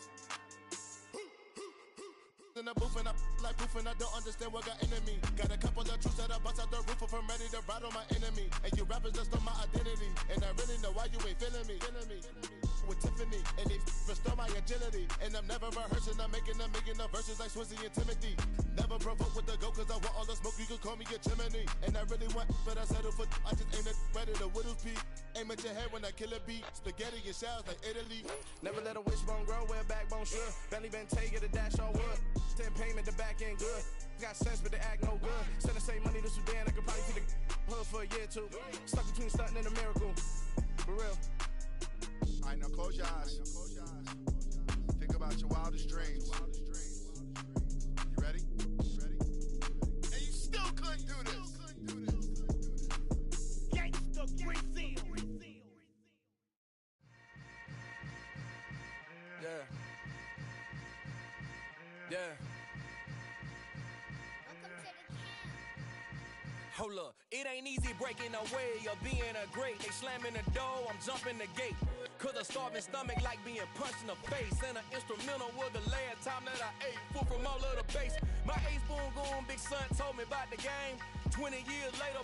In the booth and I like proof and I don't understand what got into me. Got a couple of truths that I bust out the roof if I'm ready to ride on my enemy. And you rappers just on my identity. And I really know why you ain't feeling me. With Tiffany and they restore my agility. And I'm never rehearsing, I'm making the verses like Swizzy and Timothy. Never provoke with the go cause I want all the smoke, you can call me a chimney. And I really want, but I settle for I just aim at ready to Whittles Peak. Aim at your head when I kill a beat. Spaghetti and shells like Italy. Never let a wishbone grow where a backbone should. Belly been take it, a dash on wood. 10 payment, the back end good. Got sense, but they act no good. Send the same money to Sudan, I could probably fit the hood for a year or two. Stuck between stunting and a miracle. For real. Alright, now close your eyes. Think about your wildest dreams. You ready? And you still couldn't do this. Gangsta Brazil. Yeah. Yeah. Hold up, it ain't easy breaking away or being a great. They slamming the door, I'm jumping the gate. Cause a starving stomach like being punched in the face. And an instrumental was the last time that I ate food from all of the bass. My ace boom goon big son told me about the game. 20 years later,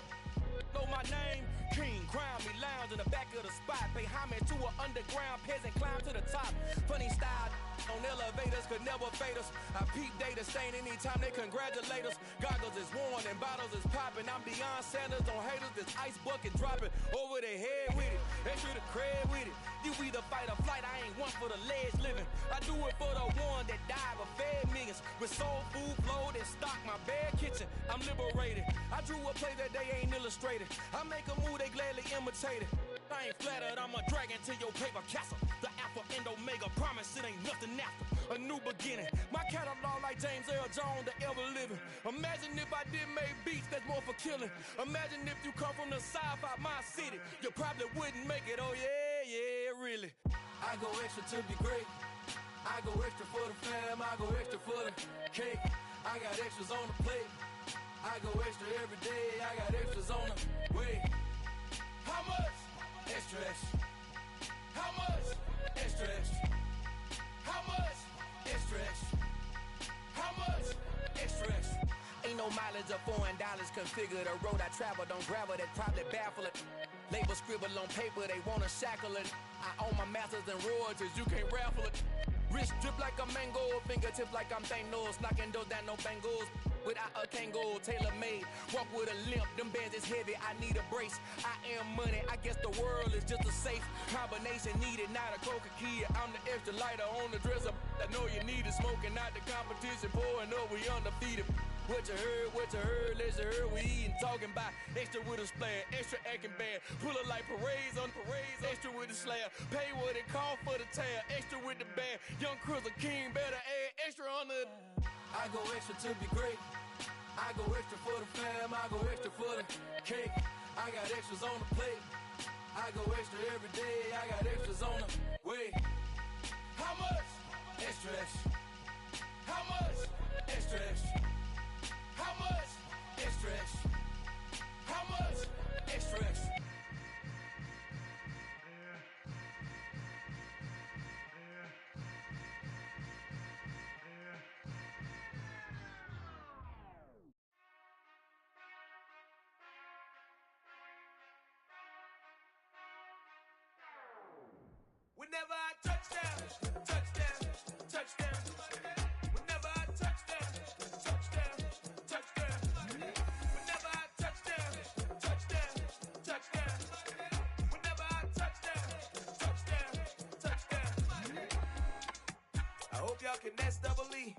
know my name. King, crown me, lounge in the back of the spot. Pay homage to an underground peasant, climb to the top. Funny style on elevators could never fade us. I peep data stain anytime they congratulate us. Goggles is worn and bottles is popping. I'm Deion Sanders on haters, this ice bucket dropping over their head with it. Extra the cred with it. You either fight or flight, I ain't one for the ledge living. I do it for the one that died but fed millions. With soul food flowed and stock my bad kitchen. I'm liberated. I drew a play that they ain't illustrated. I make a move, they gladly imitate it. I ain't flattered, I'm a dragon to your paper castle. The Alpha and Omega, promise it ain't nothing after. A new beginning. My catalog like James Earl Jones, the ever living. Imagine if I did make beats that's more for killing. Imagine if you come from the south out my city. You probably wouldn't make it, oh yeah, really. I go extra to be great. I go extra for the fam, I go extra for the cake. I got extras on the plate. I go extra every day, I got extras on the way. How much? Extra, extra. How much? Extra, extra. How much? Extra, extra. How much? Extra, extra. Ain't no mileage of $4 configure the road I travel. Don't gravel, that probably baffle it. Label scribble on paper, they wanna shackle it. I own my masters and royalties, you can't raffle it. Wrist drip like a mango, fingertips like I'm Thanos. Knocking those down, no bangles. Without a Kango, tailor-made. Walk with a limp, them bands is heavy, I need a brace. I am money, I guess the world is just a safe combination needed, not a coca key. I'm the extra lighter on the dresser. I know you need it, smoking out the competition, pouring up, we undefeated. What you heard, let's hear we eatin', talking about extra with a splash, extra acting bad. Pull it like parades on parades, extra with the slayer. Pay what it call for the tab, extra with the band. Young Cruiser King better add extra on the. I go extra to be great. I go extra for the fam, I go extra for the cake. I got extras on the plate. I go extra every day, I got extras on the way. How much? Extra, extra. How much? Extra, extra. How much? Extra, extra. How much? Extra, extra. Whenever I touchdown, touchdown, touchdown. Whenever I touchdown, touchdown, touchdown. Whenever I touchdown, touchdown, touchdown. Whenever I touchdown, touchdown, touchdown. I hope y'all can nest double E,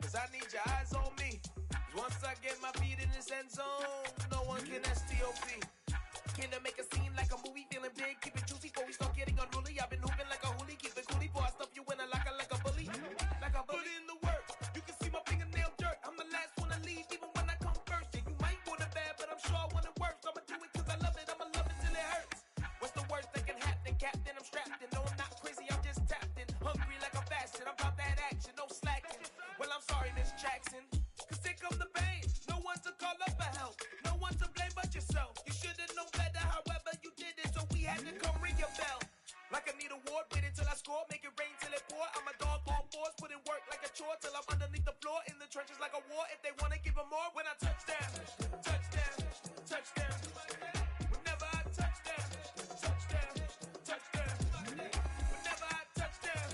cause I need your eyes on me. 'Cause once I get my feet in this end zone, no one can STOP. Can I make a scene like a movie, feeling big, keep it juicy before we start getting unruly. I've been hooping like a hoolie, keep it coolie before I stuff you in a locker like a bully. Like a bully. Put in the work, you can see my fingernail dirt. I'm the last one to leave, even when I come first. Yeah, you might want it bad, but I'm sure I want it worse. I'ma do it cause I love it, I'ma love it till it hurts. What's the worst that can happen, Captain? I'm strapped in, no I'm not crazy, I'm just tapped in. Hungry like I'm fasting, I'm about that action, no slacking. Well, I'm sorry, Miss Jackson, cause here come the pain. No one to call up for help, no one to blame but yourself. You should've known better, however you did it, so we had to come ring your bell. Like I need a ward, wait until I score, make it rain till it pour. I'm a dog on force, put in work like a chore till I'm underneath the floor, in the trenches like a war. If they wanna give them more, when I touchdown, touchdown, touchdown. Whenever I touchdown, touchdown, touchdown. Whenever I touchdown,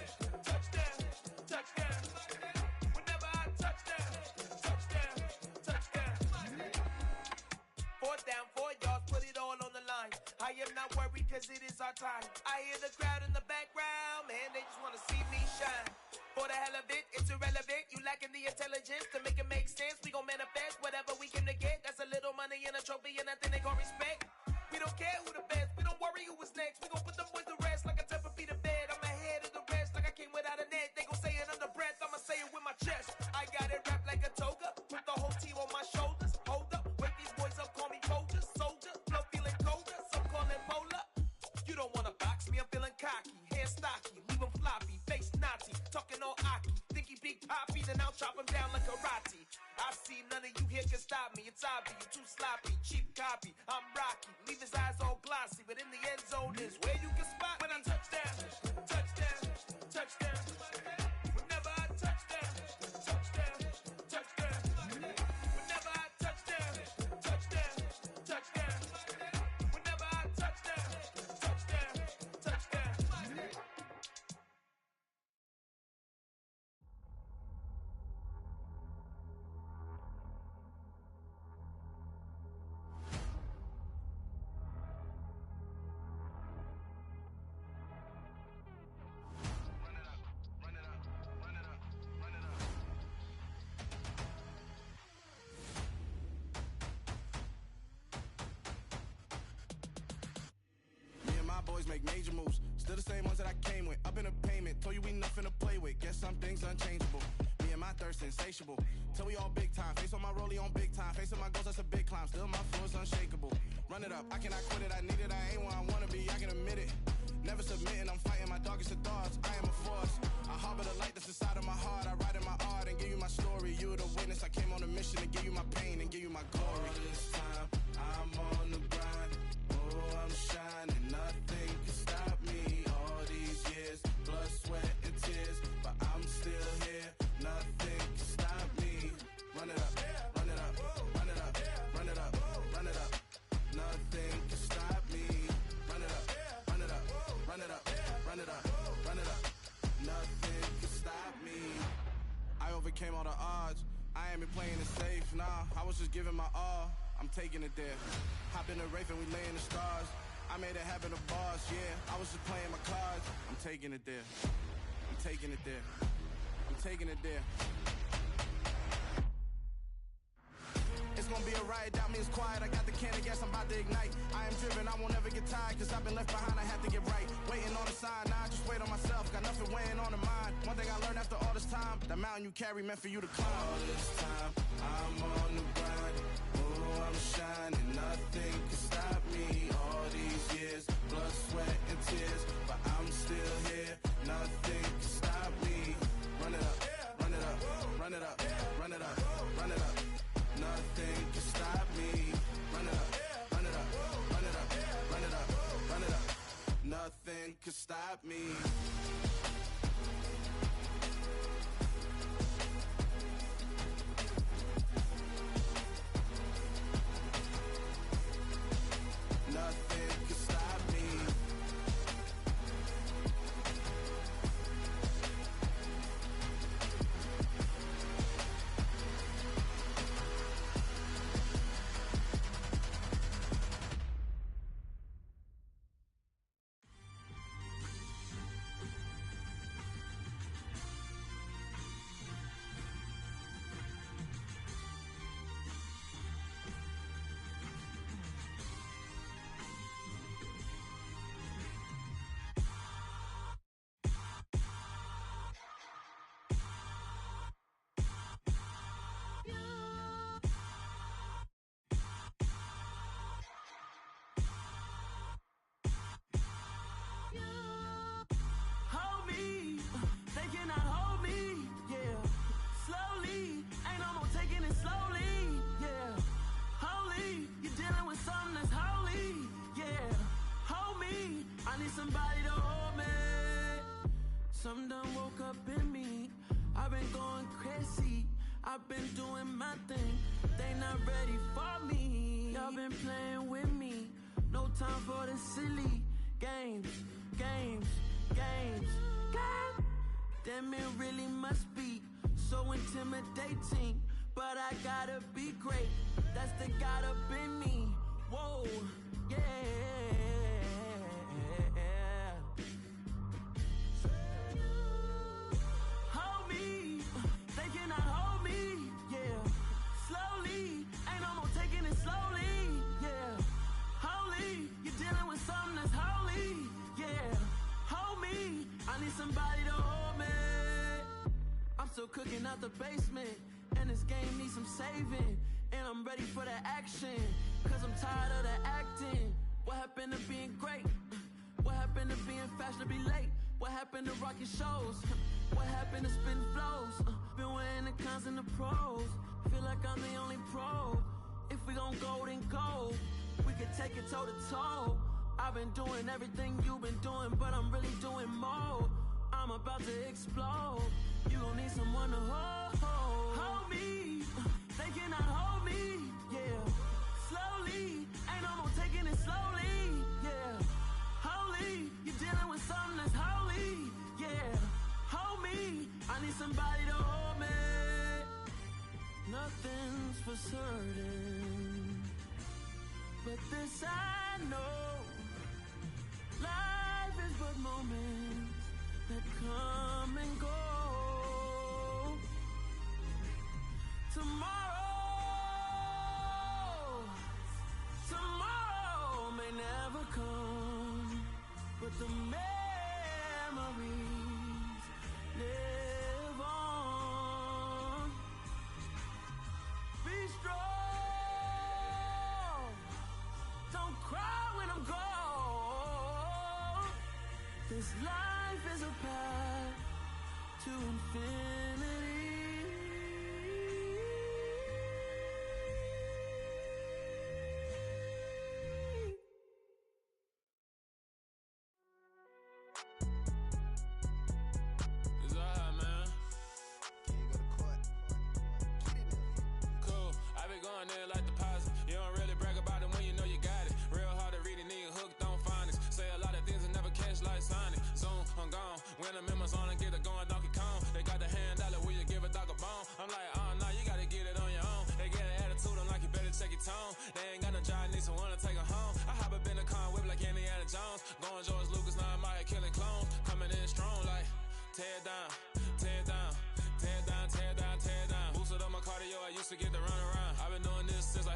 touchdown, touchdown. Whenever I touchdown, touchdown, touchdown. 4th down, 4 yards, put it all on the line. I am not worried cause it is our time. I hear the crowd in the background, man, they just wanna see me shine. For the hell of it, it's irrelevant. You lacking the intelligence to make it make sense. We gon' manifest whatever we came to get. That's a little money and a trophy and nothing they gon' respect. We don't care who the best, we don't worry who was next. We gon' put them boys to rest like a 10 feet of bed. I'm ahead of the rest like I came without a net. They gon' say it under breath, I'ma say it with my chest. I got it wrapped like a toga, put the whole team on my shoulders. Hold up, wake these boys up, call me Folger, soldier, flow feeling colder, some call it polar. You don't wanna box me, I'm feeling cocky, hair stocky, leave him floppy, face naughty, talking all aki. Think he big poppy, then I'll chop him down like karate. I see none of you here can stop me, it's obvious, you too sloppy, cheap copy. I'm Rocky, leave his eyes all glossy, but in the end zone is where you can spot when I touchdown, touchdown, touchdown. Whenever I touchdown, touchdown, touchdown. Whenever I touchdown, touchdown, touchdown. Whenever I touchdown, touchdown, touchdown. Me and my boys make major moves. Still the same ones that I came with. Up in a payment. Told you we nothing to play with. Guess some things unchangeable. Me and my thirst insatiable. Till we all big time. Face on my rollie on big time. Face on my goals, that's a big climb. Still my flow is unshakable. Run it up. I cannot quit it. I need it. I ain't where I wanna be. I can admit it. Never submitting. I'm fighting my darkest of thoughts. I am a force. I harbor the light that's inside of my heart. I write in my art and give you my story. You the witness. I came on a mission to give you my pain and give you my glory. All this time, I'm on the grind. Oh, I'm shining. Nothing can stop me. All these years, blood, sweat, and tears. But I'm still here. Nothing can stop me. Run it up, run it up, run it up, run it up, run it up. Nothing can stop me. Run it up, run it up, run it up, run it up, run it up. Nothing can stop me. I overcame all the odds. I ain't been playing it safe, nah. I was just giving my all. I'm taking it there. Hop in the Wraith and we lay in the stars. I made it happen, the boss, yeah. I was just playing my cards. I'm taking it there. I'm taking it there. I'm taking it there. gonna be a riot. Doubt me, it's quiet. I got the can of gas, I'm about to ignite. I am driven, I won't ever get tired, cause I've been left behind, I have to get right. Waiting on the sign, now I just wait on myself. Got nothing weighing on the mind. One thing I learned after all this time, the mountain you carry meant for you to climb. All this time, I'm on the grind. Oh, I'm shining, nothing can stop me. All these years, blood, sweat, and tears, but I'm still here. Nothing can stop me. Run it up, run it up, run it up, run it up, run it up. Nothing can stop me. Run it up, run it up, run it up, run it up, run it up. Nothing can stop me. Nothing can stop me. Some done woke up in me. I've been going crazy. I've been doing my thing. They not ready for me. Y'all been playing with me. No time for the silly games, games, games, games. Damn, it really must be so intimidating. But I gotta be great. That's the God up in me. Whoa, yeah. Somebody to hold me. I'm still cooking out the basement, and this game needs some saving. And I'm ready for the action, cause I'm tired of the acting. What happened to being great? What happened to being fashionably late? What happened to rocking shows? What happened to spitting flows? Been weighing the cons and the pros. Feel like I'm the only pro. If we gon' go, then go. We could take it toe to toe. I've been doing everything you've been doing, but I'm really doing more. I'm about to explode. You gon' need someone to hold me. They cannot hold me, yeah. Slowly, ain't no more taking it slowly, yeah. Holy, you're dealing with something that's holy, yeah. Hold me, I need somebody to hold me. Nothing's for certain, but this I know. Life is but moments that come and go. Tomorrow may never come, but the memories live on. Be strong, don't cry when I'm gone. This life is a path to infinity. It's alright, man. Cool. I been going there like deposit. You don't really brag about it when you know you got it. Real hard to read a nigga hooked on phonics. Say a lot of things and never catch like Sonic. Zoom, I'm gone. When I'm in my zone and get it going Donkey Kong. They got the hand dollar, will you give a dog a bone? I'm like, nah, you gotta get it on your own. They get an attitude, I'm like, you better check your tone. They ain't got no job, need someone to take her home. I hop up in the car, whip like Indiana Jones. Going George Lucas, now I'm out here killing clones. Coming in strong like, tear down, tear down, tear down, tear down, tear down. Boosted up my cardio, I used to get to run around. I've been doing this since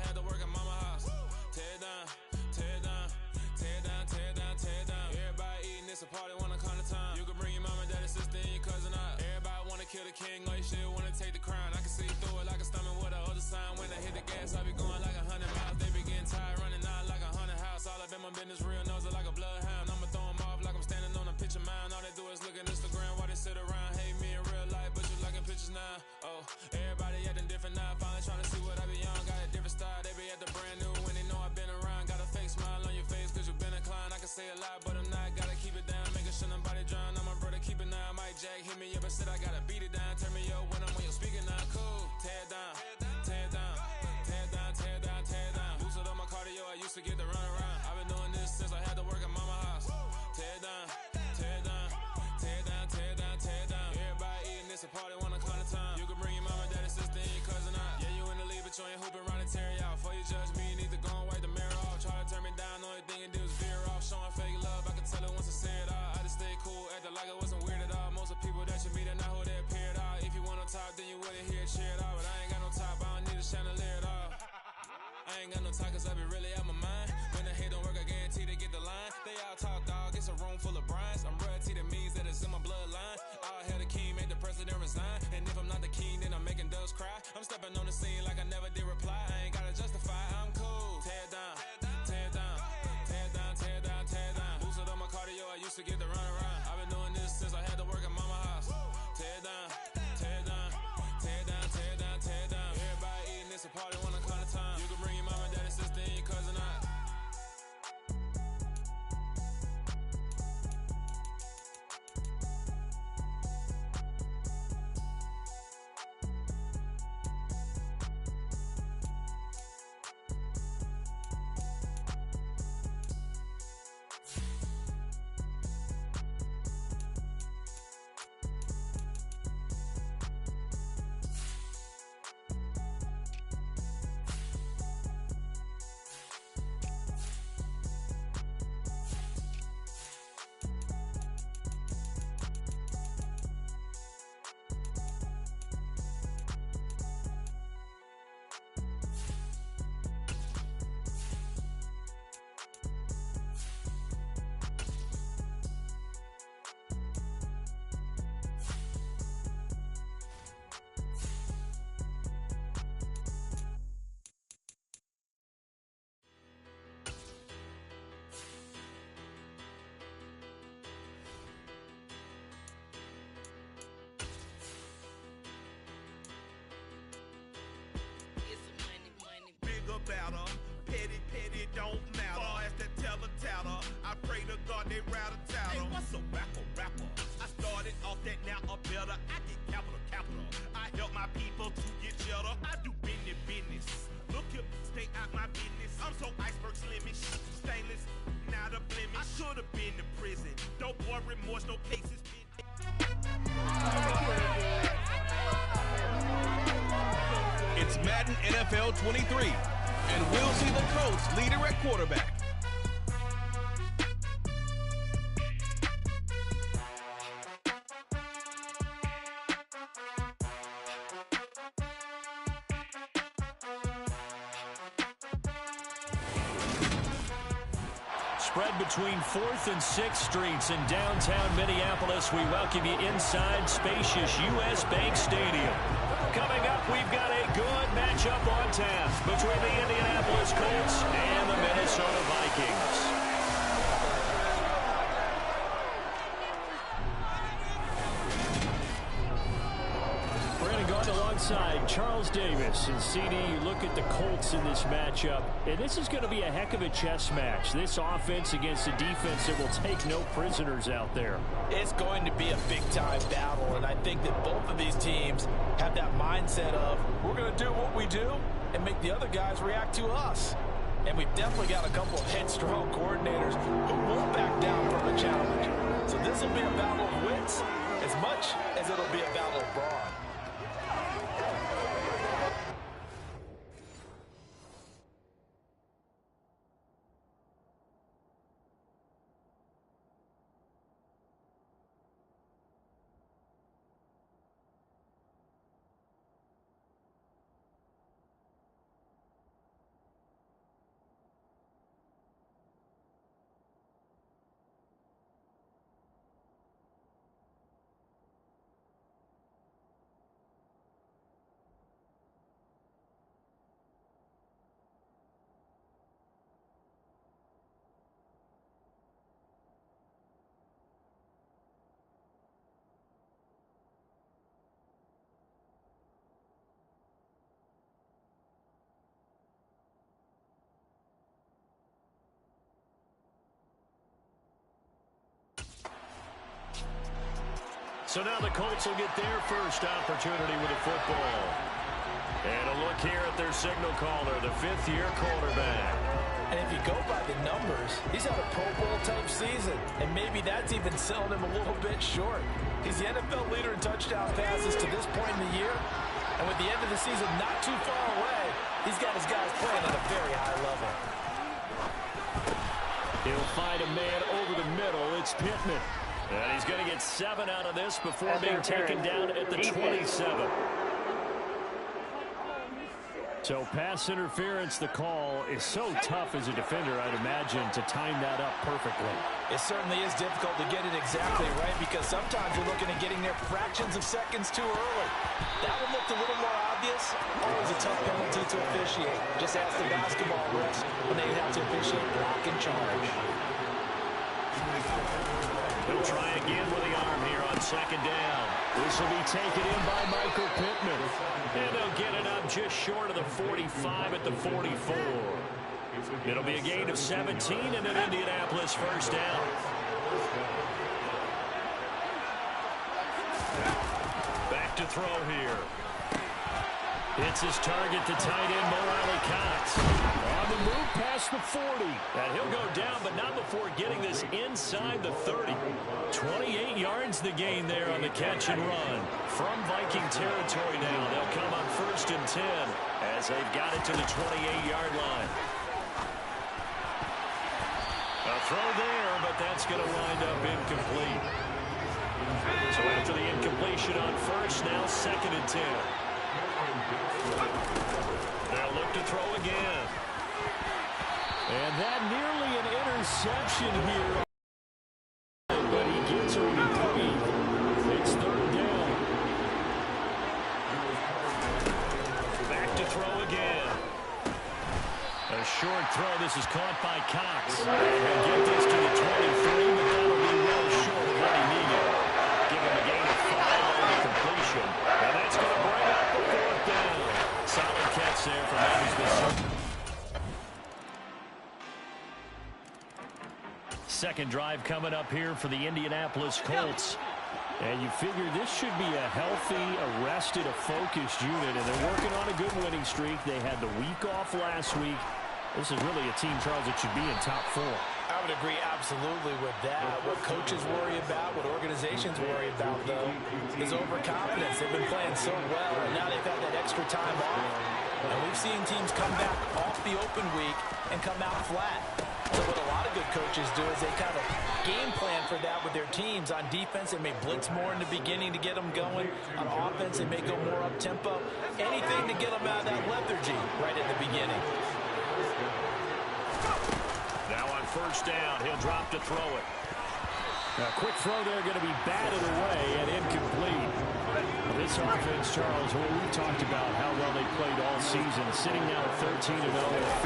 now. Oh, everybody acting different now. Finally trying to see what I be on. Got a different style. They be at the brand new when they know I've been around. Got a fake smile on your face cause you've been inclined. I can say a lot, but I'm not. Gotta keep it down. Making sure nobody drown. I'm my brother, keep it now. Mike Jack hit me up and said I gotta beat it down. Turn me up when I'm on your speaker now. Cool. Tear it down. Tear it down. Tear it down. Tear it down. Tear it down. Boosted up my cardio. I used to get to run around. I've been doing this since I had to work at mama house. Tear it down. Tear it down. Tear it down. Tear it down. Tear it down. Everybody eating this a party one o'clock of time. You can bring your mama, daddy, sister, and your cousin out. Yeah, you in the lead, but you ain't hooping around and tear it out. Before you judge me, you need to go and wipe the mirror off. Try to turn me down, only thing you do is veer off. Showing fake love, I can tell it once I say it all. I just stay cool, acting like I wasn't weird at all. Most of the people that you meet are not who they appear at all. If you want on top, then you wouldn't hear it cheer it all. But I ain't got no top, I don't need a chandelier at all. I ain't got no talk cause I be really out my mind. When the hate don't work, I guarantee they get the line. They all talk dog, it's a room full of Bryans. I'm royalty, that means that it's in my bloodline. All hell the king, made the president resign. And if I'm not the king, then I'm making doves cry. I'm stepping on the scene like I never did reply. I ain't gotta justify, I'm cool. Tear it down, tear it down, tear it down, tear it down, tear it down. Boosted up my cardio, I used to get to run around. I've been doing this since I had to work at mama house. Tear it down, tear it down, tear it down, tear it down, tear it down. Everybody eating this a party one o'clock of time. You can bring your mama, daddy, sister, and your cousin out. Bigger, better, petty, petty, don't matter. Far as the teller, I pray to God they rattle tattle. Hey, what's a rapper? I started off that, now I'm better. I get capital. I help my people to get cheddar. I do business. Look here, stay out my business. I'm so iceberg slimish, stainless, not a blemish. I should have been to prison. Don't boy remorse, no cases. It's Madden NFL 23, and we'll see the Colts leader at quarterback. Spread between 4th and 6th Streets in downtown Minneapolis. We welcome you inside spacious U.S. Bank Stadium. Coming up, we've got a good matchup on tap between the Indianapolis Colts and the Minnesota Vikings. Brandon Gaudin alongside Charles Davis. And CD, you look at the Colts in this matchup, and this is going to be a heck of a chess match. This offense against a defense that will take no prisoners out there. It's going to be a big-time battle, and I think that both of these teams have that mindset of, we're going to do what we do and make the other guys react to us. And we've definitely got a couple of headstrong coordinators who won't back down from the challenge. So this will be a battle of wits as much as it'll be a battle of brawn. So now the Colts will get their first opportunity with the football. And a look here at their signal caller, the fifth-year quarterback. And if you go by the numbers, he's had a Pro Bowl-type season. And maybe that's even selling him a little bit short. He's the NFL leader in touchdown passes to this point in the year. And with the end of the season not too far away, he's got his guys playing at a very high level. He'll find a man over the middle. It's Pittman. And he's going to get 7 out of this before being taken down at the 27. So pass interference, the call is so tough as a defender, I'd imagine, to time that up perfectly. It certainly is difficult to get it exactly right because sometimes you're looking at getting there fractions of seconds too early. That one looked a little more obvious. Always a tough penalty to officiate. Just ask the basketball refs when they have to officiate block and charge. He'll try again with the arm here on second down. This will be taken in by Michael Pittman. And they'll get it up just short of the 45 at the 44. It'll be a gain of 17 and an Indianapolis first down. Back to throw here. Hits his target, the tight end, Mo Alie-Cox. On the move past the 40. And he'll go down, but not before getting this inside the 30. 28 yards the gain there on the catch and run. From Viking territory now, they'll come on 1st and 10 as they've got it to the 28-yard line. A throw there, but that's going to wind up incomplete. So after the incompletion on 1st, now 2nd and 10. They'll look to throw again. And that nearly an interception here. But he gets a reprieve. It's 3rd down. Back to throw again. A short throw. This is caught by Cox. And get this to the 23, but that'll be well short of what he needed. Give him a gain of 5 on the completion. And that's going to bring up the 4th down. Solid catch there from Andrews Smith. Second drive coming up here for the Indianapolis Colts. And you figure this should be a healthy, a rested, a focused unit. And they're working on a good winning streak. They had the week off last week. This is really a team, Charles, that should be in top 4. I would agree absolutely with that. What coaches worry about, what organizations worry about, though, is overconfidence. They've been playing so well, and now they've had that extra time off. And we've seen teams come back off the open week and come out flat. So what a lot of good coaches do is they kind of game plan for that with their teams. On defense, they may blitz more in the beginning to get them going. On offense, they may go more up-tempo. Anything to get them out of that lethargy right at the beginning. Now on 1st down, he'll drop to throw it. A quick throw there going to be batted away and incomplete. This offense, Charles, what we've talked about how well they played all season, sitting now at 13-0,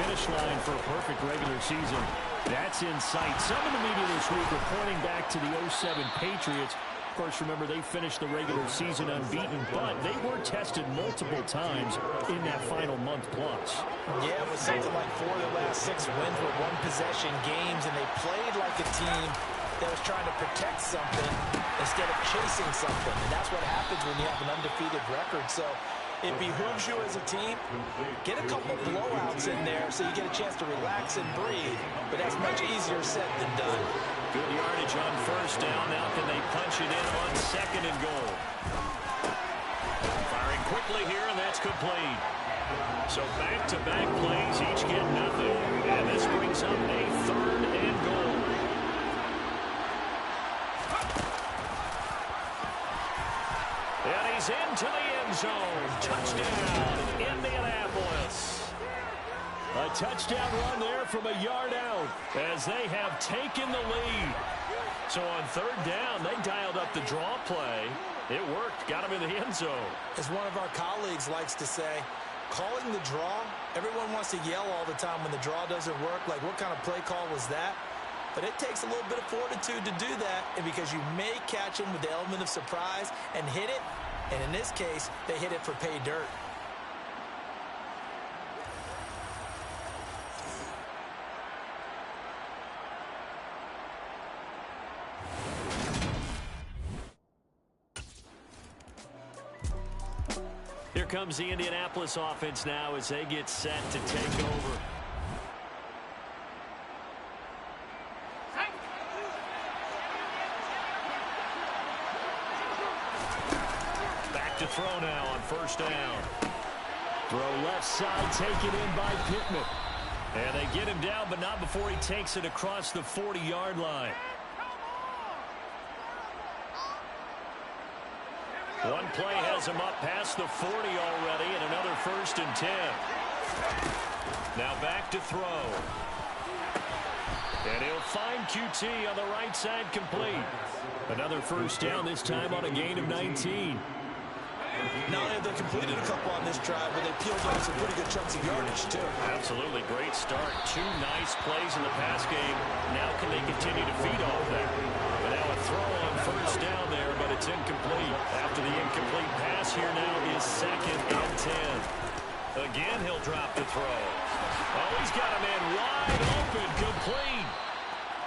finish line for a perfect regular season. That's in sight. Some of the media this week are pointing back to the 07 Patriots. Of course, remember, they finished the regular season unbeaten, but they were tested multiple times in that final month plus. Yeah, it was something like 4 of the last 6 wins were one-possession games, and they played like a team that was trying to protect something instead of chasing something. And that's what happens when you have an undefeated record. So it behooves you as a team, get a couple blowouts in there so you get a chance to relax and breathe. But that's much easier said than done. Good yardage on 1st down. Now can they punch it in on 2nd and goal? Firing quickly here, and that's complete. So back-to-back plays, each get nothing. And this brings up a 3rd and goal. And he's into the end zone. Touchdown, Indianapolis. A touchdown run there from a yard out as they have taken the lead. So on 3rd down, they dialed up the draw play. It worked. Got him in the end zone. As one of our colleagues likes to say, calling the draw, everyone wants to yell all the time when the draw doesn't work. Like, what kind of play call was that? But it takes a little bit of fortitude to do that, and because you may catch them with the element of surprise and hit it, and in this case, they hit it for pay dirt. comes the Indianapolis offense now as they get set to take over. Back to throw now on first down. Throw left side taken in by Pittman. And they get him down, but not before he takes it across the 40-yard line. One play has him up past the 40 already, and another 1st and 10. Now back to throw. And he'll find QT on the right side complete. Another 1st down, this time on a gain of 19. Not only have they completed a couple on this drive, but they peeled off some pretty good chunks of yardage, too. Absolutely. Great start. 2 nice plays in the pass game. Now can they continue to feed off that? But now a throw on 1st down there, but it's incomplete. After the incomplete pass, here now is 2nd and 10. Again, he'll drop the throw. Oh, he's got a man wide open, complete.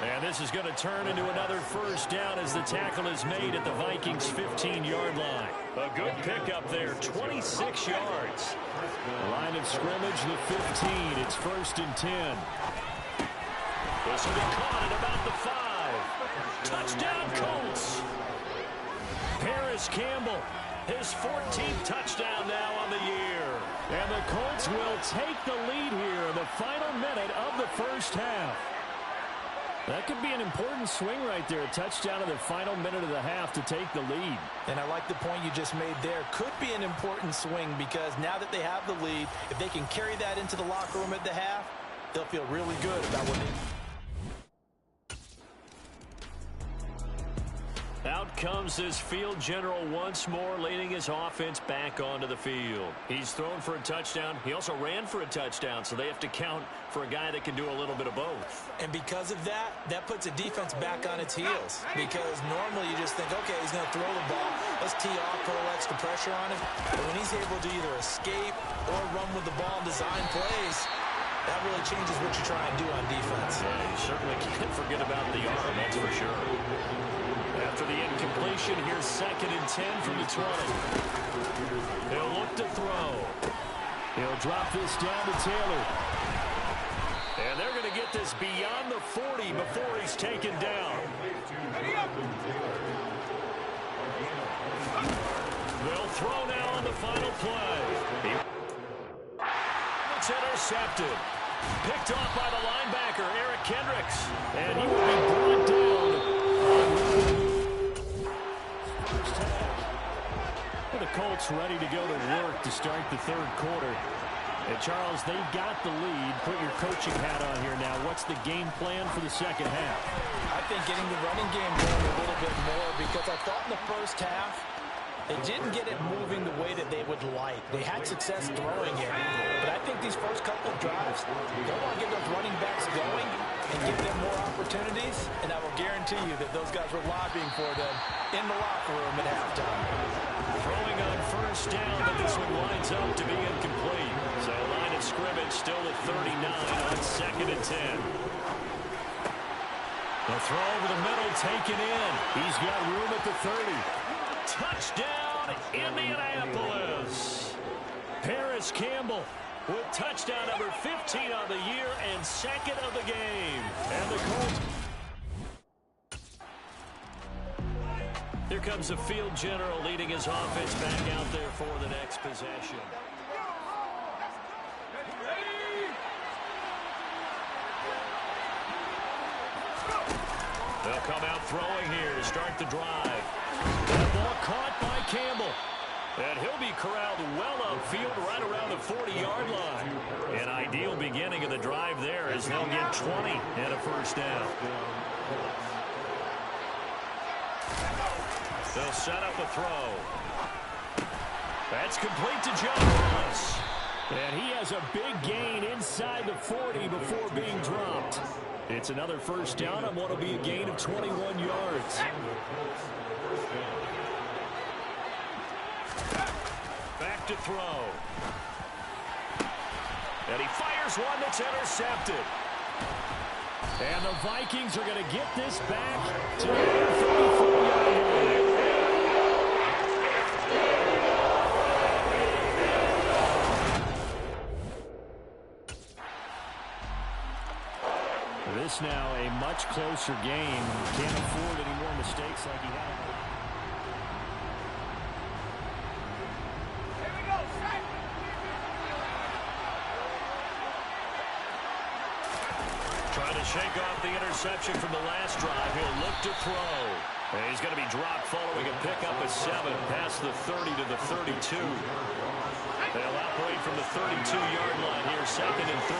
And this is going to turn into another 1st down as the tackle is made at the Vikings' 15-yard line. A good pickup there, 26 yards. Line of scrimmage, the 15. It's 1st and 10. This will be caught at about the 5. Touchdown, Colts. Paris Campbell, his 14th touchdown now on the year. And the Colts will take the lead here in the final minute of the 1st half. That could be an important swing right there. A touchdown in the final minute of the half to take the lead. And I like the point you just made there. Could be an important swing because now that they have the lead, if they can carry that into the locker room at the half, they'll feel really good about what they... Out comes this field general once more, leading his offense back onto the field. He's thrown for a touchdown. He also ran for a touchdown, so they have to count for a guy that can do a little bit of both. And because of that, that puts a defense back on its heels. Because normally you just think, okay, he's going to throw the ball. Let's tee off, put a little extra pressure on him. But when he's able to either escape or run with the ball and design plays, that really changes what you try and do on defense. Yeah, you certainly can't forget about the arm, that's for sure. After the incompletion, here's 2nd and 10 from the 20. He'll look to throw. He'll drop this down to Taylor. And they're going to get this beyond the 40 before he's taken down. They'll throw now on the final play. It's intercepted. Picked off by the linebacker, Eric Kendricks. And he will be brought down. The Colts ready to go to work to start the 3rd quarter. And Charles, they've got the lead. Put your coaching hat on here now. What's the game plan for the 2nd half? I think getting the running game going a little bit more because I thought in the 1st half they didn't get it moving the way that they would like. They had success throwing it. But I think these first couple of drives, they want to get those running backs going and give them more opportunities. And I will guarantee you that those guys were lobbying for them in the locker room at halftime. Throwing on 1st down, but this one lines up to be incomplete. So line of scrimmage still at 39 on 2nd and 10. The throw over the middle taken in. He's got room at the 30. Touchdown, Indianapolis. Paris Campbell with touchdown number 15 on the year and 2nd of the game. And the Colts... Here comes the field general leading his offense back out there for the next possession. They'll come out throwing here to start the drive. That ball caught by Campbell. And he'll be corralled well upfield right around the 40-yard line. An ideal beginning of the drive there as they'll get 20 and a 1st down. They'll set up a throw. That's complete to John Ross. And he has a big gain inside the 40 before being dropped. It's another 1st down on what will be a gain of 21 yards. Back to throw. And he fires one that's intercepted. And the Vikings are going to get this back to the 34-yard line. this now a much closer game. Can't afford any more mistakes like he had. Here we go, set. Trying to shake off the interception from the last drive. He'll look to throw. And he's going to be dropped following a pickup of 7 past the 30 to the 32. They'll operate from the 32-yard line here, 2nd and 3.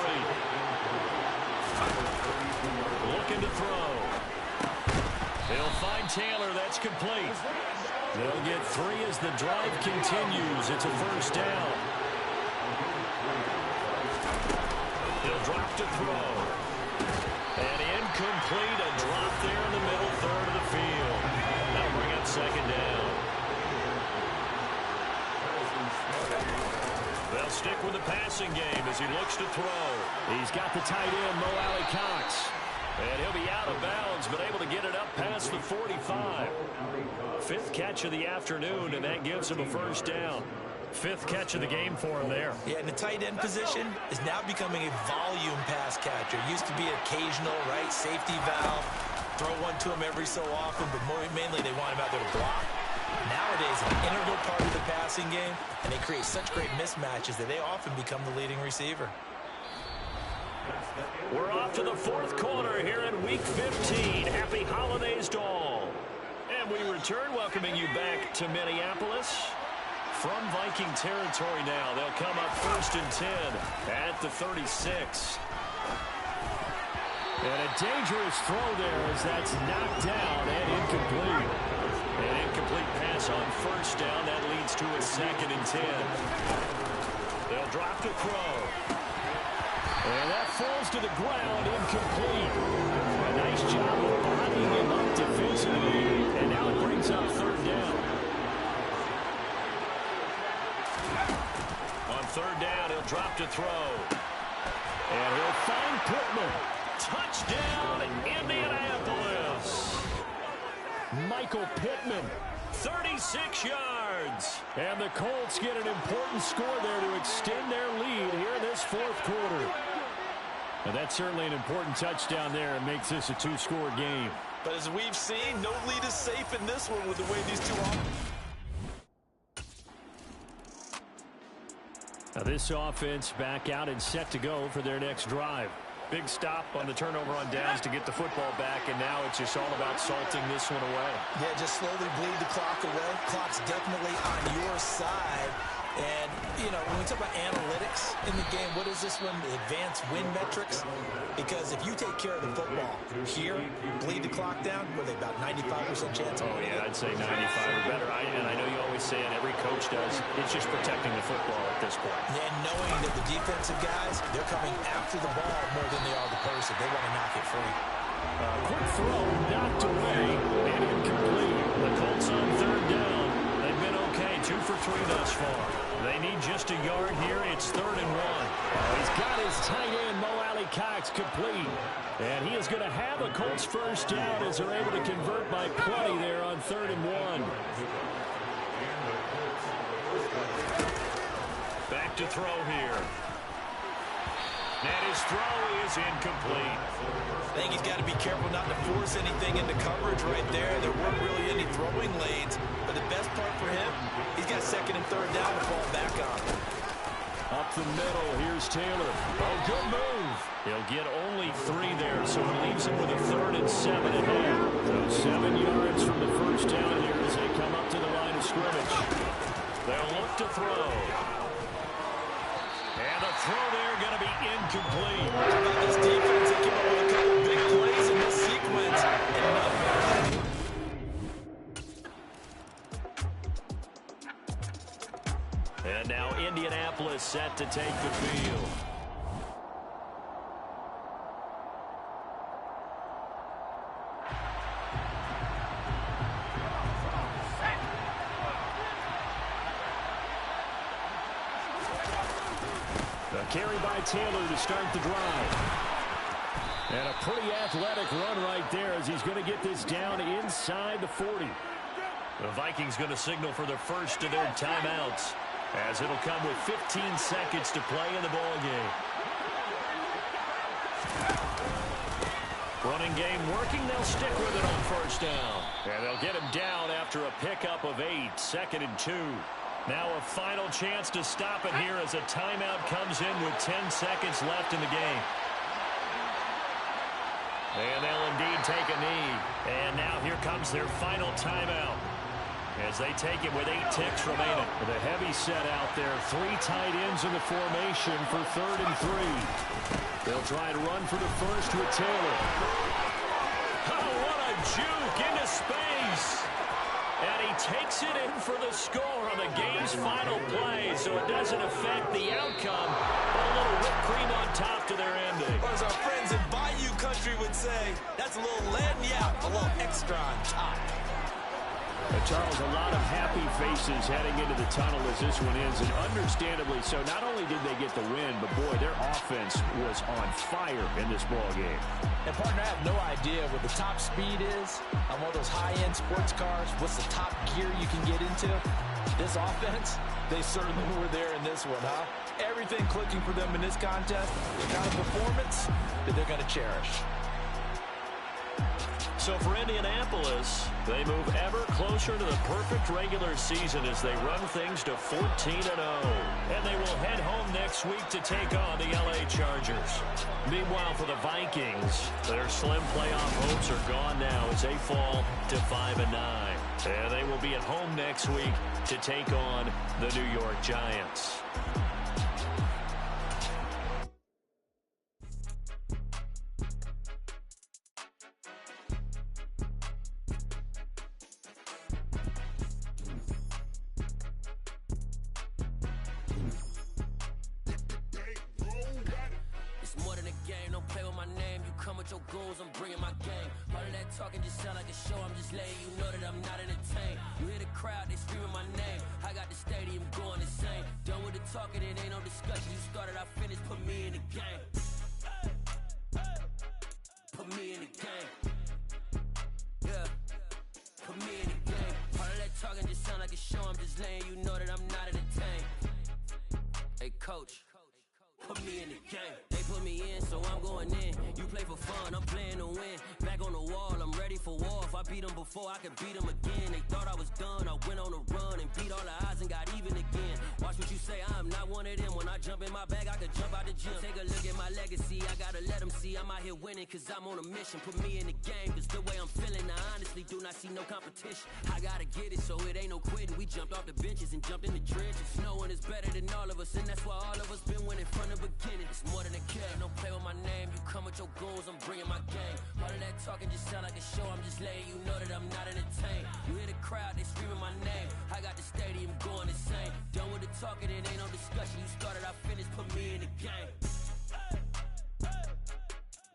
Looking to throw. He'll find Taylor. That's complete. They'll get 3 as the drive continues. It's a first down. He'll drop to throw. And incomplete. A drop there in the middle third of the field. That'll bring up 2nd down. They'll stick with the passing game as he looks to throw. He's got the tight end, Mo Alley-Cox. And he'll be out of bounds, but able to get it up past the 45. 5th catch of the afternoon, and that gives him a first down. 5th catch of the game for him there. Yeah, and the tight end position is now becoming a volume pass catcher. Used to be occasional, right, safety valve. Throw one to him every so often, but mainly they want him out there to block. Nowadays, an integral part of the passing game, and they create such great mismatches that they often become the leading receiver. We're off to the 4th quarter here in Week 15. Happy holidays to all. And we return, welcoming you back to Minneapolis. From Viking territory now, they'll come up 1st and 10 at the 36. And a dangerous throw there as that's knocked down and incomplete. An incomplete pass on 1st down. That leads to a 2nd and 10. They'll drop to throw. And that falls to the ground, incomplete. A nice job of bodying him up defensively. And now it brings up 3rd down. On 3rd down, he'll drop to throw. And he'll find Pittman. Touchdown, Indianapolis. Michael Pittman. 36 yards. And the Colts get an important score there to extend their lead here in this 4th quarter. And that's certainly an important touchdown there and makes this a 2-score game. But as we've seen, no lead is safe in this one with the way these two are. Now this offense back out and set to go for their next drive. Big stop on the turnover on downs to get the football back, and now it's just all about salting this one away. Yeah, just slowly bleed the clock away. Clock's definitely on your side. And, you know, when we talk about analytics in the game, what is this one? The advanced win metrics? Because if you take care of the football here, bleed the clock down, what are they, about 95% chance? Oh, yeah, I'd say 95 or better. And I know you always say it, every coach does. It's just protecting the football at this point. Yeah, and knowing that the defensive guys, they're coming after the ball more than they are the person. They want to knock it free. Quick throw, knocked away, and incomplete. The Colts on 3rd down. They've been okay, 2 for 3 thus far. They need just a yard here. It's 3rd and 1. He's got his tight end, Mo Alley-Cox, complete. And he is going to have a Colts first down as they're able to convert by plenty there on 3rd and 1. Back to throw here. And his throw is incomplete. I think he's got to be careful not to force anything into coverage right there. There weren't really any throwing lanes. But the best part for him, he's got 2nd and 3rd down to fall back on. Up the middle, here's Taylor. Oh, good move. He'll get only 3 there, so it leaves him with a 3rd and 7 ahead. So 7 yards from the first down here as they come up to the line of scrimmage. They'll look to throw. And the throw there going to be incomplete. How about this defense? They came up with a couple big plays in this sequence. And now Indianapolis set to take the field. Carry by Taylor to start the drive. And a pretty athletic run right there as he's going to get this down inside the 40. The Vikings going to signal for the first of their timeouts as it'll come with 15 seconds to play in the ball game. Running game working. They'll stick with it on first down. And they'll get him down after a pickup of 8. 2nd and 2. Now a final chance to stop it here as a timeout comes in with 10 seconds left in the game. And they'll indeed take a knee. And now here comes their final timeout as they take it with 8 ticks remaining. With a heavy set out there. 3 tight ends in the formation for 3rd and 3. They'll try to run for the first with Taylor. Oh, what a juke into space. And he takes it in for the score on the game's final play, so it doesn't affect the outcome, but a little whipped cream on top to their ending. Or as our friends in Bayou Country would say, that's a little letting you out, a little extra on top. Charles, a lot of happy faces heading into the tunnel as this one ends, and understandably so. Not only did they get the win, but boy, their offense was on fire in this ball game. And partner, I have no idea what the top speed is on one of those high-end sports cars. What's the top gear you can get into? This offense, they certainly were there in this one, huh? Everything clicking for them in this contest, the kind of performance that they're going to cherish. So for Indianapolis, they move ever closer to the perfect regular season as they run things to 14-0. And they will head home next week to take on the LA Chargers. Meanwhile, for the Vikings, their slim playoff hopes are gone now as they fall to 5-9. And they will be at home next week to take on the New York Giants. Your goals, I'm bringing my game. All of that talking just sound like a show. I'm just letting you know that I'm not entertained. You hear the crowd, they screaming my name. I got the stadium going insane. Done with the talking, it ain't no discussion. You started, I finished, put me in the game. Put me in the game. Yeah. Put me in the game. All of that talking just sound like a show. I'm just letting you know that I'm not entertained. Hey, coach. Put me in the game. They put me in, so I'm going in. You play for fun, I'm playing to win. Back on the wall, I'm ready for war. If I beat them before, I can beat them again. They thought I was done, I went on a run and beat all the odds and got even again. Watch what you say, I'm not one of them. When I jump in my bag, I could jump out the gym. Take a look at my legacy, I gotta let them see I'm out here winning, cause I'm on a mission. Put me in the game, cause the way I'm feeling, I honestly do not see no competition. I gotta get it, so it ain't no quitting. We jumped off the benches and jumped in the trenches. No one is better than all of us, and that's why all of us been winning from the beginning. It's more than a game, don't play with my name. You come with your goals, I'm bringing my game. All of that talking just sound like a show. I'm just letting you know that I'm not entertained. You hear the crowd, they screaming my name. I got the stadium going insane. Done with the talking, it ain't no discussion. You started, I finished, put me in the game.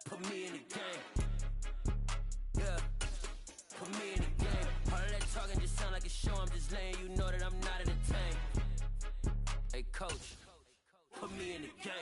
Put me in the game. Yeah. Put me in the game. All of that talking just sound like a show. I'm just letting you know that I'm not entertained. Hey, coach. Put me in the game.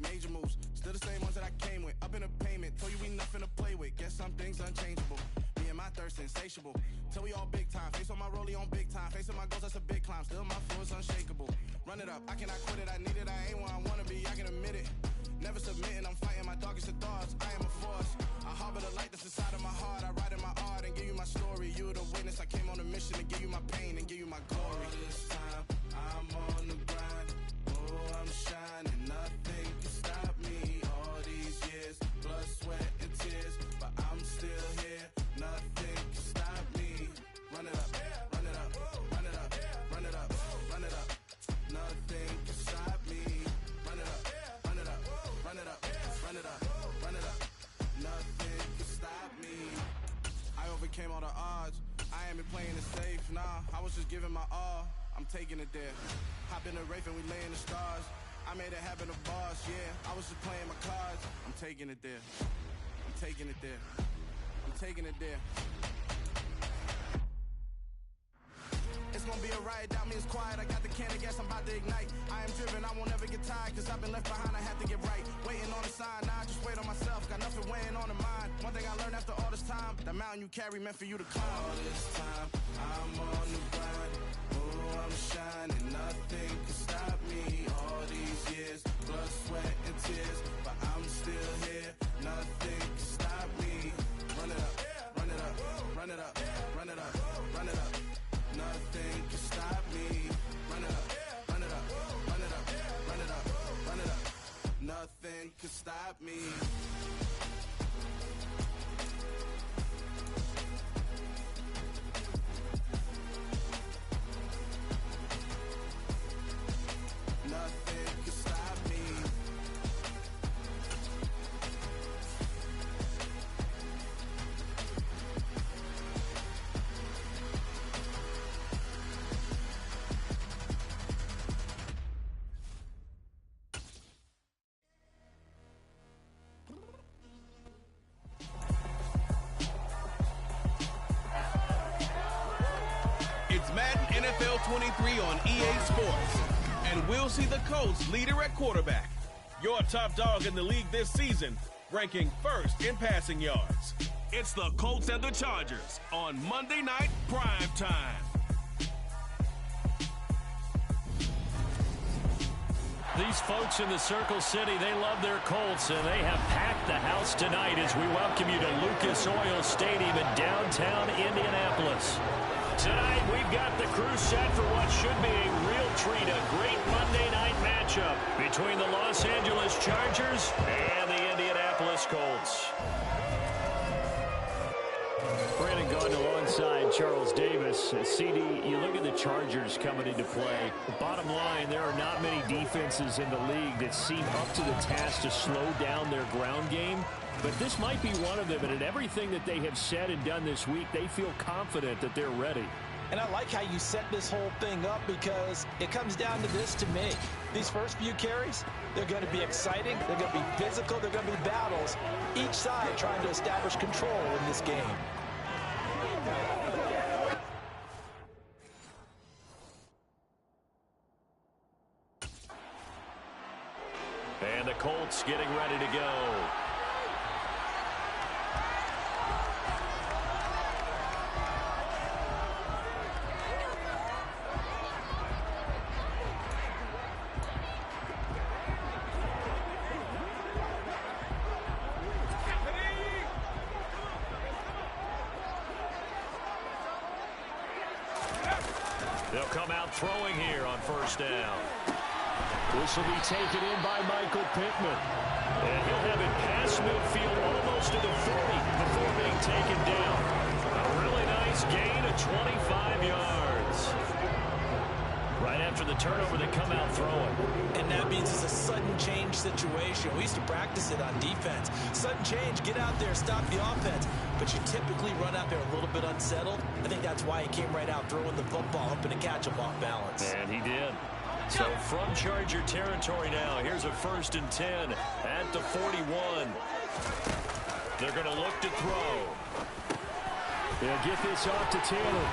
major moves. Still the same ones that I came with. Up in a payment, told you we nothing to play with. Guess some things unchangeable. Me and my thirst insatiable. Till we all big time. Face on my rollie on big time. Facing my goals, that's a big climb. Still my flow is unshakable. Run it up, I cannot quit it. I need it, I ain't where I wanna be, I can admit it. Never submitting, I'm fighting my darkest of thoughts. I am a force. I harbor the light that's inside of my heart. I write in my art and give you my story. You the witness. I came on a mission to give you my pain and give you my glory. All this time, I'm on the grind. Oh, I'm shining. Nothing can stop me. All these years, blood, sweat, and tears. But I'm still here. Nothing can stop me. Run it up, run it up, run it up, run it up, run it up. Nothing can stop me. Run it up, run it up, run it up, run it up, run it up. Nothing can stop me. I overcame all the odds. I ain't been playing it safe, nah. I was just giving my all. I'm taking it there. Hop in the Wraith and we lay in the stars. I made it happen to boss, yeah. I was just playing my cards. I'm taking it there. I'm taking it there. I'm taking it there. It's gonna be a riot, doubt me it's quiet. I got the can of gas, I'm about to ignite. I am driven, I won't ever get tired. Cause I've been left behind, I had to get right. Waiting on the sign, now I just wait on myself. Got nothing weighing on the mind. One thing I learned after all this time, the mountain you carry meant for you to climb. All this time, I'm on the grind. Oh, I'm shining, nothing can stop me. All these years, blood, sweat, and tears. But I'm still here, nothing can stop me. Run it up, run it up, run it up, run it up, run it up. Nothing can stop me. Run it up, run it up, run it up, run it up, run it up. Nothing can stop me. Nothing can stop me. It's Madden NFL 23 on EA Sports. And we'll see the Colts leader at quarterback. Your top dog in the league this season, ranking first in passing yards. It's the Colts and the Chargers on Monday Night Prime Time. These folks in the Circle City, they love their Colts, and they have packed the house tonight as we welcome you to Lucas Oil Stadium in downtown Indianapolis. Tonight, we've got the crew set for what should be a real treat, a great Monday night matchup between the Los Angeles Chargers and the Indianapolis Colts. Brandon Gaudin alongside Charles Davis. CD, you look at the Chargers coming into play. The bottom line, there are not many defenses in the league that seem up to the task to slow down their ground game. But this might be one of them, and in everything that they have said and done this week, they feel confident that they're ready. And I like how you set this whole thing up because it comes down to this to me. These first few carries, they're going to be exciting, they're going to be physical, they're going to be battles. Each side trying to establish control in this game. And the Colts getting ready to go. They'll come out throwing here on first down. This will be taken in by Michael Pittman. And he'll have it past midfield almost to the 40 before being taken down. A really nice gain of 25 yards. Right after the turnover, they come out throwing. And that means it's a sudden change situation. We used to practice it on defense. Sudden change, get out there, stop the offense. But you typically run out there a little bit unsettled. I think that's why he came right out throwing the football, hoping to catch him off balance. And he did. So from Charger territory now, here's a 1st and 10 at the 41. They're going to look to throw. They'll get this off to Taylor.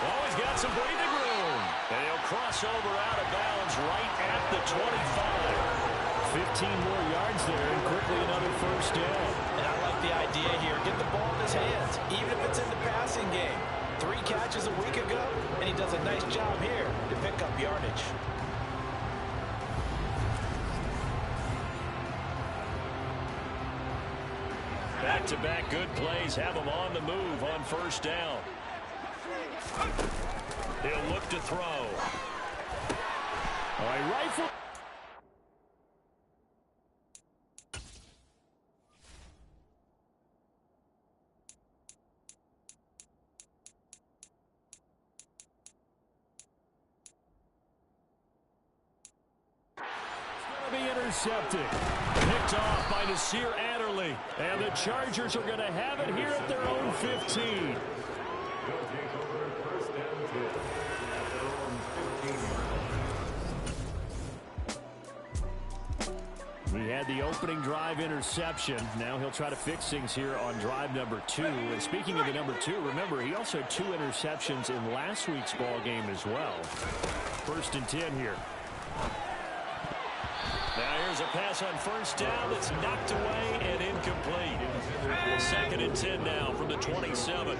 Oh, he's got some breathing room. And he'll cross over out of bounds right at the 25. 15 more yards there and quickly another first down. And I like the idea here. Get the ball in his hands, even if it's in the passing game. 3 catches a week ago, and he does a nice job here to pick up yardage. Back-to-back good plays have him on the move on first down. He'll look to throw. All right, rifle. Be intercepted. Picked off by Nasir Adderley. And the Chargers are going to have it here at their own 15. He had the opening drive interception. Now he'll try to fix things here on drive number 2. And speaking of the number 2, remember, he also had 2 interceptions in last week's ball game as well. 1st and 10 here. Now here's a pass on first down that's knocked away and incomplete. 2nd and 10 now from the 27.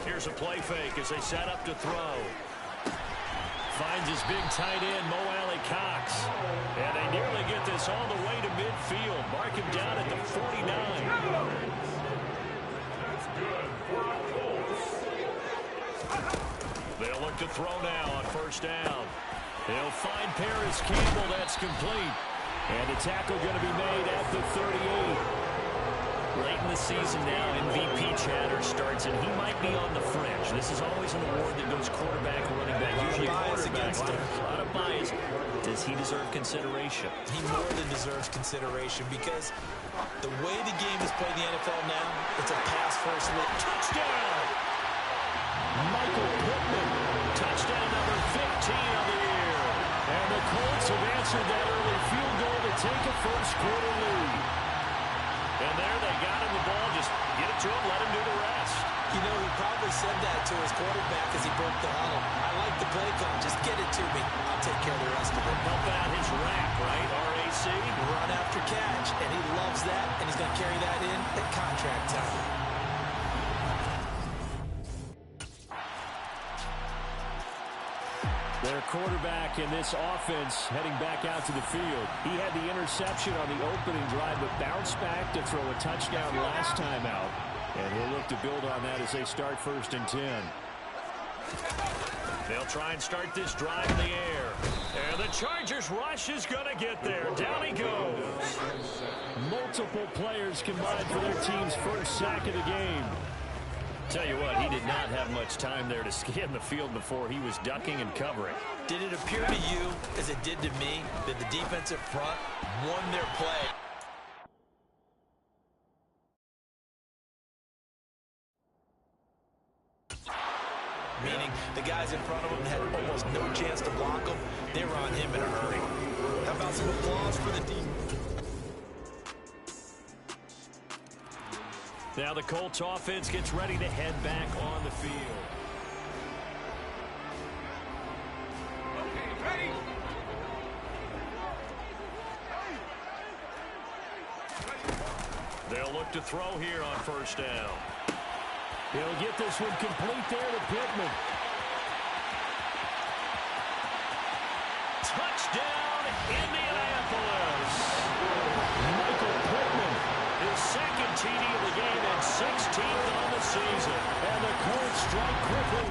Here's a play fake as they set up to throw. Finds his big tight end, Mo Alley-Cox. And they nearly get this all the way to midfield. Mark him down at the 49. They'll look to throw now on first down. They'll find Paris Campbell. That's complete. And the tackle going to be made at the 38. Late in the season now, MVP chatter starts, and he might be on the fringe. This is always an award that goes quarterback, running back, usually quarterback. A lot of bias. Does he deserve consideration? He more than deserves consideration because the way the game is played in the NFL now, it's a pass-first look. Touchdown! Michael Pittman. Touchdown number 15 of the year. And the Colts have answered that early field goal to take a first-quarter lead. And there they got him the ball. Just get it to him, let him do the rest. You know, he probably said that to his quarterback as he broke the huddle. I like the play call. Just get it to me. I'll take care of the rest of it. Helping out his rack, right? RAC. Run after catch. And he loves that. And he's going to carry that in at contract time. Their quarterback in this offense heading back out to the field. He had the interception on the opening drive, but bounced back to throw a touchdown last time out. And he'll look to build on that as they start 1st and 10. They'll try and start this drive in the air. And the Chargers rush is going to get there. Down he goes. Multiple players combined for their team's first sack of the game. Tell you what, he did not have much time there to scan the field before he was ducking and covering. Did it appear to you, as it did to me, that the defensive front won their play? Meaning the guys in front of him had almost no chance to block him. They were on him in a hurry. How about some applause for the defense? Now the Colts offense gets ready to head back on the field. Okay, ready. They'll look to throw here on first down. He'll get this one complete there to Pittman. Touchdown, Indianapolis. Michael Pittman. His second TD of the game and 16th on the season. And the Colts strike quickly.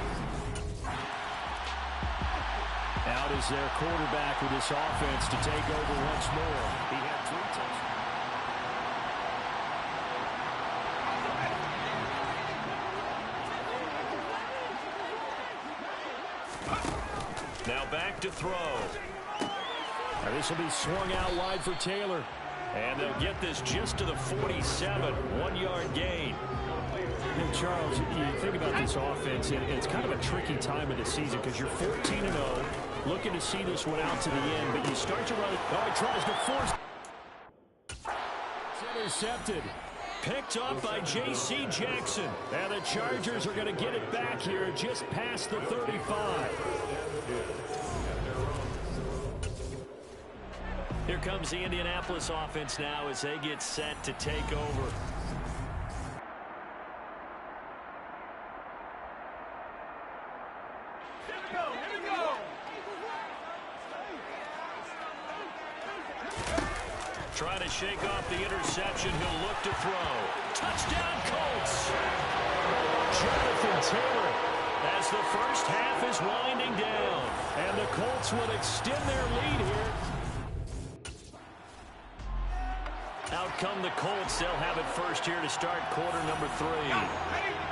Out is their quarterback with this offense to take over once more. He had 3 touchdowns. Now back to throw. Now this will be swung out wide for Taylor. And they'll get this just to the 47, 1-yard gain. And Charles, you think about this offense, and it's kind of a tricky time of the season because you're 14-0, looking to see this one out to the end, but you start to run. Oh, he tries to force. It's intercepted. Picked up by J.C. Jackson. And the Chargers are going to get it back here just past the 35. Here comes the Indianapolis offense now as they get set to take over. Trying to shake off the interception. He'll look to throw. Touchdown, Colts! Jonathan Taylor as the first half is winding down. And the Colts will extend their lead here. Out come the Colts. They'll have it first here to start quarter number 3.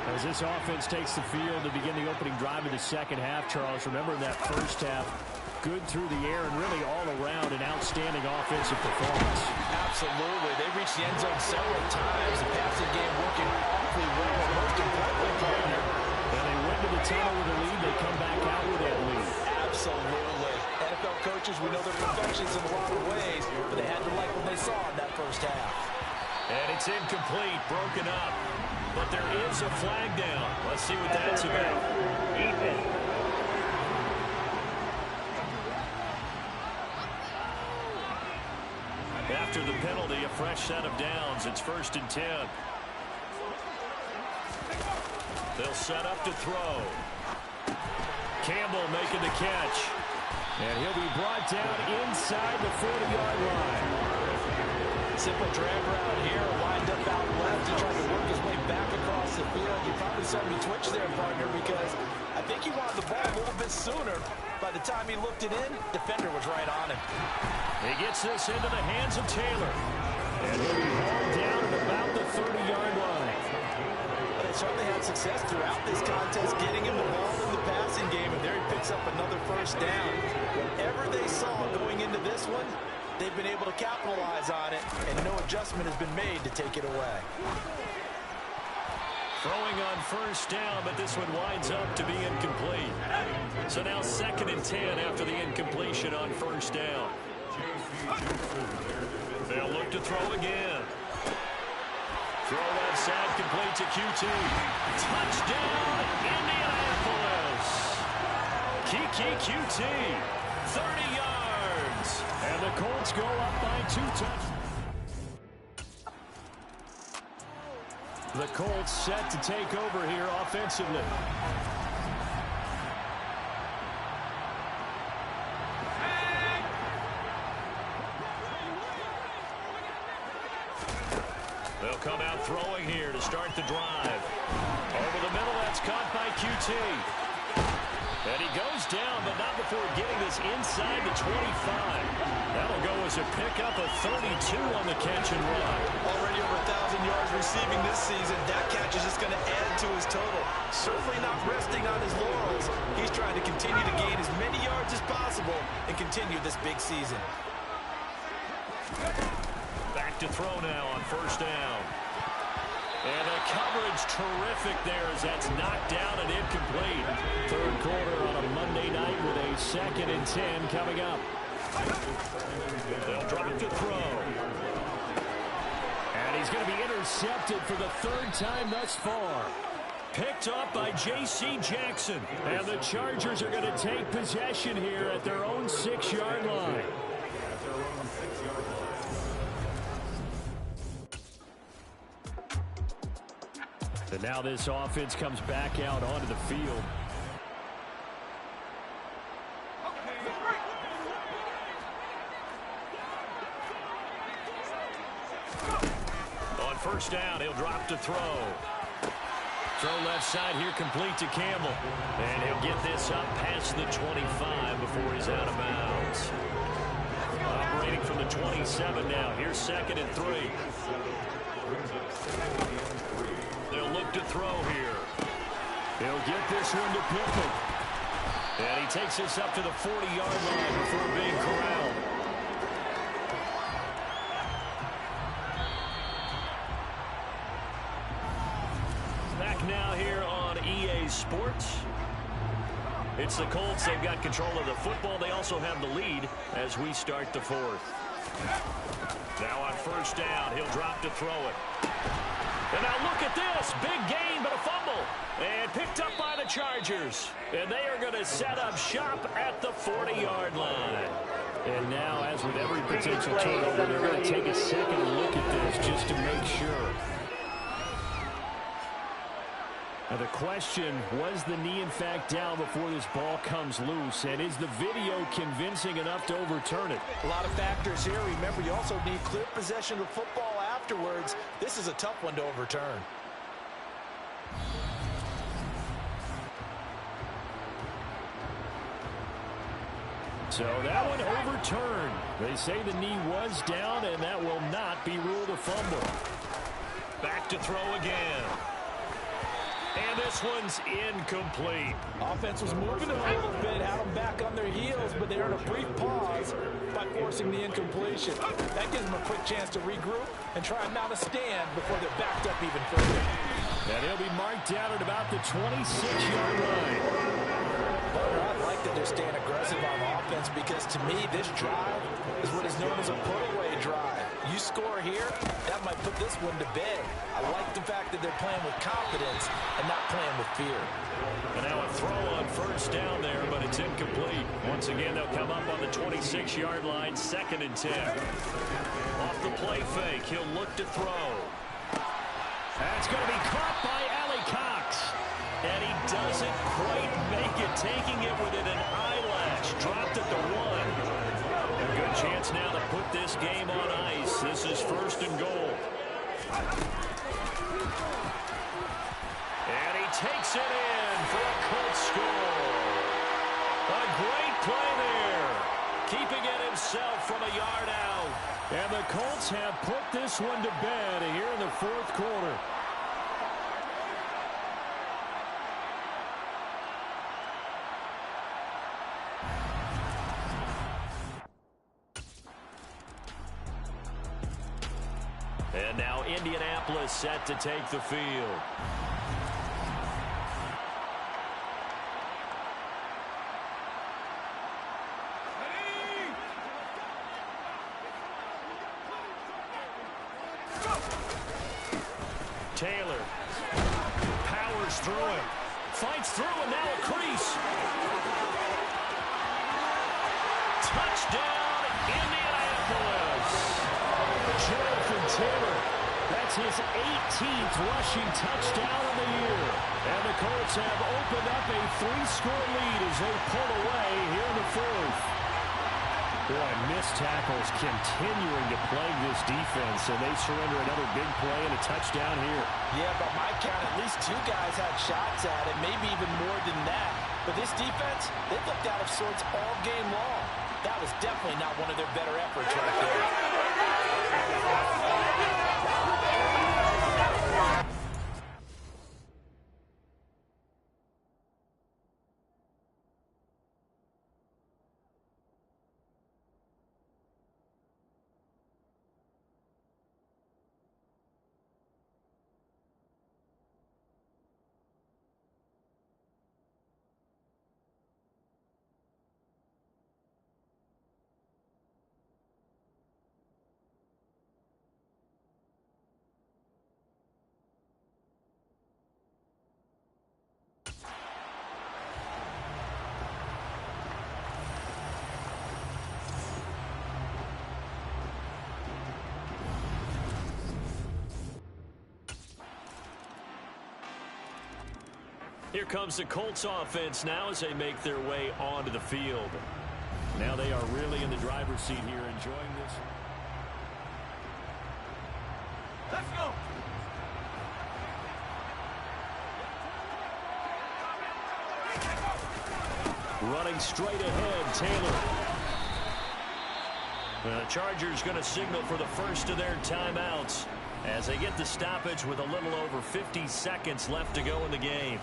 As this offense takes the field to begin the opening drive of the second half, Charles, remember that first half, good through the air and really all around an outstanding offensive performance. Absolutely. They reached the end zone several times. The passing game working awfully well. Most importantly, partner. And they went to the tunnel with a lead. They come back out with that lead. Absolutely. NFL coaches, we know they're perfections in a lot of ways, but they had to like what they saw in that first half. And it's incomplete, broken up. But there is a flag down. Let's see what that's about. After the penalty, a fresh set of downs. It's 1st and 10. They'll set up to throw. Campbell making the catch. And he'll be brought down inside the 40-yard line. Simple drag route here, lined up out left. He tried to work his way back across the field. You probably saw me twitch there, partner, because I think he wanted the ball a little bit sooner. By the time he looked it in, defender was right on him. He gets this into the hands of Taylor. And he'll be hauled down at about the 30-yard line. They certainly had success throughout this contest, getting him the ball in the passing game, and there he picks up another first down. Whatever they saw going into this one, they've been able to capitalize on it, and no adjustment has been made to take it away. Throwing on first down, but this one winds up to be incomplete. So now 2nd and 10 after the incompletion on first down. They'll look to throw again. Throw left side, complete to QT. Touchdown, Indianapolis. Keke QT, 30 yards. And the Colts go up by 2 touchdowns. The Colts set to take over here offensively. They'll come out throwing here to start the drive. Over the middle, that's caught by QT. And he goes down, but not before getting this inside the 25. That'll go as a pickup of 32 on the catch and run. Already over 1,000 yards receiving this season. That catch is just going to add to his total. Certainly not resting on his laurels. He's trying to continue to gain as many yards as possible and continue this big season. Back to throw now on first down. And the coverage terrific there as that's knocked down and incomplete. Third quarter on a Monday night with a 2nd and 10 coming up. They'll drop it to throw. And he's going to be intercepted for the 3rd time thus far. Picked up by J.C. Jackson. And the Chargers are going to take possession here at their own 6-yard line. And now this offense comes back out onto the field. On first down, he'll drop to throw. Throw left side here, complete to Campbell. And he'll get this up past the 25 before he's out of bounds. Operating from the 27 now. Here's 2nd and 3. They'll look to throw here. He'll get this one to Pittman. And he takes this up to the 40-yard line before being corralled. Back now here on EA Sports. It's the Colts. They've got control of the football. They also have the lead as we start the 4th. Now on first down, he'll drop to throw it. And now look at this. Big gain, but a fumble. And picked up by the Chargers. And they are going to set up shop at the 40-yard line. And now, as with every potential turnover, they're going to take a second look at this just to make sure. Now the question, was the knee in fact down before this ball comes loose? And is the video convincing enough to overturn it? A lot of factors here. Remember, you also need clear possession of the football afterwards. This is a tough one to overturn. So that one overturned. They say the knee was down, and that will not be ruled a fumble. Back to throw again. And this one's incomplete. Offense was moving a little bit, had them back on their heels, but they're in a brief pause by forcing the incompletion. That gives them a quick chance to regroup and try and mount a stand before they're backed up even further. And he'll be marked down at about the 26-yard line. I'd like that they're staying aggressive on offense because, to me, this drive is what is known as a put-away drive. You score here, that might put this one to bed. I like the fact that they're playing with confidence and not playing with fear. And now a throw on first down there, but it's incomplete. Once again, they'll come up on the 26-yard line, 2nd and 10. Off the play fake, he'll look to throw. That's going to be caught by Allie Cox. And he doesn't quite make it, taking it within an eyelash. Dropped at the 1. A good chance now to put this game on ice. This is 1st and goal. And he takes it in for a Colts score. A great play there. Keeping it himself from a yard out. And the Colts have put this one to bed here in the 4th quarter. And now Indianapolis set to take the field. Taylor powers through it. Fights through and now a crease. Touchdown, Indianapolis. Jonathan Taylor, that's his 18th rushing touchdown of the year. And the Colts have opened up a 3-score lead as they pull away here in the 4th. Boy, missed tackles continuing to plague this defense, and they surrender another big play and a touchdown here. Yeah, by my count, at least 2 guys had shots at it, maybe even more than that. But this defense, they looked out of sorts all game long. That was definitely not one of their better efforts right there. Here comes the Colts offense now as they make their way onto the field. Now they are really in the driver's seat here, enjoying this. Let's go. Running straight ahead, Taylor. The Chargers going to signal for the first of their timeouts as they get the stoppage with a little over 50 seconds left to go in the game.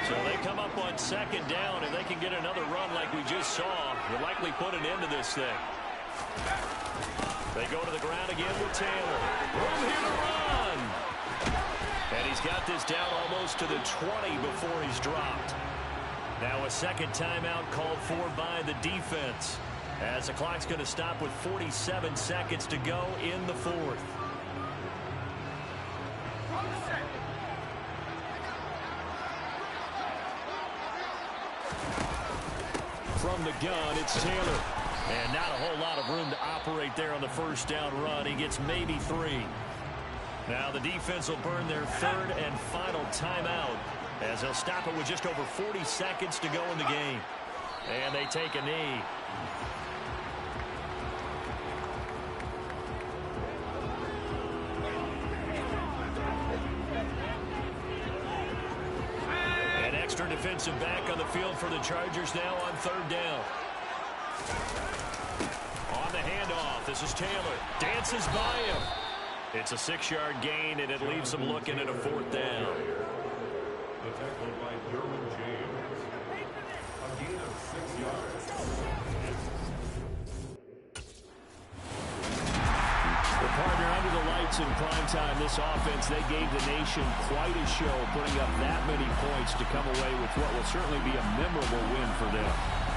So they come up on 2nd down. If they can get another run like we just saw, will likely put an end to this thing. They go to the ground again with Taylor. Room here to run. And he's got this down almost to the 20 before he's dropped. Now a second timeout called for by the defense, as the clock's going to stop with 47 seconds to go in the 4th. from the gun, it's Taylor. And not a whole lot of room to operate there on the first down run. He gets maybe 3. Now the defense will burn their third and final timeout as they'll stop it with just over 40 seconds to go in the game. And they take a knee. An extra defensive back on the field for the Chargers now on third down. On the handoff, this is Taylor. Dances by him. It's a 6-yard gain, and it leaves them looking at a 4th down. The tackle by Derwin James. A gain of 6 yards. Well, partner, under the lights in prime time, this offense, they gave the nation quite a show, putting up that many points to come away with what will certainly be a memorable win for them.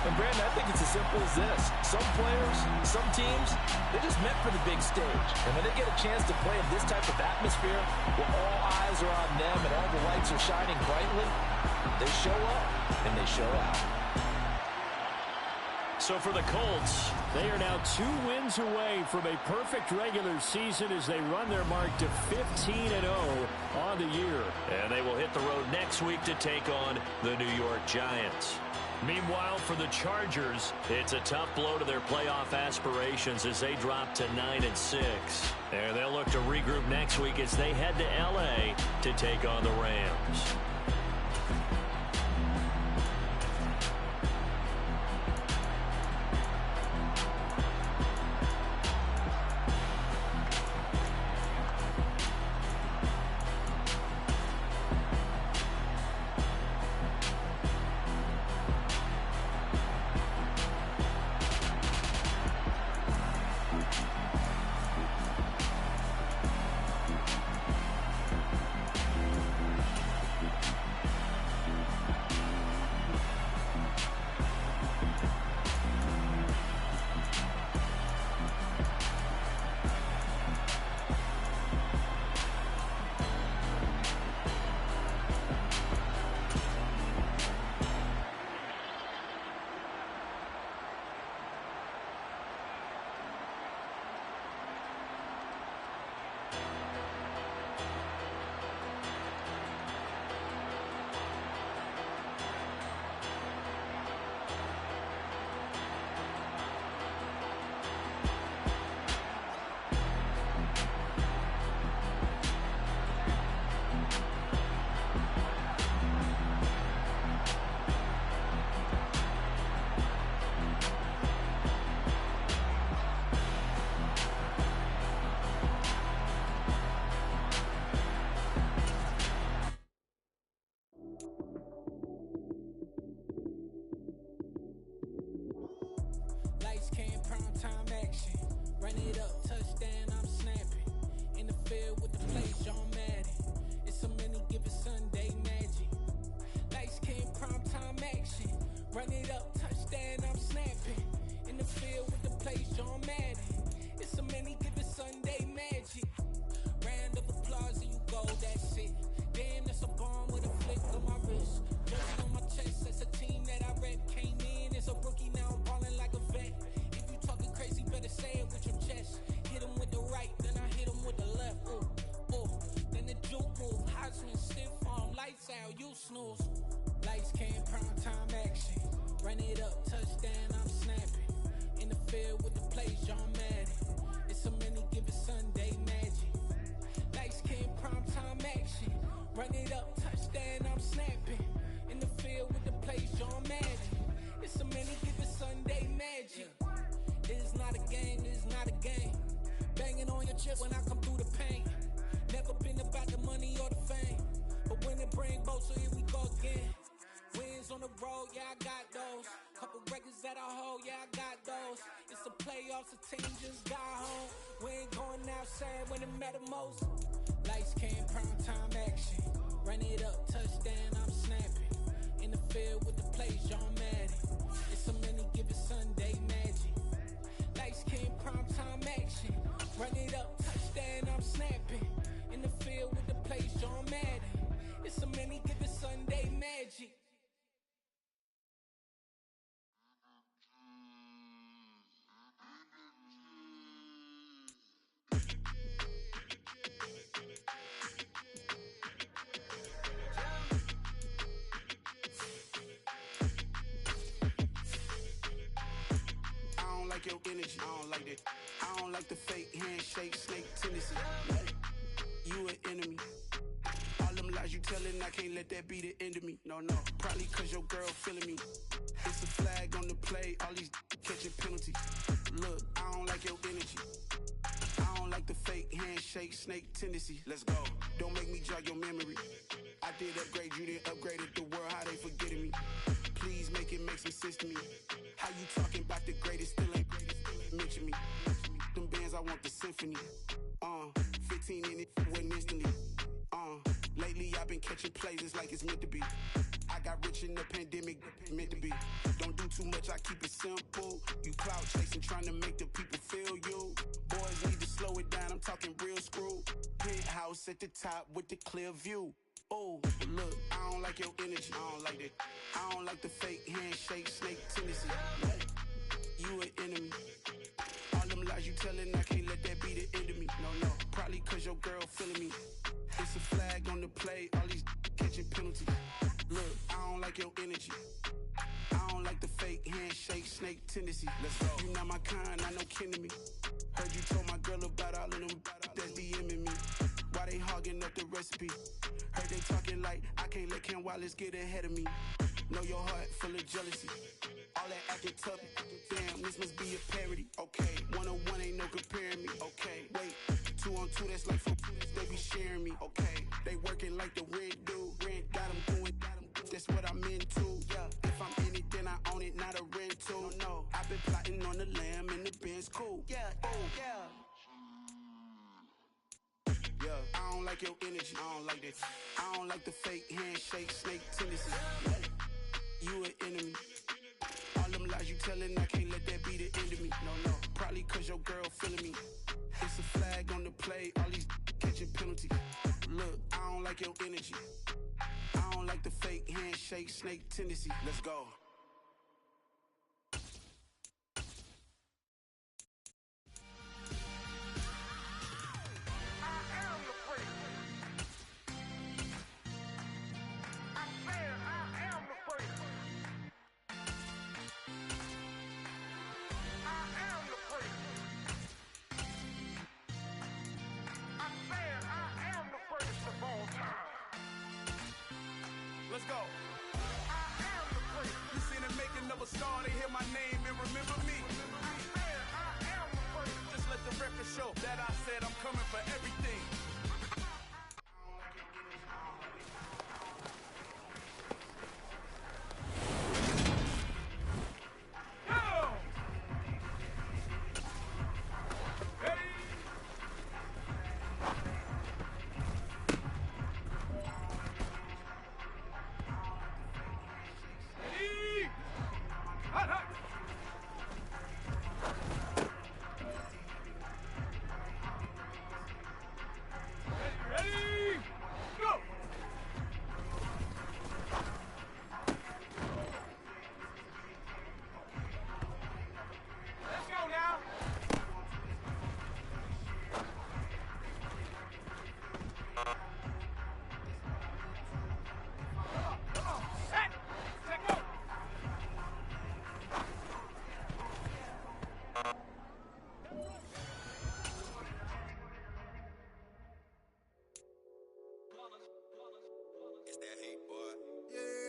And, Brandon, I think it's as simple as this. Some players, some teams, they're just meant for the big stage. And when they get a chance to play in this type of atmosphere where all eyes are on them and all the lights are shining brightly, they show up and they show out. So for the Colts, they are now 2 wins away from a perfect regular season as they run their mark to 15-0 on the year. And they will hit the road next week to take on the New York Giants. Meanwhile, for the Chargers, it's a tough blow to their playoff aspirations as they drop to 9-6. And they'll look to regroup next week as they head to L.A. to take on the Rams. Run it up, touchdown, I'm snapping. In the field with the plays, John Madden. It's a many given Sunday magic. Round of applause and you go, that's it. Damn, that's a bomb with a flick on my wrist. Jersey on my chest, that's a team that I rep. Came in as a rookie, now I'm ballin' like a vet. If you talking crazy, better say it with your chest. Hit him with the right, then I hit him with the left. Ooh, ooh. Then the juke move, Heisman, stiff arm, lights out, you snooze. Lights came, prime time action. Run it up, touchdown, I'm snapping. In the field with the plays, John Madden. It's a many given Sunday magic. Lights came, prime time action. Run it up, touchdown, I'm snapping. In the field with the plays, John Madden. It's a many given Sunday magic. It is not a game, it is not a game. Banging on your chest when I come through the pain. Never been about the money or the fame. But when it bring both, so here we go again. Wins on the road, yeah, I got those. Couple records that I hold, yeah, I got those. It's the playoffs, the team just got home. We ain't going outside when it matter most. Lights came, prime time action. Run it up, touchdown, I'm snapping. In the field with the plays, John Madden. It's a many given Sunday magic. Lights came, prime time action. Run it up, touchdown, I'm snapping. In the field with the plays, John Madden. It's a many given Sunday magic. like your energy. I don't like that. I don't like the fake handshake, snake tendency. You an enemy. All them lies you telling, I can't let that be the end of me. No, probably cause your girl feeling me. It's a flag on the play, all these catching penalties. Look, I don't like your energy. I don't like the fake handshake, snake tendency. Let's go. Don't make me jog your memory. I did upgrade, you didn't upgrade it. The world, how they forgetting me. Please make it make some sense to me. How you talking about the greatest, still ain't mention me. Them bands, I want the symphony. 15 in it, wasn't instantly. Lately I've been catching plays, it's like it's meant to be. I got rich in the pandemic, meant to be. Don't do too much, I keep it simple. You clout chasing, trying to make the people feel you. Boys need to slow it down, I'm talking real screw. Penthouse at the top with the clear view. Oh, look, I don't like your energy. I don't like that. I don't like the fake handshake, snake tendency. You an enemy. All them lies you telling, I can't let that be the end of me. No, probably cause your girl feeling me. It's a flag on the play, all these catching penalties. Look, I don't like your energy. I don't like the fake handshake, snake tendency. Let's go. You not my kind, I know kin to me. Heard you told my girl about all of them that's DMing me. Why they hogging up the recipe? Heard they talking like I can't let Ken Wallace get ahead of me. Know your heart full of jealousy. All that acting tough, damn, this must be a parody. Okay, 1-on-1 ain't no comparing me. Okay, wait, 2-on-2, that's like 4, they be sharing me. Okay, they working like the rent do. Rent got them doing, that's what I'm into. Yeah, if I'm in it, then I own it, not a rental. No, I've been plotting on the lamb and the Benz cool. Yeah, I don't like your energy. I don't like that. I don't like the fake handshake, snake tendency. You an enemy. All them lies you telling, I can't let that be the end of me. No, probably cause your girl feeling me. It's a flag on the play, all these catching penalties. Look, I don't like your energy. I don't like the fake handshake, snake tendency. Let's go. Let's go. You seen the making of a star, they hear my name and remember me. Just let the record show that I said I'm coming for everything.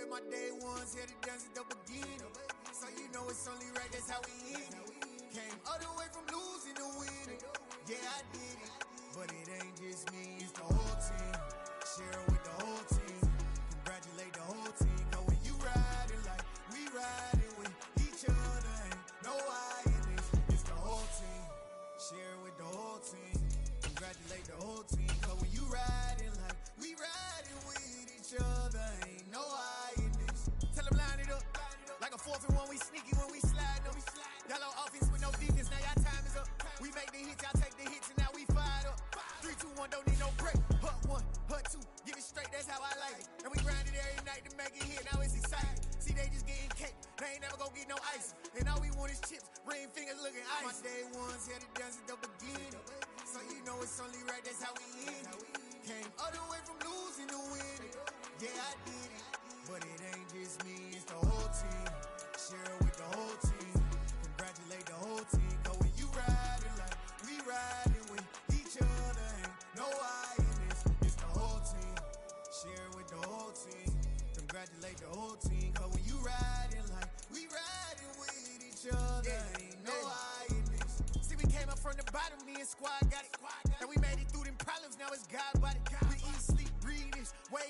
My day ones here to dance at the beginning. So you know it's only right, that's how we end it. Came all the way from losing to winning. Yeah, I did it. But it ain't just me, it's the whole team. Share it with the whole team. Congratulate the whole team. Cause when you riding like we riding with each other, ain't no I in this. It's the whole team. Share it with the whole team. Congratulate the whole team. Cause when you riding like we riding with each other, ain't no I. Like a 4th and 1, we sneaky when we slide them. Yellow offense with no defense, now y'all time is up. We make the hits, y'all take the hits, and now we fired up. 3, 2, 1, don't need no break. Hut 1, hut 2, give it straight, that's how I like it. And we grind it every night to make it hit, now it's exciting. See, they just getting cake, they ain't never gonna get no ice. And all we want is chips, ring fingers looking ice. My day ones here to dance at the beginning. So you know it's only right, that's how we end it. Came all the way from losing to winning. Yeah, I did it. But it ain't just me, it's the whole team. Share it with the whole team. Congratulate the whole team.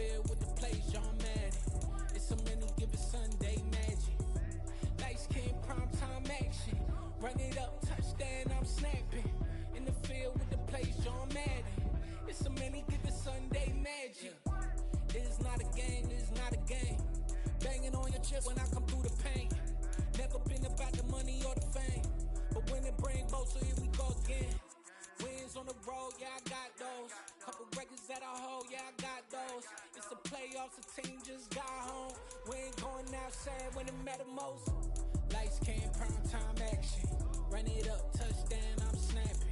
field with the plays, John Madden. It's so many given Sunday magic. Lights came primetime action. Run it up, touchdown, I'm snapping. In the field with the plays, John Madden. It's so many given Sunday magic. It is not a game, it is not a game. Banging on your chest when I come through the pain. Never been about the money or the fame. But when it bring both, so here we go again. Wins on the road, yeah, I got those. Couple records that I hold, yeah, I got those. It's the playoffs, the team just got home. We ain't going outside when it matter most. Lights came, prime time action. Run it up, touchdown, I'm snapping.